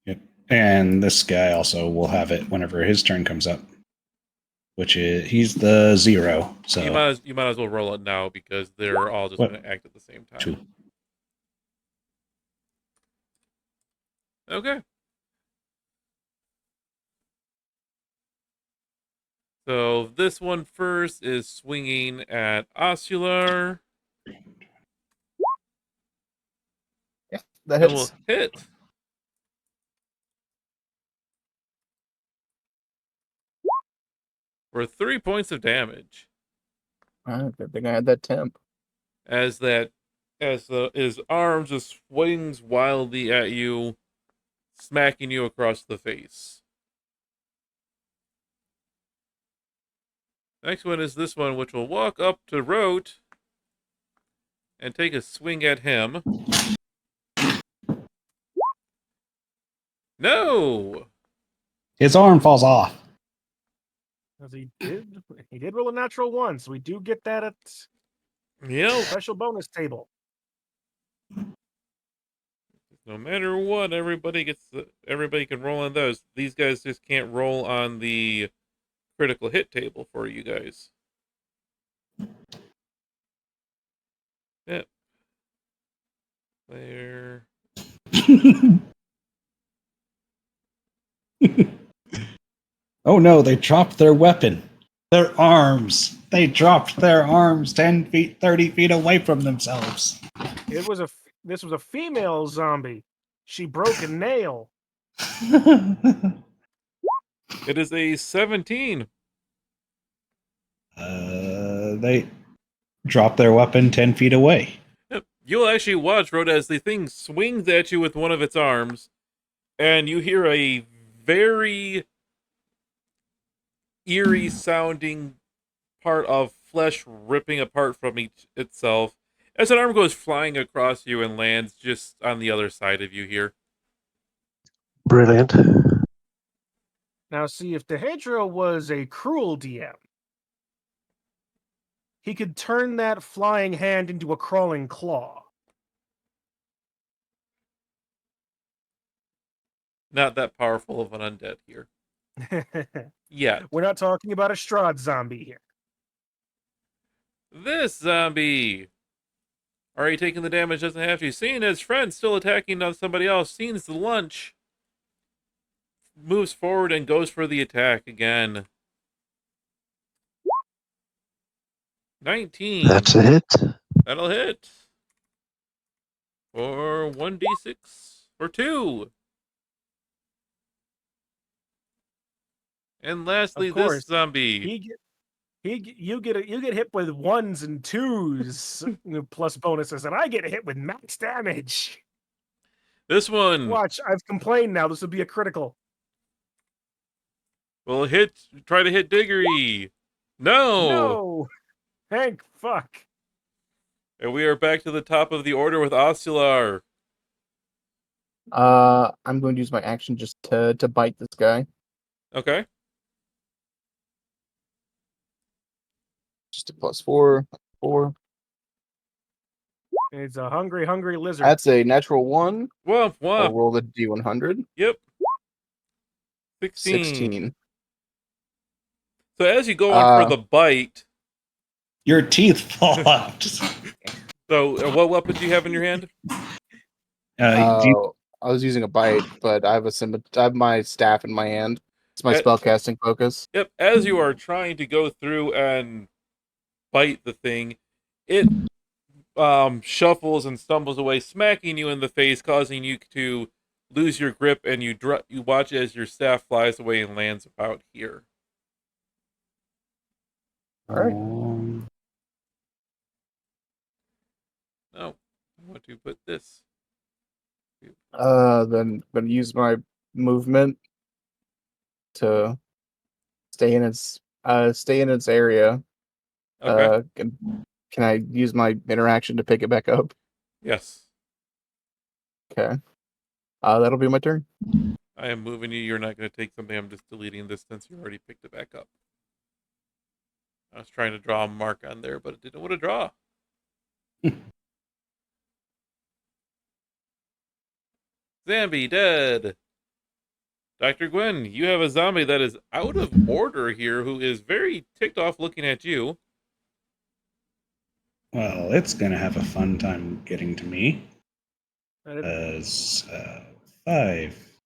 Yep. And this guy also will have it whenever his turn comes up, which is he's the 0. So You might as well roll it now because they're all just What? going to act at the same time. 2. Okay. So this one first is swinging at Ocular. Yeah, that And will hits. hit. For 3 points of damage. Alright, good thing I had that temp. As his arm just swings wildly at you, smacking you across the face. Next one is this one, which will walk up to Rote and take a swing at him. No! His arm falls off. Because he did roll a natural 1, so we do get that at Yep. special bonus table. No matter what, everybody can roll on those. These guys just can't roll on the critical hit table for you guys. Yep. There. Oh no, they dropped their weapon. Their arms. They dropped their arms 10 feet, 30 feet away from themselves. This was a female zombie. She broke a nail. It is a 17. They dropped their weapon 10 feet away. Yep. You'll actually watch, Rhoda, as the thing swings at you with one of its arms, and you hear a very eerie sounding part of flesh ripping apart from itself as an arm goes flying across you and lands just on the other side of you here. Brilliant. Now, see, if Dehedra was a cruel DM, he could turn that flying hand into a crawling claw. Not that powerful of an undead here. Yet. We're not talking about a Strahd zombie here. This zombie, already taking the damage, doesn't have to. Seeing his friend still attacking on somebody else, sees the lunch, moves forward and goes for the attack again. 19. That's a hit. That'll hit. For 1d6 or 2. And lastly, Of course, this zombie. You get hit with 1s and 2s plus bonuses, and I get hit with max damage. This one Watch, I've complained now. This will be a critical. will try to hit Diggory. No! No, Hank, fuck. And we are back to the top of the order with Ocular. I'm going to use my action just to bite this guy. Okay. Just a +4. 4. It's a hungry lizard. That's a natural 1. Womp I'll womp. roll the D100. Yep. 16. 16. So as you go on for the bite, Your teeth fall out. so what weapon do you have in your hand? I was using a bite, but I have my staff in my hand. It's my spellcasting focus. Yep. As you are trying to go through and bite the thing, it shuffles and stumbles away, smacking you in the face, causing you to lose your grip, and you watch as your staff flies away and lands about here. All right. No, I want to put this. Then I'm gonna use my movement to stay in its area. Okay. Can I use my interaction to pick it back up? Yes. Okay. That'll be my turn. I am moving you. You're not going to take something. I'm just deleting this since you already picked it back up. I was trying to draw a mark on there, but it didn't want to draw. Zombie dead. Dr. Gwen, you have a zombie that is out of order here who is very ticked off looking at you. Well, it's going to have a fun time getting to me. I didn't- As 5,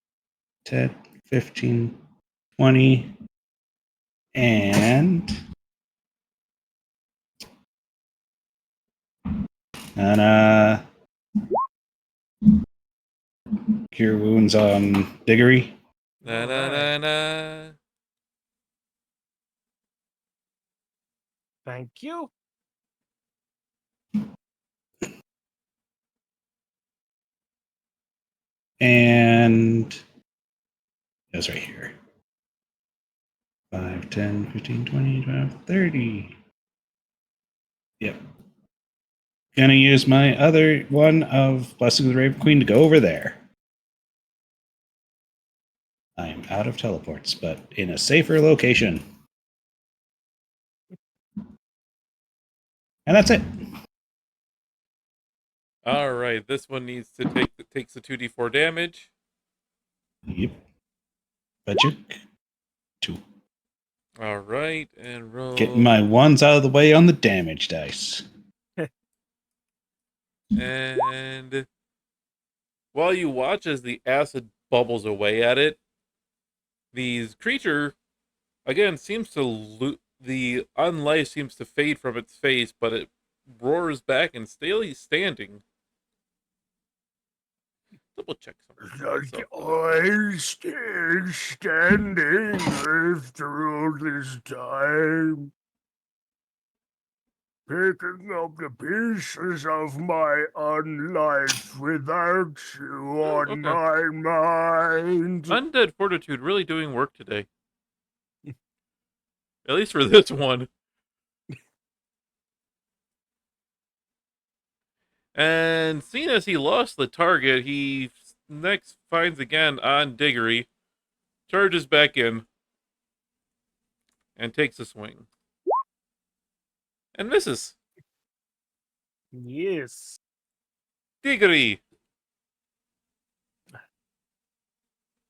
10, 15, 20, and cure wounds on Diggory. Na na na na. Thank you. And it's right here. 5, 10, 15, 20, 25, 30. Yep. Gonna use my other one of Blessing of the Raven Queen to go over there. I am out of teleports, but in a safer location. And that's it. All right, this one needs to takes the 2d4 damage. Yep. Budget 2. All right, and roll. Getting my ones out of the way on the damage dice. And while you watch as the acid bubbles away at it, the creature again seems to the unlife seems to fade from its face, but it roars back and stays standing. Double check something. I still standing after all this time, picking up the pieces of my unlife without you on my mind. Undead Fortitude really doing work today. At least for this one. And seeing as he lost the target, he next finds again on Diggory, charges back in, and takes a swing. And misses. Yes. Diggory!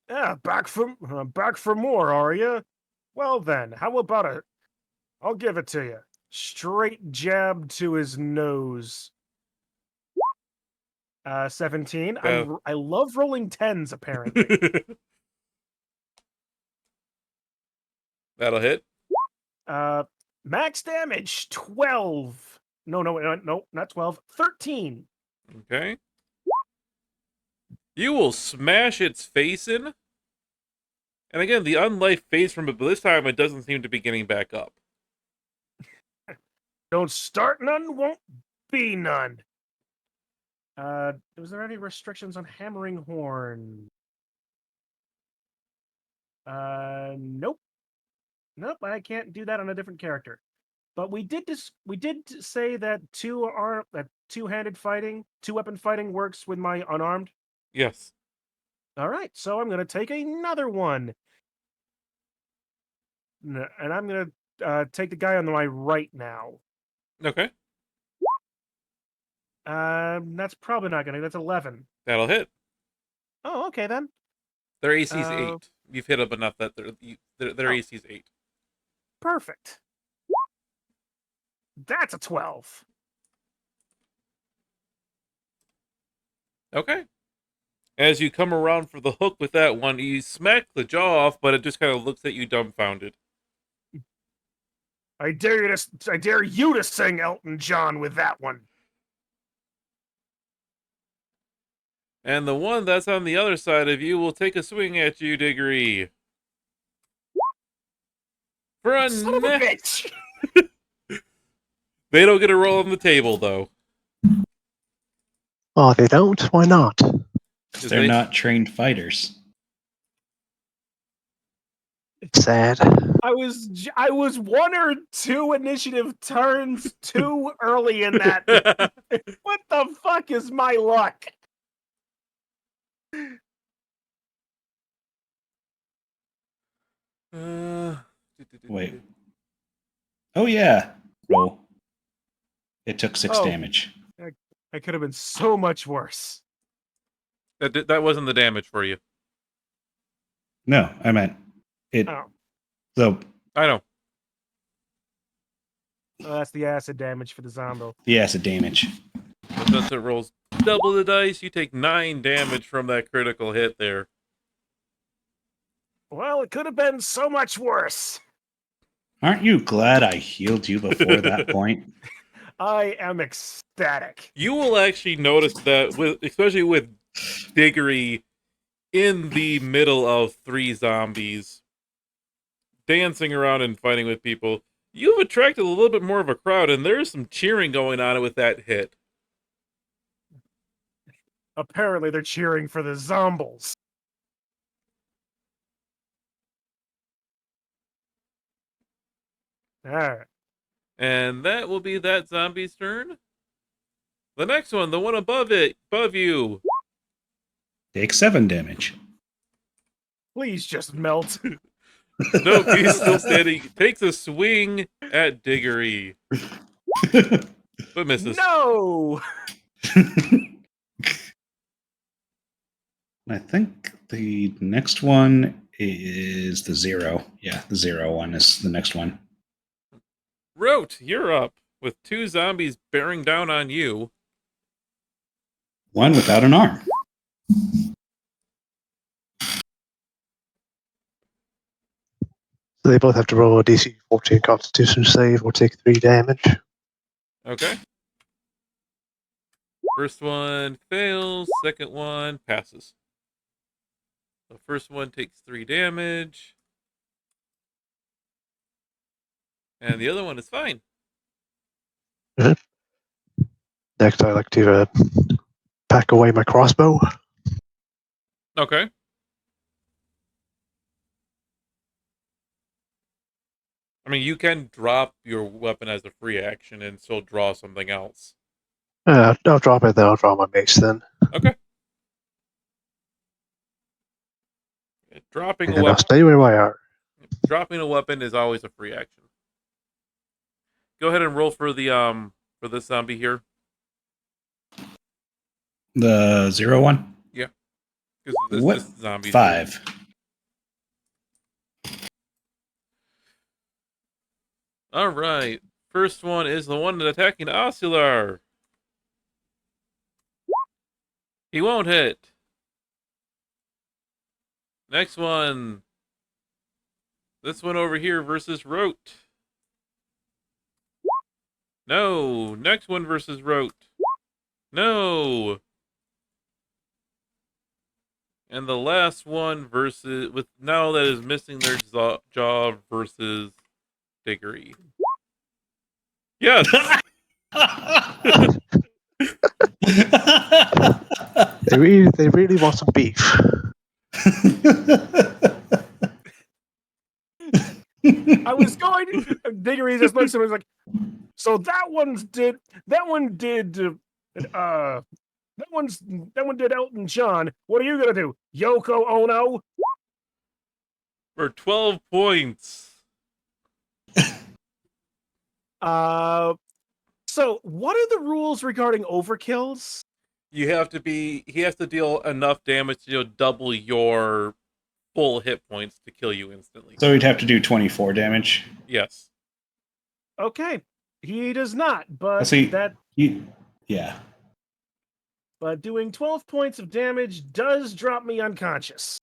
Yeah, back for more, are you? Well then, how about a? I'll give it to you. Straight jab to his nose. 17. That- I love rolling tens. Apparently. That'll hit. Max damage 12. No, not 12. 13. Okay. You will smash its face in. And again, the unlife fades from it, but this time it doesn't seem to be getting back up. Don't start none, won't be none. Was there any restrictions on hammering horn? Nope. Nope, I can't do that on a different character. But we did say that two-handed fighting, two-weapon fighting works with my unarmed. Yes. All right, so I'm gonna take another one, and I'm gonna take the guy on my right now. Okay. That's probably not gonna. That's 11. That'll hit. Oh, okay then. Their AC's Uh, 8. You've hit up enough that their Oh. AC's 8. Perfect. That's a 12. Okay. As you come around for the hook with that one, you smack the jaw off, but it just kind of looks at you dumbfounded. I dare you to sing Elton John with that one. And the one that's on the other side of you will take a swing at you, Diggory. For a Son of a bitch! They don't get a roll on the table, though. Oh, they don't? Why not? They're not trained fighters. Sad. I was 1 or 2 initiative turns too early in that. What the fuck is my luck? Wait. Oh yeah. Roll. It took 6 Oh. damage. I could have been so much worse. That wasn't the damage for you. No, I meant it. Oh. So I know. That's the acid damage for the zombie. the acid damage. But since it rolls double the dice, you take 9 damage from that critical hit there. Well, it could have been so much worse. Aren't you glad I healed you before that point? I am ecstatic. You will actually notice that, especially with Diggory in the middle of 3 zombies, dancing around and fighting with people, you've attracted a little bit more of a crowd, and there's some cheering going on with that hit. Apparently, they're cheering for the zombies. Alright. And that will be that zombie's turn. The next one, the one above you. Take 7 damage. Please just melt. Nope, he's still standing. Takes a swing at Diggory, but misses. No! I think the next one is the 0. Yeah, the 0 one is the next one. Rote, you're up with 2 zombies bearing down on you. One without an arm. So they both have to roll a DC 14 Constitution save or take 3 damage. Okay. First one fails. Second one passes. The first one takes 3 damage. And the other one is fine. Next, I like to pack away my crossbow. Okay. I mean, you can drop your weapon as a free action and still draw something else. I'll drop it then. I'll draw my mace then. Okay. Dropping And a then I'll weapon. stay where I are. Dropping a weapon is always a free action. Go ahead and roll for the for this zombie here. The 0 one? Because What? this zombie 5. All right. First one is the one attacking Ocular. He won't hit. Next one. This one over here versus Rote. No. Next one versus Rote. No. And the last one versus with now that is missing their jaw versus Diggory. Yes. They really want some beef. I was going. Diggory just looks at me like, so that one did. That one did Elton John. What are you gonna do, Yoko Ono? For 12 points. So what are the rules regarding overkills? He has to deal enough damage to double your full hit points to kill you instantly. So he'd have to do 24 damage. Yes. Okay, he does not, but See, yeah. But doing 12 points of damage does drop me unconscious.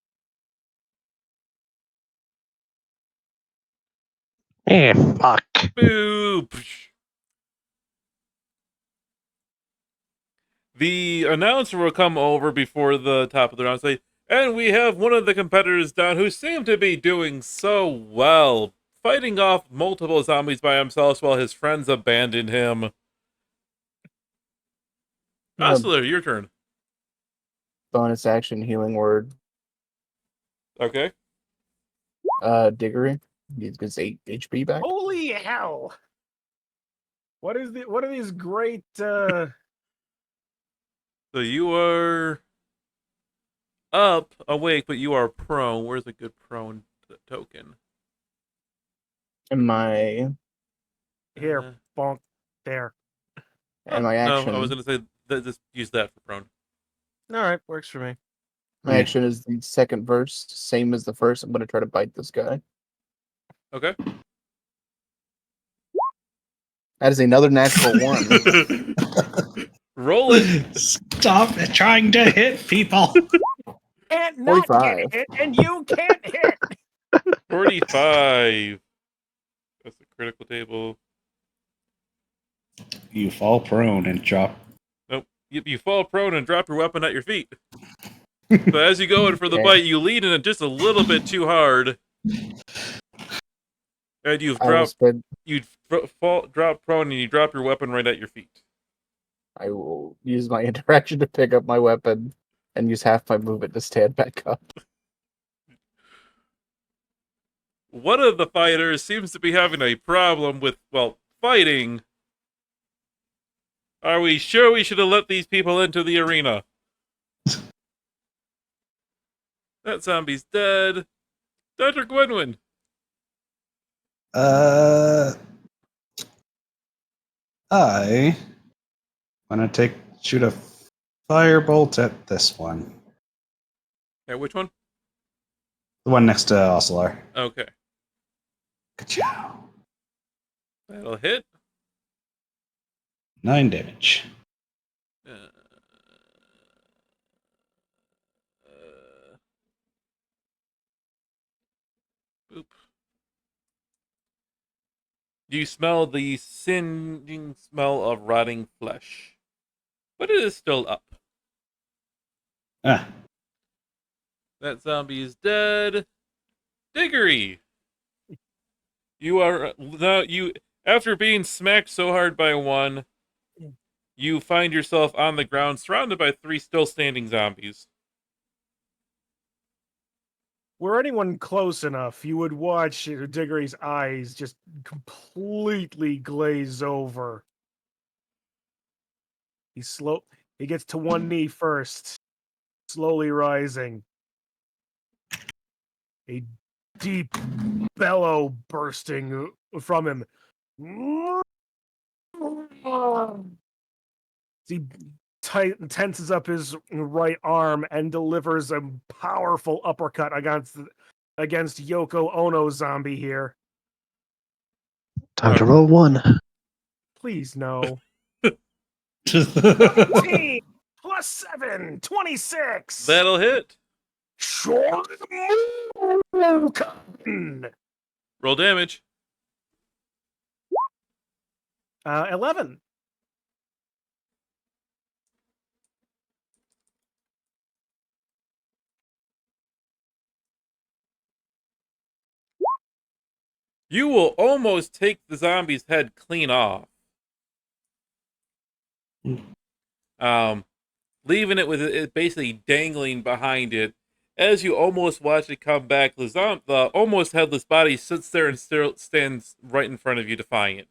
Fuck. Boo! The announcer will come over before the top of the round and say, and we have one of the competitors down who seem to be doing so well, fighting off multiple zombies by himself while his friends abandoned him. Osler, your turn. Bonus action healing word. Okay. Diggory. He gets 8 HP back. Holy hell! What are these great So you are up, awake, but you are prone. Where's a good prone token? And my here, bonk, there. and my action. No, I was going to say just use that for prone. All right, works for me. My action is the second verse, same as the first. I'm gonna try to bite this guy. Okay. That is another natural 1. Roll it. Stop trying to hit people. Can't not 45. get hit, and you can't hit. 45. That's a critical table. You fall prone and drop. Nope. You fall prone and drop your weapon at your feet. So as you go in for the Okay. bite, you lean in it just a little bit too hard. And you've dropped. Drop prone and you drop your weapon right at your feet. I will use my interaction to pick up my weapon and use half my movement to stand back up. One of the fighters seems to be having a problem with, fighting. Are we sure we should have let these people into the arena? That zombie's dead. Dr. Gwenwyn. I want to shoot a firebolt at this one. Yeah, which one? The one next to Oscilar. Okay. Ka-chow. That'll hit. 9 damage. Boop. You smell the singeing smell of rotting flesh. But it is still up. Ah. That zombie is dead. Diggory! You are now after being smacked so hard by one, you find yourself on the ground surrounded by 3 still standing zombies. Were anyone close enough, you would watch Diggory's eyes just completely glaze over. He gets to one knee first, slowly rising. A deep bellow bursting from him. He tenses up his right arm and delivers a powerful uppercut against Yoko Ono zombie here. Time to roll one. Please no. Just 14 plus 7, 26. That'll hit. Roll damage. 11. You will almost take the zombie's head clean off. Leaving it with it basically dangling behind it. As you almost watch it come back, the almost headless body sits there and still stands right in front of you, defiant.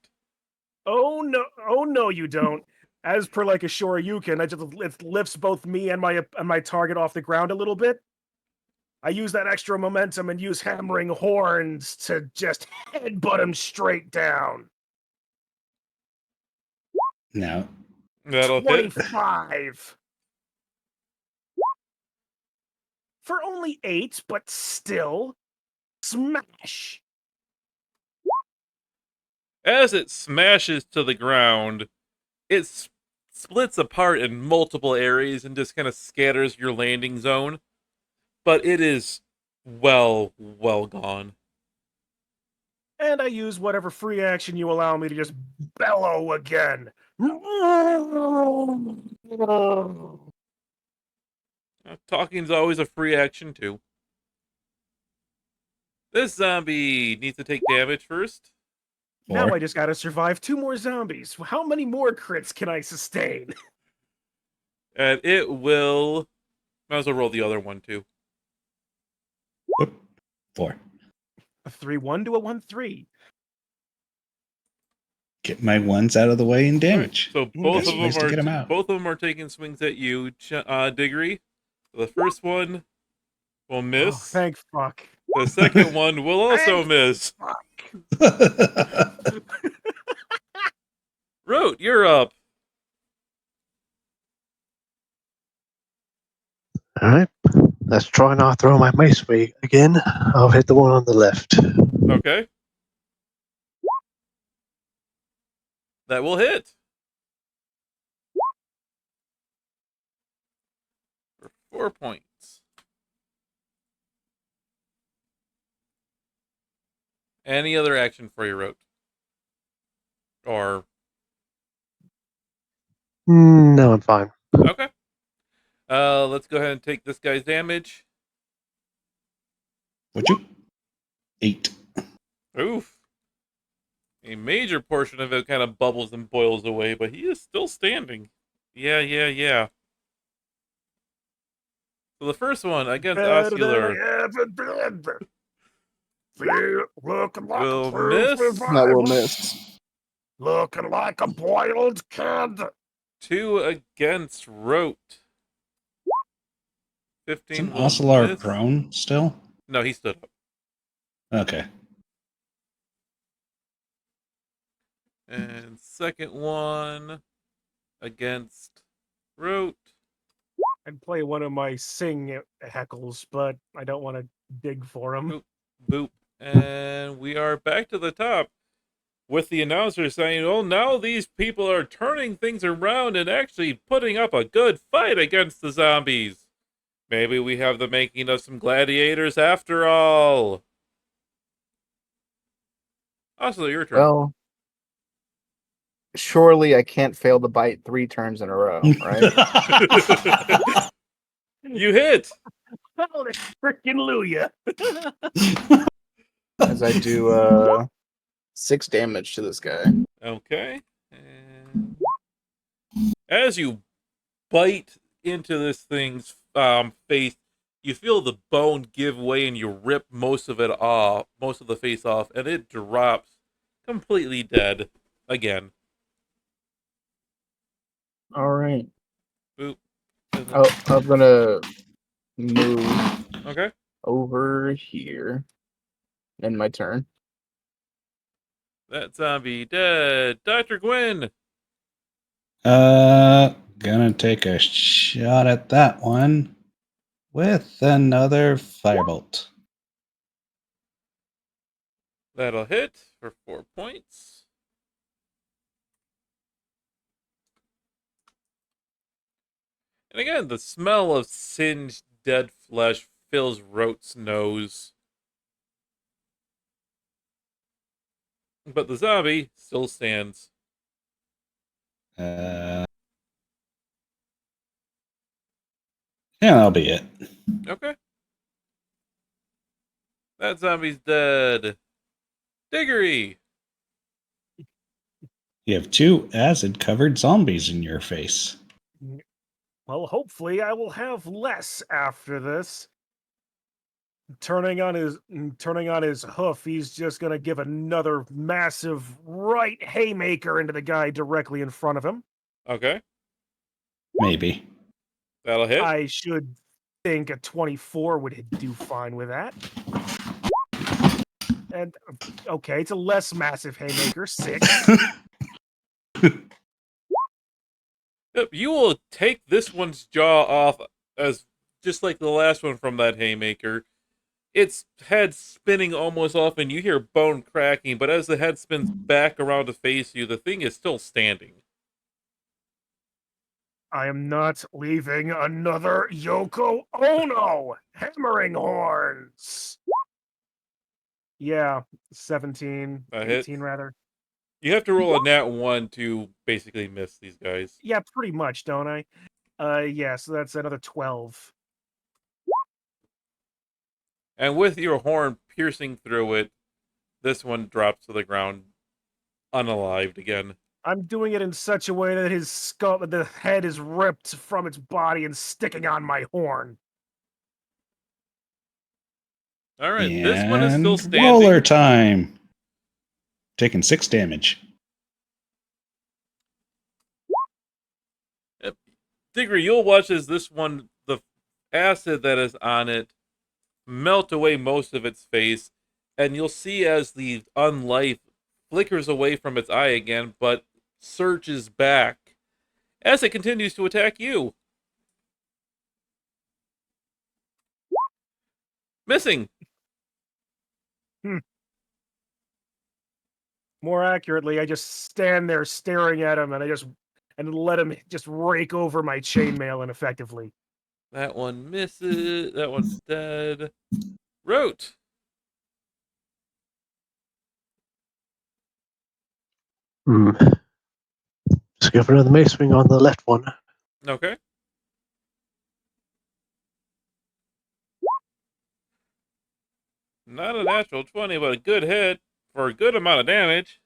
Oh no, you don't. As per like a Shoryuken, it lifts both me and my target off the ground a little bit. I use that extra momentum and use hammering horns to just headbutt him straight down. no. That'll hit. 25. For only 8, but still. Smash. As it smashes to the ground, it splits apart in multiple areas and just kind of scatters your landing zone. But it is well gone. And I use whatever free action you allow me to just bellow again. Talking's always a free action, too. This zombie needs to take damage first. Now 4. I just gotta survive 2 more zombies. How many more crits can I sustain? And it will... Might as well roll the other one, too. 4. A 3-1 to a 1-3. Get my ones out of the way and damage. So That's a ways to get 'em out. both of them are taking swings at you, Diggory. The first one will Oh, miss. thank fuck. The second one will also Thank miss. fuck. Rote, you're up. Alright. Let's try not throw my mace away again. I'll hit the one on the left. Okay. That will hit. For 4 points. Any other action for you, Rote? Or... No, I'm fine. Okay. Let's go ahead and take this guy's damage. Would you? 8. Oof. A major portion of it kind of bubbles and boils away, but he is still standing. Yeah. So the first one against Oscular will miss. That will miss. Looking like a boiled kid. 2 against Rote. 15 Isn't will Ocelot miss. prone still? No, he stood up. Okay. And second one against Rote. I'd play one of my sing heckles, but I don't want to dig for him. Boop. And we are back to the top with the announcer saying, oh, now these people are turning things around and actually putting up a good fight against the zombies. Maybe we have the making of some gladiators after all. Also, your turn. Well, surely I can't fail to bite 3 turns in a row, right? You hit. Holy frickin' Luya. As I do 6 damage to this guy. Okay. And as you bite into this thing's face, you feel the bone give way and you rip most of it off, most of the face off, and it drops completely dead again. All right. Boop. Oh, I'm gonna move Okay. over here. End my turn. That zombie dead. Dr. Gwyn. Gonna take a shot at that one with another firebolt. That'll hit for 4 points. And again, the smell of singed dead flesh fills Rote's nose. But the zombie still stands. Yeah, that'll be it. Okay. That zombie's dead. Diggory. You have 2 acid-covered zombies in your face. Well, hopefully I will have less after this. Turning on his hoof, he's just gonna give another massive right haymaker into the guy directly in front of him. Okay. Maybe. That'll hit. I should think a 24 would do fine with that. And okay, it's a less massive haymaker, 6. Yep, you will take this one's jaw off as just like the last one from that haymaker. Its head spinning almost off, and you hear bone cracking, but as the head spins back around to face you, the thing is still standing. I am not leaving another Yoko Ono hammering horns. Yeah, 17, That 18 hits. rather. You have to roll a nat 1 to basically miss these guys. Yeah, pretty much, don't I? Yeah, so that's another 12. And with your horn piercing through it, this one drops to the ground unalived again. I'm doing it in such a way that his skull, the head is ripped from its body and sticking on my horn. All right, this one is still And standing. roller time. Taking 6 damage. Diggory, you'll watch as this one, the acid that is on it, melt away most of its face, and you'll see as the unlife flickers away from its eye again, but surges back as it continues to attack you. Missing. More accurately, I just stand there staring at him, and let him just rake over my chainmail ineffectively. That one misses. That one's dead. Rote. Just go for another mace swing on the left one. Okay. Not a natural 20, but a good hit for a good amount of damage.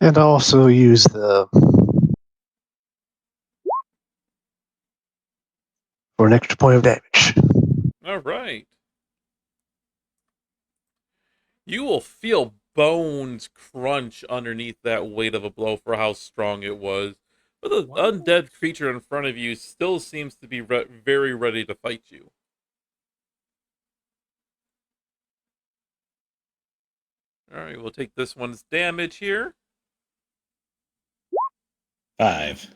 And I'll also use the for an extra point of damage. All right. You will feel bones crunch underneath that weight of a blow for how strong it was. But the Wow. undead creature in front of you still seems to be very ready to fight you. All right, we'll take this one's damage here. 5.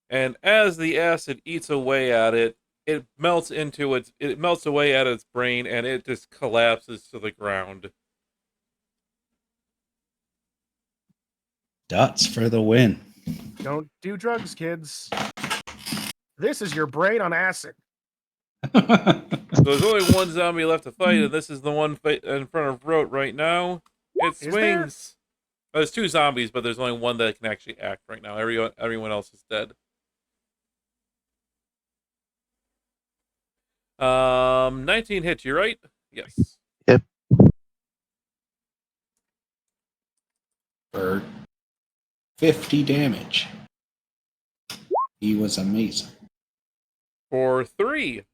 And as the acid eats away at it, it melts away at its brain, and it just collapses to the ground. Dots for the win. Don't do drugs, kids. This is your brain on acid. So there's only one zombie left to fight, and this is the one in front of Rote right now. It Is swings. There's 2 zombies, but there's only one that can actually act right now. Everyone else is dead. 19 hits you, right? Yes. Yep. For 50 damage. He was amazing. For 3.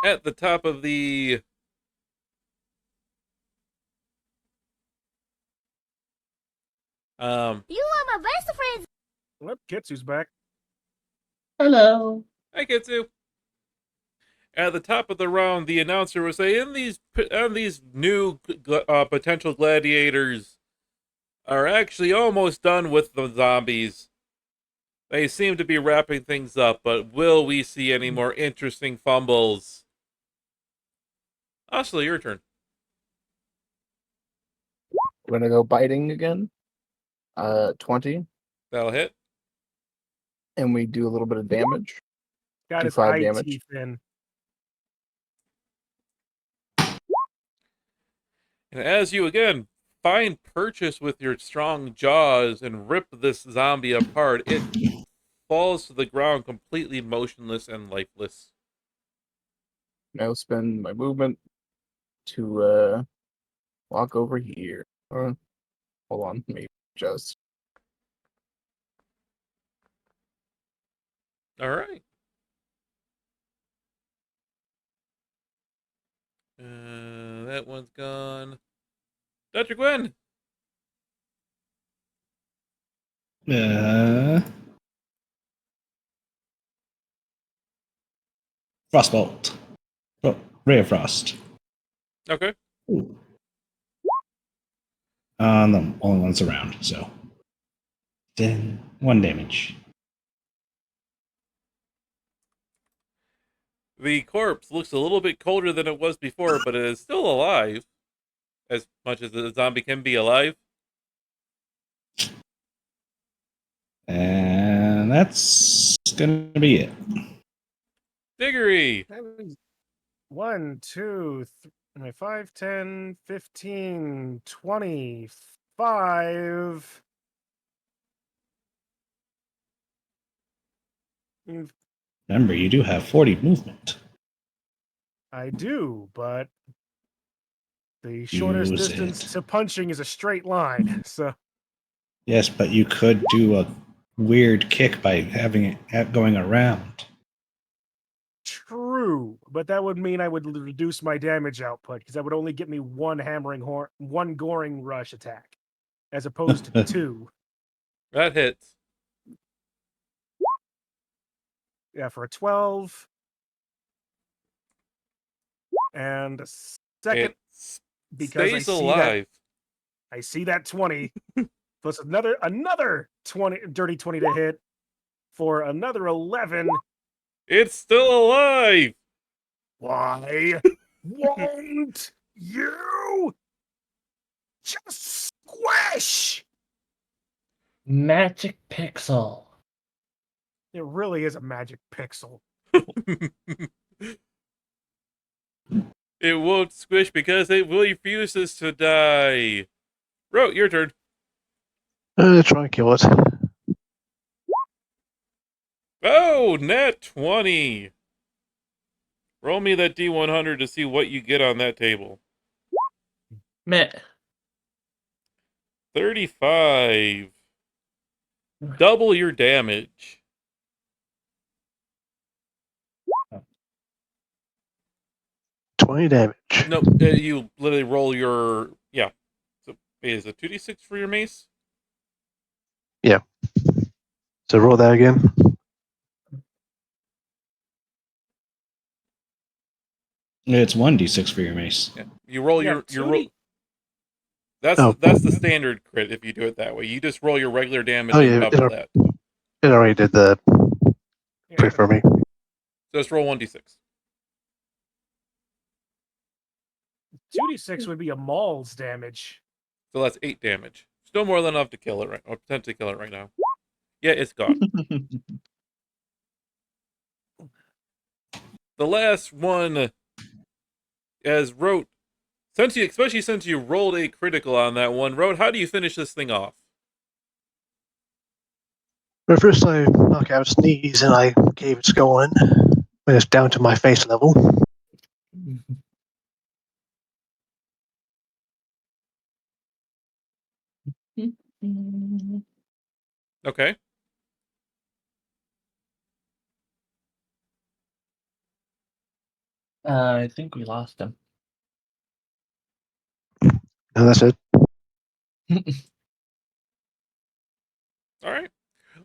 At the top of the You are my best friends. Well, Kitsu's back. Hello. I get to. At the top of the round, the announcer will say, "In these new potential gladiators are actually almost done with the zombies. They seem to be wrapping things up, but will we see any more interesting fumbles?" Ashley, your turn. We're gonna go biting again. 20, That'll hit. and we do a little bit of damage. Got Do his 5 eye damage. teeth in. And as you again find purchase with your strong jaws and rip this zombie apart, it falls to the ground completely motionless and lifeless. Now spend my movement to walk over here. Hold on, maybe just. All right. That one's gone. Dr. Gwen. Frostbolt. Oh, Ray of Frost. Okay. Ooh. The only one's around, so. Then 1 damage. The corpse looks a little bit colder than it was before, but it is still alive. As much as the zombie can be alive. And that's going to be it. Diggory. That was 1, 2, 3, 5, 10, 15, 25. Remember, you do have 40 movement. I do, but the shortest Use distance it. to punching is a straight line. So Yes, but you could do a weird kick by having it going around. true, but that would mean I would reduce my damage output because that would only get me one goring rush attack, as opposed to 2. That hits. Yeah, for a 12. And a second, It because stays alive. I see that 20 plus another 20 dirty 20 to hit for another 11. It's still alive. Why won't you just squish? Magic Pixel. It really is a magic pixel. It won't squish because it refuses to die. Ro, your turn. Try and kill it. Oh, nat 20. Roll me that D100 to see what you get on that table. Meh. 35. Double your damage. Oh. 20 damage. No, you literally roll your... Yeah. So, is it 2d6 for your mace? Yeah. So roll that again. It's 1d6 for your mace. Yeah. You roll Yeah, your roll. 2D That's the standard crit if you do it that way. You just roll your regular damage Oh, and yeah, double that. It already did the yeah, crit for me. So just roll 1d6. 2d6 would be a maul's damage. So that's 8 damage. Still more than enough to kill it right, or potentially kill it right now. Yeah, it's gone. The last one, as Rote, especially since you rolled a critical on that one, Rote, how do you finish this thing off? But first I knock out its knees and I gave its going when it's down to my face level. Okay. I think we lost him. No, that's it. All right.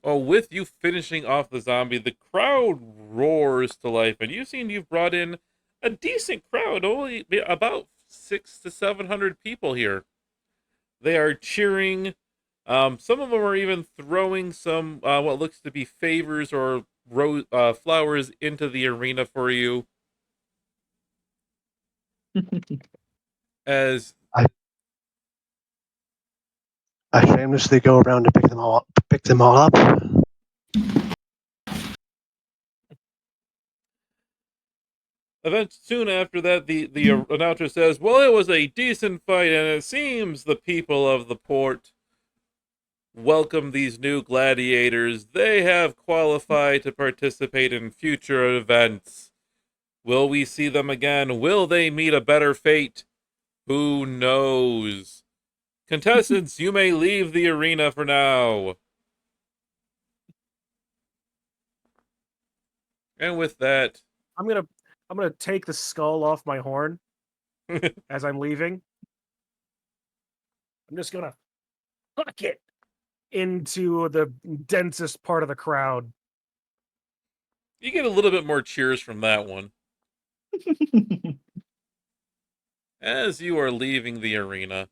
Well, with you finishing off the zombie, the crowd roars to life, and you've brought in a decent crowd, only about 600 to 700 people here. They are cheering. Some of them are even throwing some what looks to be favors or flowers into the arena for you. As I shamelessly go around to pick them all up. soon after that, the announcer says, "Well, it was a decent fight, and it seems the people of the port welcome these new gladiators. They have qualified to participate in future events. Will we see them again? Will they meet a better fate? Who knows? Contestants, you may leave the arena for now." And with that, I'm gonna take the skull off my horn as I'm leaving. I'm just gonna fuck it into the densest part of the crowd. you get a little bit more cheers from that one. As you are leaving the arena,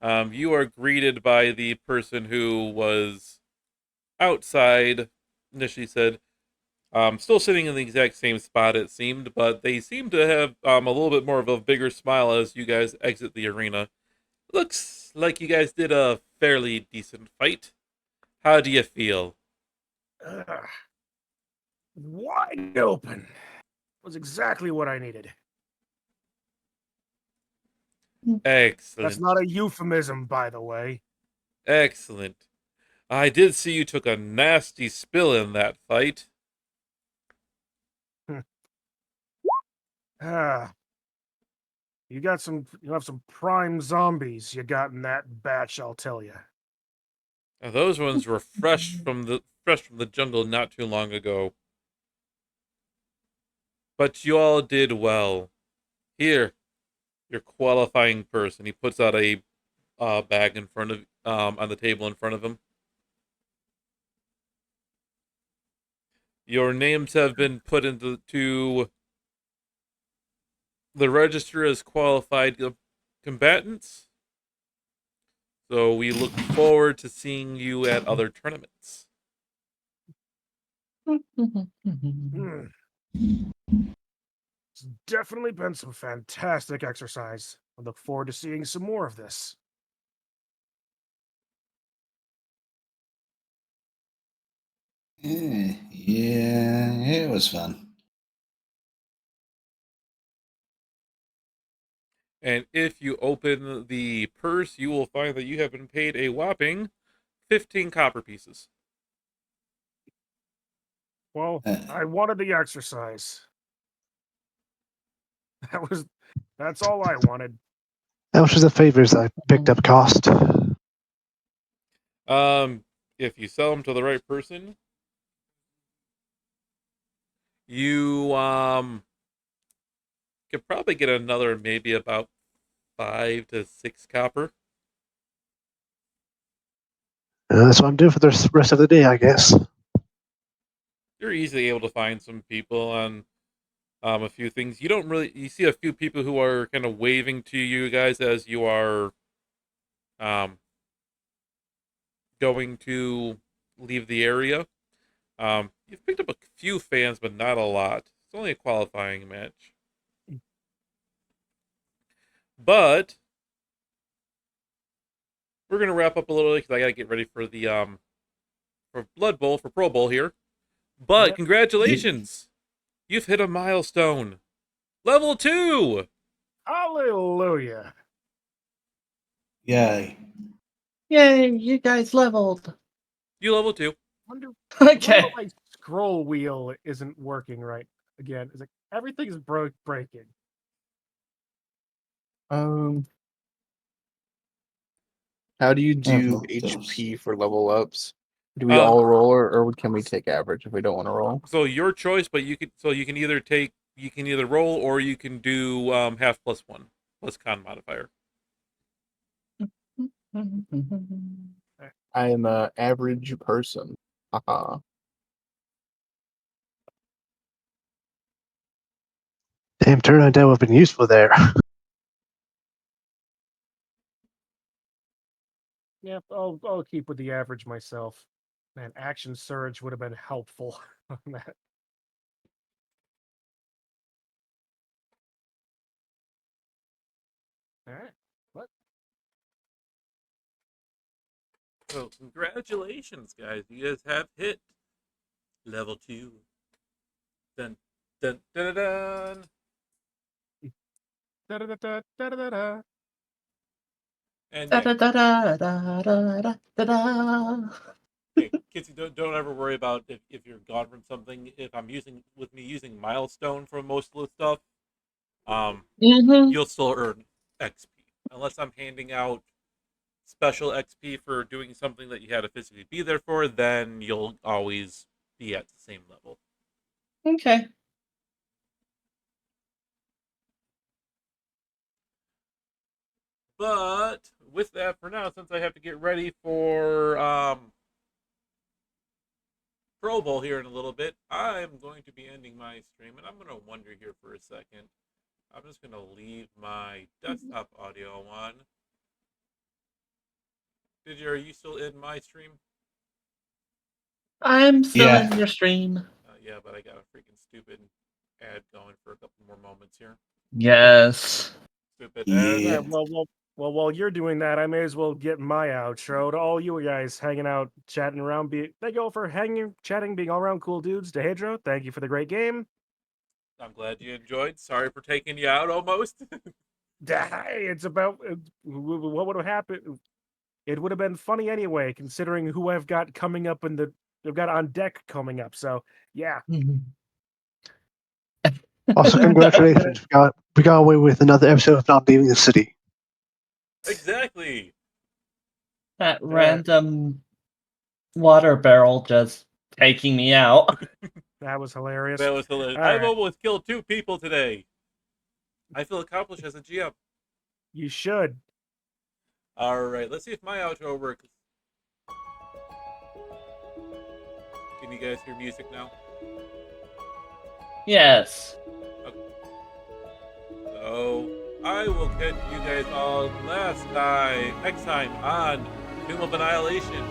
you are greeted by the person who was outside, initially said, still sitting in the exact same spot, it seemed, but they seem to have a little bit more of a bigger smile as you guys exit the arena. Looks like you guys did a fairly decent fight. How do you feel? Ugh. Wide open. Was exactly what I needed. Excellent. That's not a euphemism, by the way. Excellent. I did see you took a nasty spill in that fight. Ah, you have some prime zombies you got in that batch, I'll tell you. Now, those ones were fresh from the jungle not too long ago. But you all did well. Here, your qualifying person. He puts out a bag in front of on the table in front of him. Your names have been put into the register as qualified combatants. So we look forward to seeing you at other tournaments. Hmm. It's definitely been some fantastic exercise. I look forward to seeing some more of this. Yeah, it was fun. And if you open the purse, you will find that you have been paid a whopping 15 copper pieces. Well, Uh, I wanted the exercise. That's all I wanted. How much does the favors I picked up cost? If you sell them to the right person, you could probably get another maybe about 5 to 6 copper. That's what I'm doing for the rest of the day, I guess. You're easily able to find some people on a few things. You see a few people who are kind of waving to you guys as you are um going to leave the area. You've picked up a few fans, but not a lot. It's only a qualifying match. But we're gonna wrap up a little because I gotta get ready for the for Blood Bowl for Pro Bowl here. But Yep. congratulations, you've hit a milestone, level 2. Hallelujah. yeah. Yay, you guys leveled. You level 2. Wonder Okay. why my scroll wheel isn't working right again. It's like everything's breaking. How do you do no, HP for level ups? Do we all roll, or can we take average if we don't want to roll? So your choice, but you can either take You can either roll or you can do half plus 1 plus con modifier. I am a average person. Haha. Damn, turn that would have been useful there. Yep, I'll keep with the average myself. Man, action surge would have been helpful on that. All right. What? So congratulations, guys! You guys have hit level 2. Dun dun dun dun. Dun. Da-da-da-da-da-da-da. And Da yeah, da da da da da da da. yeah, Kitsy, don't ever worry about if you're gone from something. If I'm using milestone for most of the stuff, Mhm. you'll still earn XP unless I'm handing out special XP for doing something that you had to physically be there for. Then you'll always be at the same level. Okay. But with that, for now, since I have to get ready for Pro Bowl here in a little bit, I'm going to be ending my stream, and I'm going to wonder here for a second. I'm just going to leave my desktop audio on. Are you still in my stream? I'm still Yeah. in your stream. Yeah, but I got a freaking stupid ad going for a couple more moments here. Yes. Stupid Yeah. ad. Yeah, well, while you're doing that, I may as well get my outro to all you guys hanging out, chatting around. Thank you all for hanging, chatting, being all around cool dudes. Dehedro, thank you for the great game. I'm glad you enjoyed. Sorry for taking you out almost. It's about what would have happened. It would have been funny anyway, considering who I've got coming up I've got on deck coming up. So yeah, Also, congratulations. We got away with another episode of not leaving the city. Exactly. That random water barrel just taking me out. that was hilarious. That was hilarious. All I've right. almost killed 2 people today. I feel accomplished as a GM. You should. All right, let's see if my outro works. Can you guys hear music now? Yes. So I will catch you guys all next time on Tomb of Annihilation.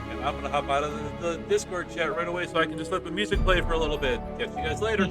And I'm gonna hop out of the Discord chat right away so I can just let the music play for a little bit. Catch you guys later.